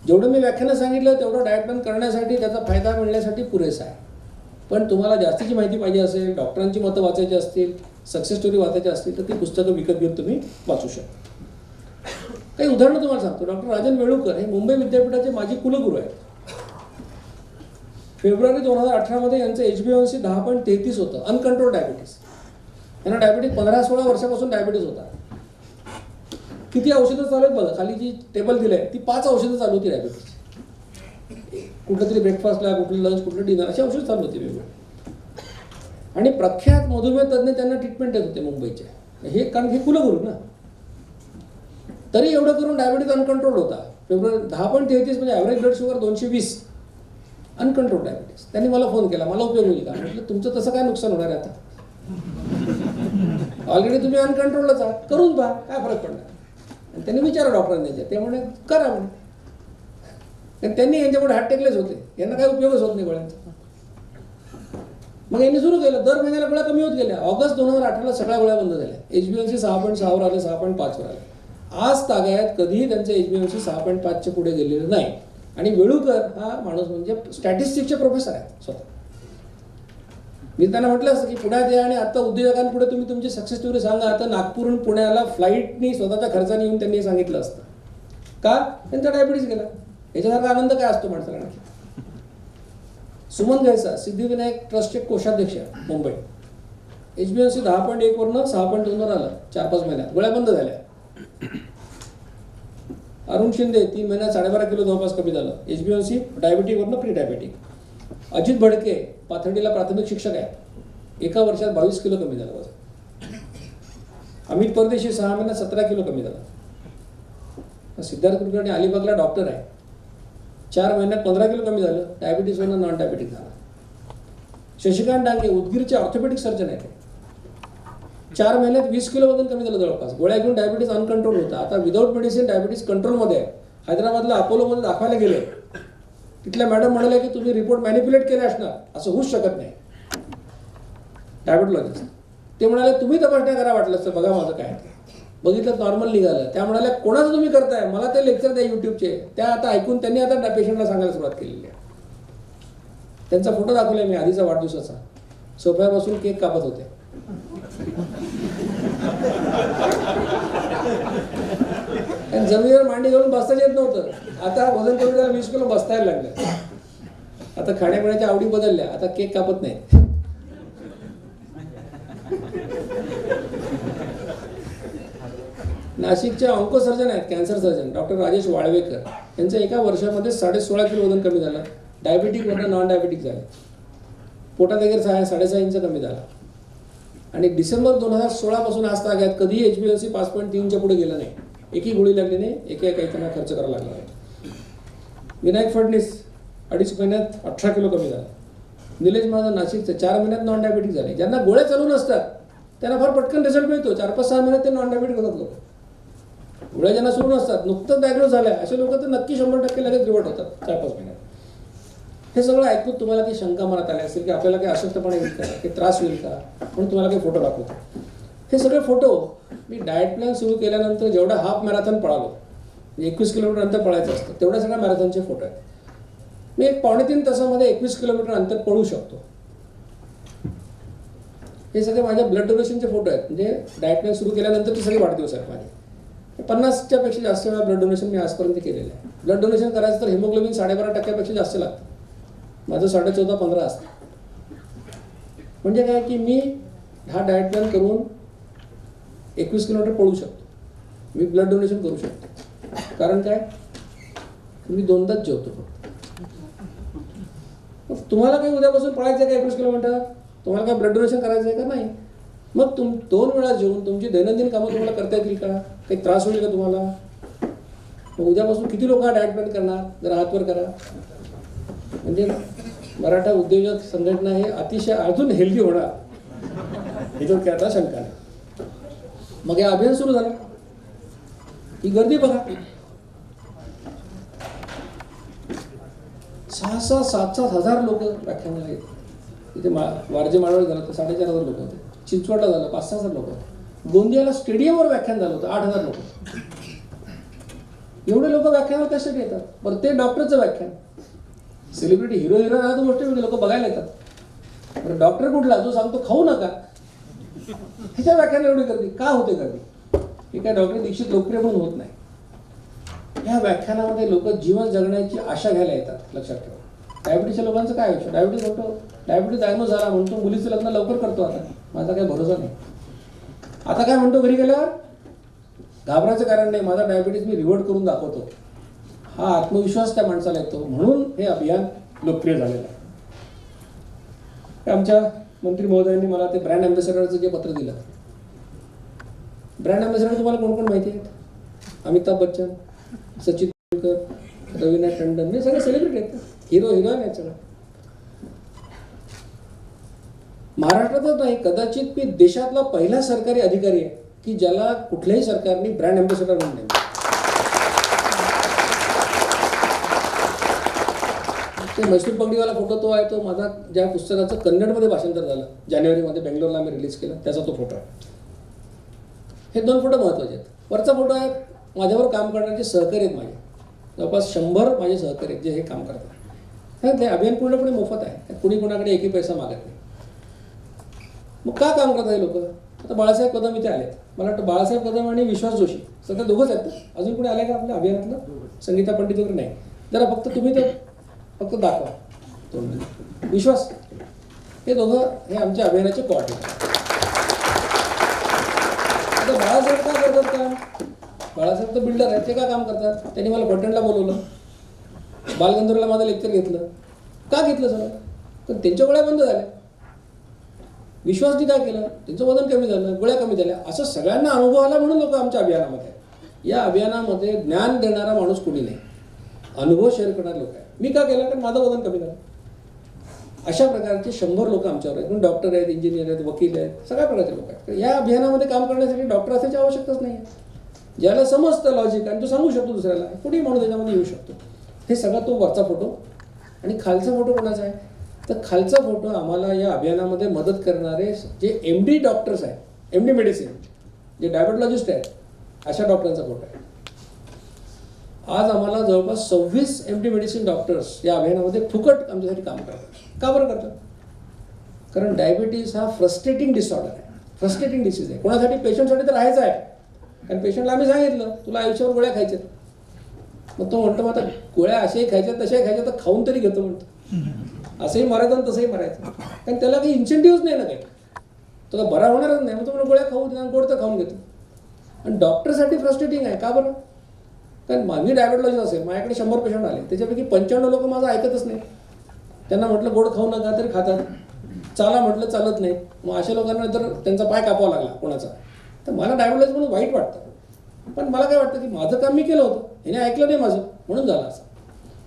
Speaker 1: जेवढं मी व्याख्यानं सांगितलं तेवढं डाएट प्लॅन करण्यासाठी, त्याचा फायदा मिळण्यासाठी पुरेसा आहे. पण तुम्हाला जास्तीची माहिती पाहिजे असेल, डॉक्टरांची मतं वाचायची असतील, सक्सेस स्टोरी वाचायची असतील, तर ती पुस्तकं विकत घेऊन तुम्ही वाचू शकता. काही उदाहरणं तुम्हाला सांगतो. डॉक्टर राजन वेळुकर हे मुंबई विद्यापीठाचे माजी कुलगुरू आहेत. फेब्रुवारी 2018 मध्ये यांचं HbA1c 10.33 होतं, अनकंट्रोल डायबिटीस. त्यांना डायबिटीस 15-16 वर्षापासून डायबिटीस होता. किती औषधं चालू आहेत बघा, खाली जी टेबल दिली आहे ती 5 औषधं चालू होती डायबिटीसची. कुठलं तरी ब्रेकफास्टला, कुठलं लंच, कुठलं डिनर, अशी औषधं चालू होती वेगवेगळी. आणि प्रख्यात मधुमेह तज्ज्ञ त्यांना ट्रीटमेंट देत होते मुंबईचे. हे कारण हे कुलगुरू ना. तरी एवढं करून डायबिटीस अनकंट्रोल होता. फेब्रुवारी 10.33 म्हणजे average blood sugar 220, uncontrol diabetes. त्यांनी मला फोन केला, मला उपयोग होईल का? म्हटलं तुमचं तसं काय नुकसान होणार आहे आता, ऑलरेडी तुम्ही अनकंट्रोलच आहात, करून पहा काय फरक पडणार. आणि त्यांनी विचारा डॉक्टरांनी, ते म्हणे करा म्हणे. कारण त्यांनी यांच्यापुढे हात टेकलेच होते, यांना काही उपयोगच होत नाही गोळ्यांचा. मग यांनी सुरू केलं, दर महिन्याला गोळ्या कमी होत गेल्या. ऑगस्ट 2018ला सगळ्या गोळ्या बंद झाल्या. HbA1c 6.6 वर आले, 6.5 वर आले. आज तागायत कधीही त्यांचं HbA1c 6.5च्या पुढे गेलेलं नाही. आणि वेळुकर हा माणूस म्हणजे स्टॅटिस्टिक्सचे प्रोफेसर आहेत स्वतः. मी त्यांना म्हटलं असतं की पुण्यात या आणि आता उद्योजकांपुढे तुम्ही तुमची सक्सेस स्टोरी सांगा. आता नागपूरहून पुण्याला फ्लाईटनी स्वतःच्या खर्चाने येऊन त्यांनी सांगितलं असतं. का? त्यांचा डायबिटीस गेला. याच्यासारखा आनंद काय असतो माणसाला? सुमन घैसा सिद्धिविनायक ट्रस्टचे कोषाध्यक्ष मुंबई. HbA1c 10.1 वरनं 6.2 वर आलं 4-5 महिन्यात, गोळ्या बंद झाल्या. अरुण शिंदे 3 महिन्यात 12.5 किलो जवळपास कमी झालं. HbA1c डायबिटीक वरनं प्री डायबिटीक. अजित भडके पाथर्डीला प्राथमिक शिक्षक आहे, 1 वर्षात 22 किलो कमी झालं वजन. अमित परदेशी 6 महिन्यात 17 किलो कमी झाला. सिद्धार्थ कुलकर्णी अलिबागला डॉक्टर आहे, 4 महिन्यात 15 किलो कमी झालं. डायबिटीसवरनं नॉन डायबिटीक झाला. शशिकांत डांगे उदगीरचे ऑर्थोपेडिक सर्जन आहेत, 4 महिन्यात 20 किलो वजन कमी झालं जवळपास. गोळ्या घेऊन डायबिटीस अनकंट्रोल होता, आता विदाऊट मेडिसिन डायबिटीस कंट्रोलमध्ये आहे. हैदराबादला अपोलोमध्ये दाखवायला गेले, तिथल्या मॅडम म्हणाल्या की तुम्ही रिपोर्ट मॅनिप्युलेट केले असणार, असं होऊच शकत नाही. डायबिटॉलॉजिस्ट ते म्हणाले तुम्ही तपासण्या करा वाटलं असतं, बघा माझं काय. बघितलं नॉर्मल निघालं. त्या म्हणाल्या कोणाचं तुम्ही करताय, मला ते लेक्चर द्या यूट्यूबचे. त्या आता ऐकून त्यांनी आता पेशंटला सांगायला सुरुवात केलेली आहे. त्यांचा फोटो दाखवला मी आधीचा वाढदिवसाचा, सोफ्यापासून केक कापत होते. जमिनीवर मांडी घेऊन बसताच येत नव्हतं, आता वजन कमी झालं, 20 किलो बसता यायला लागलं. आता खाण्यापिण्याच्या आवडी बदलल्या, आता केक कापत नाही. नाशिकचे ऑन्कोसर्जन आहेत, cancer surgeon doctor Rajesh Walwekar, यांचं एका वर्षामध्ये 16.5 किलो वजन कमी झालं. डायबिटिकवरनं नॉन डायबिटिक झालं. पोटात वगैरे 6.5 इंच कमी झाला. आणि डिसेंबर 2016 पासून आज तागायत कधीही HbA1c 5.3च्या पुढे गेलं नाही. एकही गोळी लागली नाही, एकही काही त्यांना खर्च करावा लागला नाही. विनायक फडणीस 2.5 महिन्यात 18 किलो कमी झाला. निलेश महाजन नाशिकचे 4 महिन्यात नॉन डायबिटिक झाले. ज्यांना गोळ्या चालू नसतात त्यांना फार पटकन रिझल्ट मिळतो. 4-5-6 महिन्यात ते नॉन डायबिटिक होतात लोक. गोळ्या ज्यांना सुरू नसतात, नुकतंच डायग्नोज झालं आहे, असे लोक तर नक्की 100% लगेच रिवर्ट होतात 4-5 महिन्यात. हे सगळं ऐकून तुम्हाला ती शंका मनात आली असेल की आपल्याला काही अशक्तपणा येईल का, काही त्रास होईल का, म्हणून तुम्हाला काही फोटो दाखवतो. हे सगळे फोटो मी डाएट प्लॅन सुरू केल्यानंतर जेवढा हाफ मॅरेथॉन पळालो, 21 किलोमीटर अंतर पळायचं असतं, तेवढ्या सगळ्या मॅरेथॉनचे फोटो आहेत. मी 2.5-3 तासामध्ये 21 किलोमीटर अंतर पळू शकतो. हे सगळे माझ्या ब्लड डोनेशनचे फोटो आहेत. म्हणजे डाएट प्लॅन सुरू केल्यानंतरचे सगळे वाढदिवस आहेत माझे. 50च्या पेक्षा जास्त वेळा ब्लड डोनेशन मी आजपर्यंत केलेलं आहे. ब्लड डोनेशन करायचं तर हिमोग्लोबिन 12.5% जास्त लागतं. माझं 14.5-15 असतं. म्हणजे काय की मी हा डाएट प्लॅन करून 21 किलोमीटर पळू शकतो. मी ब्लड डोनेशन करू शकतो. कारण काय, मी 2दाच जेवतो फक्त. मग तुम्हाला काही उद्यापासून पळायचं आहे का 21 किलोमीटर? तुम्हाला काय ब्लड डोनेशन करायचं आहे का? नाही. मग 2 वेळा जेवून तुमची दैनंदिन कामं तुम्हाला करता येतील का? काही त्रास होईल का तुम्हाला? मग उद्यापासून किती लोक हा डाएट प्लॅन करणार? जरा हातवर करा. म्हणजे मराठा उद्योजक संघटना हे अतिशय अजून हेल्दी होणार, याच्यावर काय आता शंका नाही. मग हे अभियान सुरू झालं ही गर्दी बघा. 6,000, 7,000, 7,000 लोक व्याख्यानाला येतात. तिथे वारजे माळवड झालं तर 4,500 लोक होते. चिंचवडला झालं 5,000 लोक होते. गोंदियाला स्टेडियमवर व्याख्यान झालं होतं 8,000 लोक. एवढे लोक व्याख्यानावर कशासाठी येतात? प्रत्येक डॉक्टरचं व्याख्यान. सेलिब्रिटी हिरो हिरोईन गोष्ट वेगळी, लोक बघायला येतात. बरं डॉक्टर कुठला जो सांगतो खाऊ नका, ह्याच्या व्याख्यानाला एवढी गर्दी का होते? गर्दी हे काय डॉक्टर दीक्षित लोकप्रिय म्हणून होत नाही. या व्याख्यानामध्ये लोक जीवन जगण्याची आशा घ्यायला येतात. लक्षात ठेवा. डायबिटीसच्या लोकांचं काय आयुष्य? डायबिटीस डायग्नोज झाला म्हणतो मुलीचं लग्न लवकर करतो. आता माझा काही भरोसा नाही. आता काय म्हणतो घरी गेल्यावर? घाबरायचं कारण नाही, माझा डायबिटीस मी रिव्हर्ट करून दाखवतो. हा आत्मविश्वास त्या माणसाला येतो. म्हणून हे अभियान लोकप्रिय झालेलं आहे. आमच्या मंत्री महोदयांनी मला ते ब्रँड अँबॅसेडरचं जे पत्र दिलं. ब्रँड अँबॅसेडर तुम्हाला कोण कोण माहिती आहेत? अमिताभ बच्चन, सचिन तेंडुलकर, रवीना टंडन, हे सगळे सेलिब्रिटी आहेत. हिरो हिरोईन आहेत सगळं. महाराष्ट्रातच नाही, कदाचित मी देशातला पहिला सरकारी अधिकारी आहे की ज्याला कुठल्याही सरकारने ब्रँड अँबॅसेडर म्हणून नेमलं. ते मैसूर पगडीवाला फोटो तो आहे, तो माझा ज्या पुस्तकाचं कन्नडमध्ये भाषांतर झालं जानेवारीमध्ये बेंगलोरला आम्ही रिलीज केलं, त्याचा तो फोटो आहे. हे 2 फोटो महत्त्वाचे आहेत. वरचा फोटो आहे माझ्यावर काम करणारे सहकारी आहेत माझे, जवळपास 100 माझे सहकारी आहेत जे हे काम करतात. ते अभियान पूर्णपणे मोफत आहे. कुणी कोणाकडे एकही पैसा मागत नाही. मग का काम करतात हे लोक? आता बाळासाहेब कदम इथे आलेत. मला वाटतं बाळासाहेब कदम आणि विश्वास जोशी सध्या दोघंच आहेत. अजून कोणी आले का आपल्या अभियानातलं? संगीता पंडित वगैरे नाही. जरा फक्त तुम्ही तर फक्त दाखवा. विश्वास, हे दोघं हे आमच्या अभियानाचे कोऑर्डिनेटर. आता बाळासाहेब काय करतात का? बाळासाहेब तर बिल्डर आहेत. ते काय काम करतात? त्यांनी मला बटनला बोलवलं, बालगंधर्वला माझं लेक्चर घेतलं. का घेतलं सगळं? तर त्यांच्या गोळ्या बंद झाल्या. विश्वासनी काय केलं? त्यांचं वजन कमी झालं, गोळ्या कमी झाल्या. असं सगळ्यांना अनुभव आला म्हणून लोक आमच्या अभियानामध्ये. या अभियानामध्ये ज्ञान देणारा माणूस कोणी नाही, अनुभव शेअर करणारे लोक आहे. मी का केलं? कारण माझं वजन कमी झालं. अशा प्रकारचे 100 लोक आमच्यावर आहेत. डॉक्टर आहेत, इंजिनियर आहेत, वकील आहेत, सगळ्या प्रकारचे लोक आहेत. या अभियानामध्ये काम करण्यासाठी डॉक्टर असायची आवश्यकताच नाही आहे. ज्याला समजतं लॉजिक आणि तो सांगू शकतो दुसऱ्याला, कुठेही माणूस त्याच्यामध्ये येऊ शकतो. हे सगळं तो वरचा फोटो. आणि खालचा फोटो कोणाचा आहे? तर खालचा फोटो आम्हाला या अभियानामध्ये मदत करणारे जे MD डॉक्टर्स आहेत, MD मेडिसिन, जे डायबेटॉलॉजिस्ट आहेत, अशा डॉक्टरांचा फोटो आहे. आज आम्हाला जवळपास 26 MD मेडिसिन डॉक्टर्स या अभियानामध्ये फुकट आमच्यासाठी काम करतात. का बरं करतात? कारण डायबिटीस हा फ्रस्ट्रेटिंग डिसऑर्डर आहे, फ्रस्ट्रेटिंग डिसीज आहे. कोणासाठी? पेशंटसाठी तर आहेच आहे. कारण पेशंटला आम्ही सांगितलं तुला आयुष्यावर गोळ्या खायच्यात, मग तो म्हणतो मग आता गोळ्या अशाही खायच्यात तशाही खायच्यात, तर खाऊन तरी घेतो म्हणतो. असंही मरायचं आणि तसंही मरायचं. कारण त्याला काही इन्सेंटिव्हच नाही ना काही. तो बरा होणारच नाही. मग तो गोळ्या खाऊ गोड तर खाऊन घेतो. आणि डॉक्टरसाठी फ्रस्ट्रेटिंग आहे. का बरं? कारण मी डायबेटॉलॉजिस्ट असेल, माझ्याकडे 100 पेशंट आले, त्याच्यापैकी 95 लोक माझं ऐकतच नाही. त्यांना म्हटलं गोड खाऊ नका तरी खातात, चाला म्हटलं चालत नाही. मग अशा लोकांना जर त्यांचा पाय कापावा लागला कोणाचा, तर मला डायबेटॉलॉजिस्ट म्हणून वाईट वाटतं. पण मला काय वाटतं की माझं काम मी केलं होतं, ह्याने ऐकलं नाही माझं म्हणून झालं असं.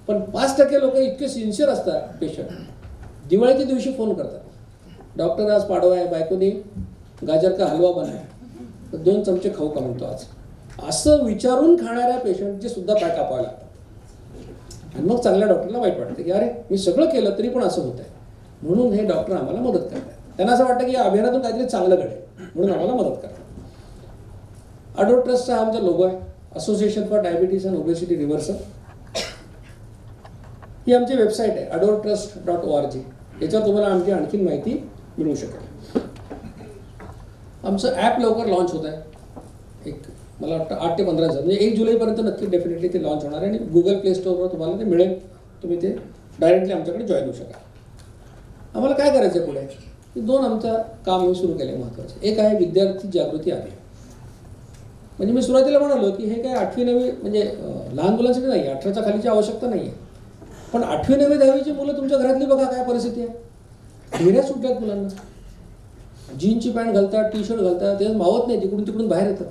Speaker 1: पण 5% लोक इतके सिन्सिअर असतात पेशंट, दिवाळीच्या दिवशी फोन करतात, डॉक्टर आज पाडवा आहे, बायकोनी गाजर का हलवा बनाय, तर 2 चमचे खाऊ का म्हणतो आज, असं विचारून खाणाऱ्या पेशंटचे सुद्धा पाय कापावे लागतात. आणि मग चांगल्या डॉक्टरला वाईट वाटतं की अरे मी सगळं केलं तरी पण असं होत आहे. म्हणून हे डॉक्टर आम्हाला मदत करतात. त्यांना असं वाटतं की या अभियानातून काहीतरी चांगलं घडेल म्हणून आम्हाला मदत करतात. अडोर ट्रस्टचा आमचा लोगो आहे, association for diabetes and obesity reversal. ही आमची वेबसाईट आहे adortrust.org. याच्यावर तुम्हाला आमची आणखीन माहिती मिळू शकेल. आमचं ॲप लवकर लॉन्च होत आहे. मला वाटतं 8 ते 15 दिवसात, म्हणजे 1 जुलैपर्यंत नक्की डेफिनेटली ते लॉन्च होणार आहे आणि गुगल प्ले स्टोअरवर तुम्हाला ते मिळेल. तुम्ही ते डायरेक्टली आमच्याकडे जॉईन होऊ शकाल. आम्हाला काय करायचं आहे पुढे? की 2 आमचं काम मी सुरू केलं आहे महत्त्वाचं. एक आहे विद्यार्थी जागृती अभियान. म्हणजे मी सुरुवातीला म्हणालो की हे काय 8वी 9वी म्हणजे लहान मुलांसाठी नाही, 18च्या खालीची आवश्यकता नाही आहे. पण 8वी 9वी 10वीची मुलं तुमच्या घरातली बघा काय परिस्थिती आहे. ढेऱ्या सुटल्यात मुलांना, जीनची पॅन्ट घालतात, टी शर्ट घालतात, त्याच्यात मावत नाही, तिकडून तिकडून बाहेर येतं.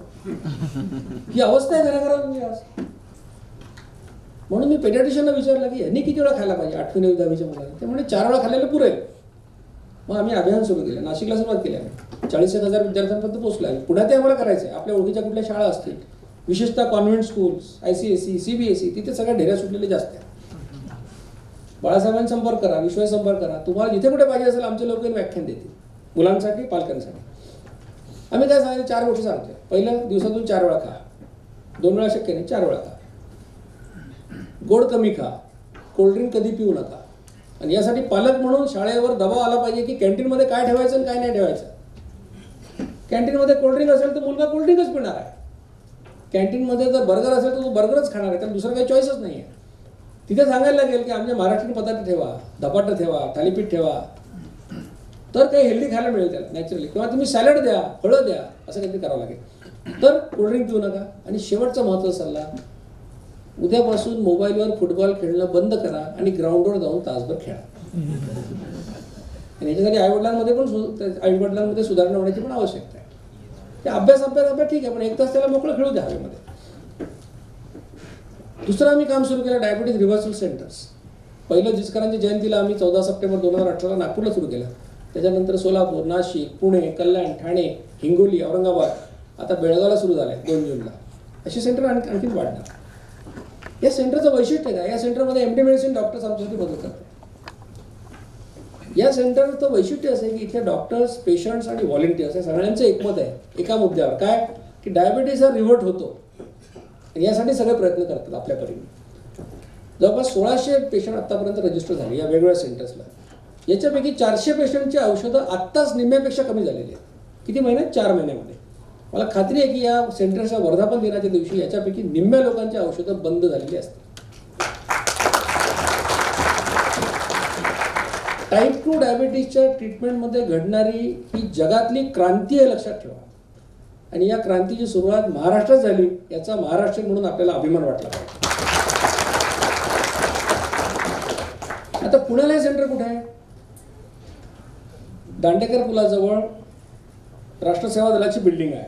Speaker 1: ही अवस्था आहे घराघरामध्ये आज. म्हणून मी पेडियाट्रिशियनला विचारलं की यांनी किती वेळा खायला पाहिजे 8वी 9वी 10वीच्या मुलांना. ते म्हणजे 4 वेळा खाल्लेलं पुरेल. मग आम्ही अभियान सुरू केलं. नाशिकला सुरुवात केली आम्ही. 40,000 विद्यार्थ्यांपर्यंत पोहोचलो आहे. पुण्यात आम्हाला करायचं आहे. आपल्या ओळखीच्या कुठल्या शाळा असतील, विशेषतः कॉन्व्हेंट स्कूल्स, ICSE, CBSE, तिथे सगळ्या ढेऱ्या सुटलेले जास्त आहेत. बाळासाहेबांनी संपर्क करा, विश्वास संपर्क करा. तुम्हाला जिथे कुठे पाहिजे असेल आमचे लोक व्याख्यान देतील मुलांसाठी, पालकांसाठी. आम्ही काय सांगितलं? 4 गोष्टी सांगतोय. पहिलं, दिवसातून 4 वेळा खा. 2 वेळा शक्य नाही, 4 वेळा खा. गोड कमी खा. कोल्ड्रिंक कधी पिऊ नका. आणि यासाठी पालक म्हणून शाळेवर दबाव आला पाहिजे की कॅन्टीनमध्ये काय ठेवायचं आणि काय नाही ठेवायचं. कॅन्टीनमध्ये कोल्ड्रिंक असेल तर मुलगा कोल्ड्रिंकच पिणार आहे. कॅन्टीनमध्ये जर बर्गर असेल तर तो बर्गरच खाणार आहे, त्याला दुसरं काही चॉईसच नाही आहे. तिथे सांगायला लागेल की आमच्या महाराष्ट्रीयन पदार्थ ठेवा, धपाटं ठेवा, थालीपीठ ठेवा, तर काही हेल्दी खायला मिळेल त्याला नॅचरली. किंवा तुम्ही सॅलड द्या, फळं द्या, असं काहीतरी करावं लागेल. तर कोल्ड्रिंक पिऊ नका. आणि शेवटचा महत्त्वाचा सल्ला, उद्यापासून मोबाईलवर फुटबॉल खेळणं बंद करा आणि ग्राउंडवर जाऊन तासभर खेळा. आणि याच्यासाठी आईवडिलांमध्ये सुधारणा होण्याची पण आवश्यकता आहे. ते अभ्यास ठीक आहे, पण 1 तास त्याला मोकळं खेळू द्या हवेमध्ये. दुसरं आम्ही काम सुरू केलं, डायबिटीज रिव्हर्सल सेंटर्स. पहिलं जिचकरांच्या जयंतीला आम्ही 14 सप्टेंबर 2018ला नागपूरला सुरू केलं. त्याच्यानंतर सोलापूर, नाशिक, पुणे, कल्याण, ठाणे, हिंगोली, औरंगाबाद, आता बेळगावला सुरू झालं आहे 2 जूनला. अशी सेंटर आणखीन वाढणार. या सेंटरचं वैशिष्ट्य काय? या सेंटरमध्ये MD मेडिसिन डॉक्टर्स आमच्यासाठी मदत करतात. या सेंटरचं वैशिष्ट्य असं आहे की इथले डॉक्टर्स, पेशंट्स आणि व्हॉलेंटियर्स या सगळ्यांचं एकमत आहे एका मुद्द्यावर. काय? की डायबिटीज हा रिव्हर्ट होतो. यासाठी सगळे प्रयत्न करतात आपल्या परीने. जवळपास 1600 पेशंट आत्तापर्यंत रजिस्टर झाले या वेगवेगळ्या सेंटर्सला. याच्यापैकी 400 पेशंटची औषधं आत्ताच निम्म्यापेक्षा कमी झालेली आहेत. किती महिन्यात? 4 महिन्यामध्ये. मला खात्री आहे की या सेंटरच्या वर्धापन दिनाच्या दिवशी याच्यापैकी निम्म्या लोकांची औषधं बंद झालेली असतील. टाईप 2 डायबिटीजच्या ट्रीटमेंटमध्ये घडणारी ही जगातली क्रांती आहे, लक्षात ठेवा. आणि या क्रांतीची सुरुवात महाराष्ट्रात झाली, याचा महाराष्ट्र म्हणून आपल्याला अभिमान वाटला पाहिजे. आता पुण्याला हे सेंटर कुठे आहे? दांडेकर पुलाजवळ राष्ट्रसेवा दलाची बिल्डिंग आहे,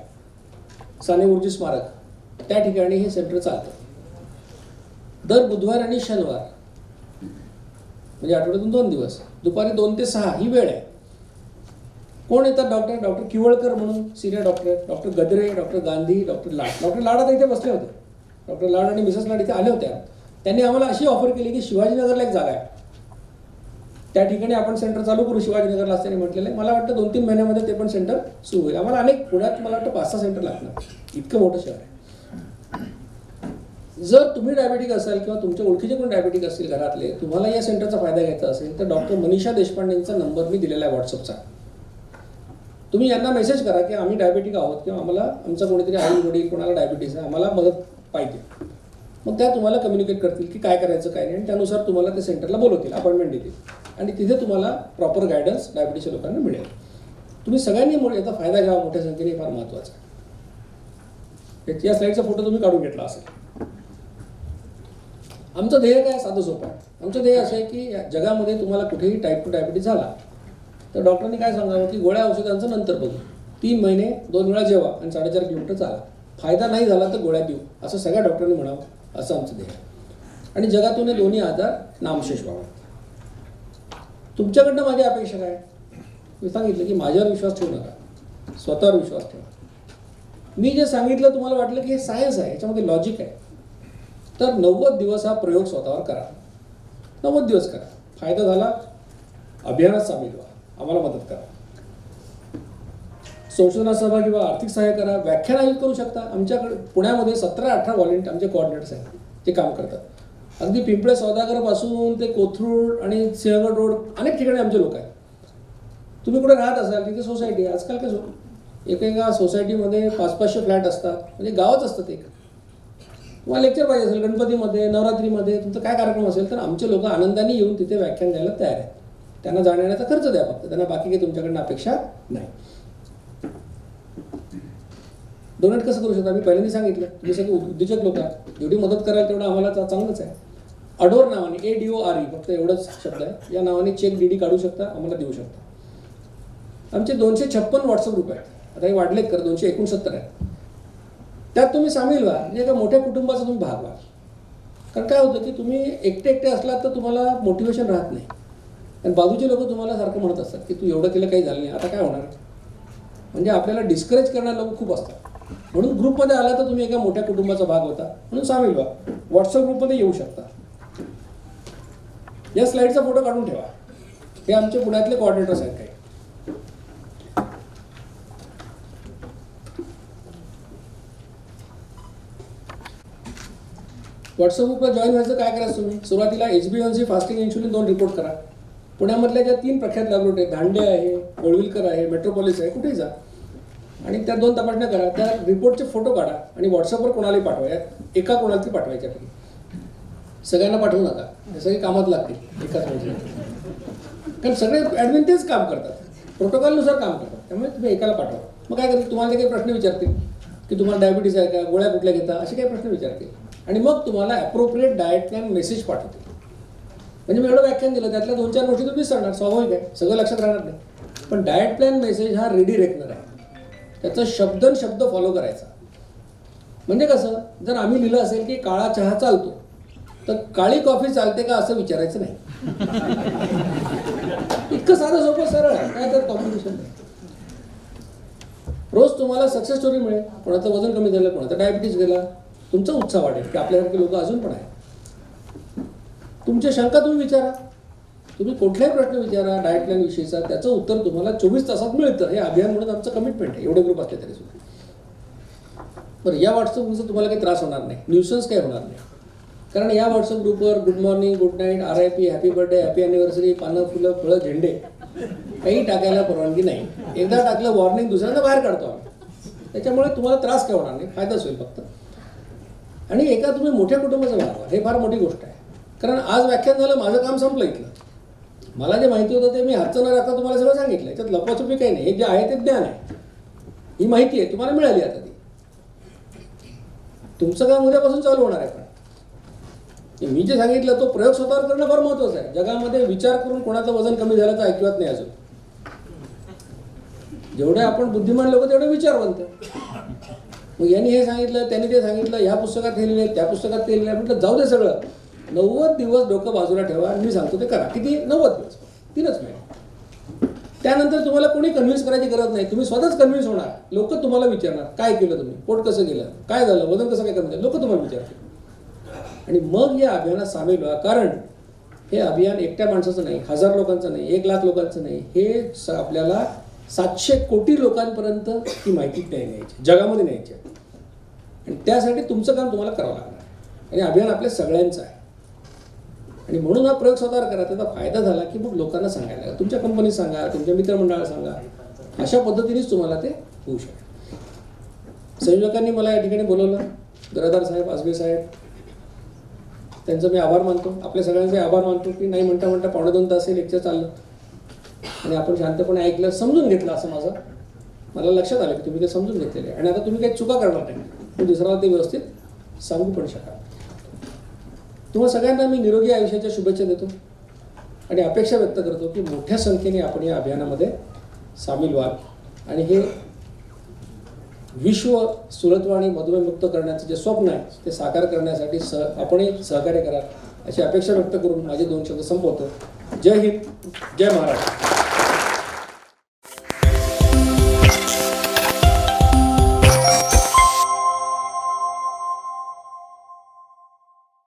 Speaker 1: साने गुरुजी स्मारक. त्या ठिकाणी हे सेंटर चालतं. दर बुधवार आणि शनिवार, म्हणजे आठवड्यातून 2 दिवस, दुपारी 2 ते 6 ही वेळ आहे. कोण येतात? डॉक्टर किवळकर म्हणून सिनियर डॉक्टर आहेत, doctor Gadre, doctor Gandhi, doctor Lad. Doctor Lad आता इथे बसले होते. डॉक्टर लाड आणि मिसेस लाड इथे आल्या होत्या. त्यांनी आम्हाला अशी ऑफर केली की शिवाजीनगरला एक जागा आहे, त्या ठिकाणी आपण सेंटर चालू करू. शिवाजीनगरला असताना म्हटलेलं आहे. मला वाटतं 2-3 महिन्यामध्ये ते पण सेंटर सुरू होईल. आम्हाला अनेक, पुण्यात मला वाटतं 5-6 सेंटर लागणार, इतकं मोठं शहर आहे. जर तुम्ही डायबेटिक असाल किंवा तुमच्या ओळखीचे कोण डायबेटिक असतील घरातले, तुम्हाला या सेंटरचा फायदा घ्यायचा असेल तर डॉक्टर मनीषा देशपांडेंचा नंबर मी दिलेला आहे व्हॉट्सअपचा. तुम्ही यांना मेसेज करा की आम्ही डायबेटिक आहोत किंवा आम्हाला आमचा कोणीतरी आई वडील कोणाला डायबिटीज आहे, आम्हाला मदत पाहिजे. मग त्या तुम्हाला कम्युनिकेट करतील की काय करायचं काय नाही, आणि त्यानुसार तुम्हाला ते सेंटरला बोलवतील, अपॉइंटमेंट देतील, आणि तिथे तुम्हाला प्रॉपर गायडन्स डायबिटीसच्या लोकांना मिळेल. तुम्ही सगळ्यांनी याचा फायदा घ्यावा मोठ्या संख्येने, फार महत्त्वाचं आहे. या स्लाईडचा फोटो तुम्ही काढून घेतला असेल. आमचं ध्येय काय साधं सोपं आहे. आमचं ध्येय असं आहे की जगामध्ये तुम्हाला कुठेही टाईप 2 डायबिटीज झाला तर डॉक्टरांनी काय सांगावं की गोळ्या औषधांचं नंतर बघू, 3 महिने 2 वेळा जेवा आणि 4.5 किलोमीटर चाला, फायदा नाही झाला तर गोळ्या देऊ, असं सगळ्या डॉक्टरांनी म्हणावं असं आमचं ध्येय आहे. आणि जगातून हे दोन्ही आजार नामशेष व्हावे. तुमच्याकडनं माझी अपेक्षा काय? मी सांगितलं की माझ्यावर विश्वास ठेवू नका, स्वतःवर विश्वास ठेवा. मी जे सांगितलं तुम्हाला वाटलं की हे सायन्स आहे, याच्यामध्ये लॉजिक आहे, तर 90 दिवस हा प्रयोग स्वतःवर करा. 90 दिवस करा. फायदा झाला, अभियानात सामील व्हा, आम्हाला मदत करा, संशोधनात सहभागी व्हा, आर्थिक सहाय्य करा, व्याख्यान आयोजित करू शकता. आमच्याकडे पुण्यामध्ये 17-18 व्हॉलेंटियर आमचे कोऑर्डिनेटर्स आहेत, ते काम करतात. अगदी पिंपळे सौदागरपासून ते कोथरूड आणि सिंहगड रोड अनेक ठिकाणी आमचे लोक आहेत. तुम्ही कुठे राहत असाल तिथे सोसायटी आहे. आजकाल काय एका सोसायटीमध्ये 500-500 फ्लॅट असतात, म्हणजे गावच असतं ते. तुम्हाला लेक्चर पाहिजे असेल गणपतीमध्ये, नवरात्रीमध्ये, तुमचा काय कार्यक्रम असेल तर आमचे लोक आनंदाने येऊन तिथे व्याख्यान द्यायला तयार आहेत. त्यांना जाण्याचा खर्च द्या फक्त, त्यांना बाकी काही तुमच्याकडनं अपेक्षा नाही. डोनेट कसं करू शकता? मी पहिल्यांदा सांगितलं, तुम्ही सगळे उद्योजक लोक आहात, जेवढी मदत कराल तेवढं आम्हाला चांगलंच आहे. अडोर नावाने, ADORE फक्त एवढंच शब्द आहे, या नावाने चेक DD काढू शकता, आम्हाला देऊ शकता. आमचे 256 व्हॉट्सअप ग्रुप आहेत, आता हे वाढलेत कर 269 आहेत. त्यात तुम्ही सामील व्हा, म्हणजे एका मोठ्या कुटुंबाचा तुम्ही भाग व्हा. कारण काय होतं की तुम्ही एकटे असलात तर तुम्हाला मोटिवेशन राहत नाही, आणि बाजूचे लोक तुम्हाला सारखं म्हणत असतात की तू एवढं केलं काही झालं नाही, आता काय होणार. म्हणजे आपल्याला डिस्करेज करणारे लोक खूप असतात. म्हणून ग्रुपमध्ये आला तर तुम्ही एका मोठ्या कुटुंबाचा भाग होता, म्हणून सामील व्हा. व्हॉट्सअप ग्रुपमध्ये येऊ शकता. या स्लाईडचा फोटो काढून ठेवा. हे आमचे पुण्यातले कोऑर्डिनेटर्स आहेत काही. व्हॉट्सअप ग्रुपला जॉईन व्हायचं काय करायचं तुम्ही? सुरुवातीला HbA1c फास्टिंग इन्शुलिन 2 रिपोर्ट करा. पुण्यामधल्या ज्या 3 प्रख्यात लॅबोरेटरी आहेत, दांडे आहे, कोळविलकर आहे, मेट्रोपॉलिस आहे, कुठेही जा आणि त्या 2 तपासण्या करा. त्या रिपोर्टचे फोटो काढा आणि व्हॉट्सअपवर कोणालाही पाठवा. एका कोणाला तरी पाठवायच्या, सगळ्यांना पाठवू नका, हे सगळे कामात लागतील एकाच वेळेला. कारण सगळे ॲडमिन तेच काम करतात, प्रोटोकॉलनुसार काम करतात, त्यामुळे तुम्ही एकाला पाठवा. मग काय करतील? तुम्हाला काही प्रश्न विचारतील की तुम्हाला डायबिटीज आहे का, गोळ्या कुठल्या घेता, असे काही प्रश्न विचारतील आणि मग तुम्हाला ॲप्रोप्रिएट डाएट प्लॅन मेसेज पाठवतील. म्हणजे मी एवढं व्याख्यान दिलं, त्यातल्या 2-4 गोष्टी तुम्ही विसरणार, स्वाभाविक आहे, सगळं लक्षात राहणार नाही. पण डाएट प्लॅन मेसेज हा रेडी रेकनर आहे, त्याचा शब्द फॉलो करायचा. म्हणजे कसं, जर आम्ही लिहिलं असेल की काळा चहा चालतो तर काळी कॉफी चालते का असं विचारायचं नाही. इतकं साधं सोपं सरळ आहे, काय तर कॉम्पिटिशन नाही. रोज तुम्हाला सक्सेस स्टोरी मिळेल, कोणाचं वजन कमी झालं, कोणाचा डायबिटीज गेला, तुमचा उत्साह वाढेल की आपल्यासारखे लोक अजून पण आहेत. तुमच्या शंका तुम्ही विचारा, तुम्ही कुठलाही प्रश्न विचारा डाएट प्लॅन विषयीचा, त्याचं उत्तर तुम्हाला 24 तासात मिळतं. हे अभियान म्हणून आमचं कमिटमेंट आहे, एवढे ग्रुप असले तरी सुद्धा. बरं, या व्हॉट्सअप ग्रुपचा तुम्हाला काही त्रास होणार नाही, न्यूसन्स काही होणार नाही. कारण या व्हॉट्सअप ग्रुपवर good morning, good night, RIP, happy birthday, happy anniversary, पानं, फुलं, फळं, झेंडे काही टाकायला परवानगी नाही. एकदा टाकलं वॉर्निंग, दुसऱ्यांदा बाहेर काढतो आम्ही. त्याच्यामुळे तुम्हाला त्रास काय होणार नाही, फायदाच होईल फक्त. आणि एका तुम्ही मोठ्या कुटुंबाचं भाग व्हा, हे फार मोठी गोष्ट आहे. कारण आज व्याख्यान झालं, माझं काम संपलं इथलं. मला जे माहिती होतं ते मी हातचं न राखता तुम्हाला सगळं सांगितलं. याच्यात लपवाछपी काही नाही, हे जे आहे ते ज्ञान आहे, ही माहिती आहे तुम्हाला मिळाली. आता ती तुमचं काम उद्यापासून चालू होणार आहे. पण मी जे सांगितलं तो प्रयोग स्वतःवर करणं फार महत्त्वाचं आहे. जगामध्ये विचार करून कोणाचं वजन कमी झाल्याचं ऐकवत नाही अजून. जेवढे आपण बुद्धिमान लोक तेवढे विचारवंत. मग यांनी हे सांगितलं, त्यांनी ते सांगितलं, ह्या पुस्तकात हे लिहिले, त्या पुस्तकात ते लिहिले, म्हटलं जाऊ दे सगळं. 90 दिवस डोकं बाजूला ठेवा आणि मी सांगतो ते करा. किती? 90 दिवस, 3च महिने. त्यानंतर तुम्हाला कोणी कन्व्हिन्स करायची गरज नाही, तुम्ही स्वतःच कन्व्हिन्स होणार. लोक तुम्हाला विचारणार काय केलं तुम्ही, पोट कसं गेलं, काय झालं, वजन कसं काय कमी झालं, लोक तुम्हाला विचारतील. आणि मग या अभियानात सामील व्हा. कारण हे अभियान एकट्या माणसाचं नाही, 1000 लोकांचं नाही, 1 लाख लोकांचं नाही, हे आपल्याला 700 कोटी लोकांपर्यंत ही माहिती न्यायची, जगामध्ये न्यायची आहे. आणि त्यासाठी तुमचं काम तुम्हाला करावं लागणार. आणि अभियान आपल्या सगळ्यांचं आहे. आणि म्हणून हा प्रयोग स्वतःवर करा. त्याचा फायदा झाला की मग लोकांना सांगायला लागला, तुमच्या कंपनीत सांगा, तुमच्या मित्रमंडळाला सांगा. अशा पद्धतीनेच तुम्हाला ते होऊ शकेल. संयोजकांनी मला या ठिकाणी बोलवलं, गरदार साहेब, आजबे साहेब, त्यांचं मी आभार मानतो. आपल्या सगळ्यांचे आभार मानतो की नाही म्हणता 1.5-2 तास हे लेक्चर चाललं आणि आपण शांतपणे ऐकलं, समजून घेतलं. असं मला लक्षात आलं की तुम्ही ते समजून घेतलेले. आणि आता तुम्ही काही चुका करणार नाही. तो दुसऱ्याला ते व्यवस्थित सांगू पण शकाल. तुम्हा सगळ्यांना मी निरोगी आयुष्याच्या शुभेच्छा देतो आणि अपेक्षा व्यक्त करतो की मोठ्या संख्येने आपण या अभियानामध्ये सामील व्हाल आणि हे विश्व स्थूलत्व आणि मधुमेहमुक्त करण्याचं जे स्वप्न आहे ते साकार करण्यासाठी आपणही सहकार्य कराल अशी अपेक्षा व्यक्त करून माझे 2 शब्द संपवतो. जय हिंद, जय महाराष्ट्र.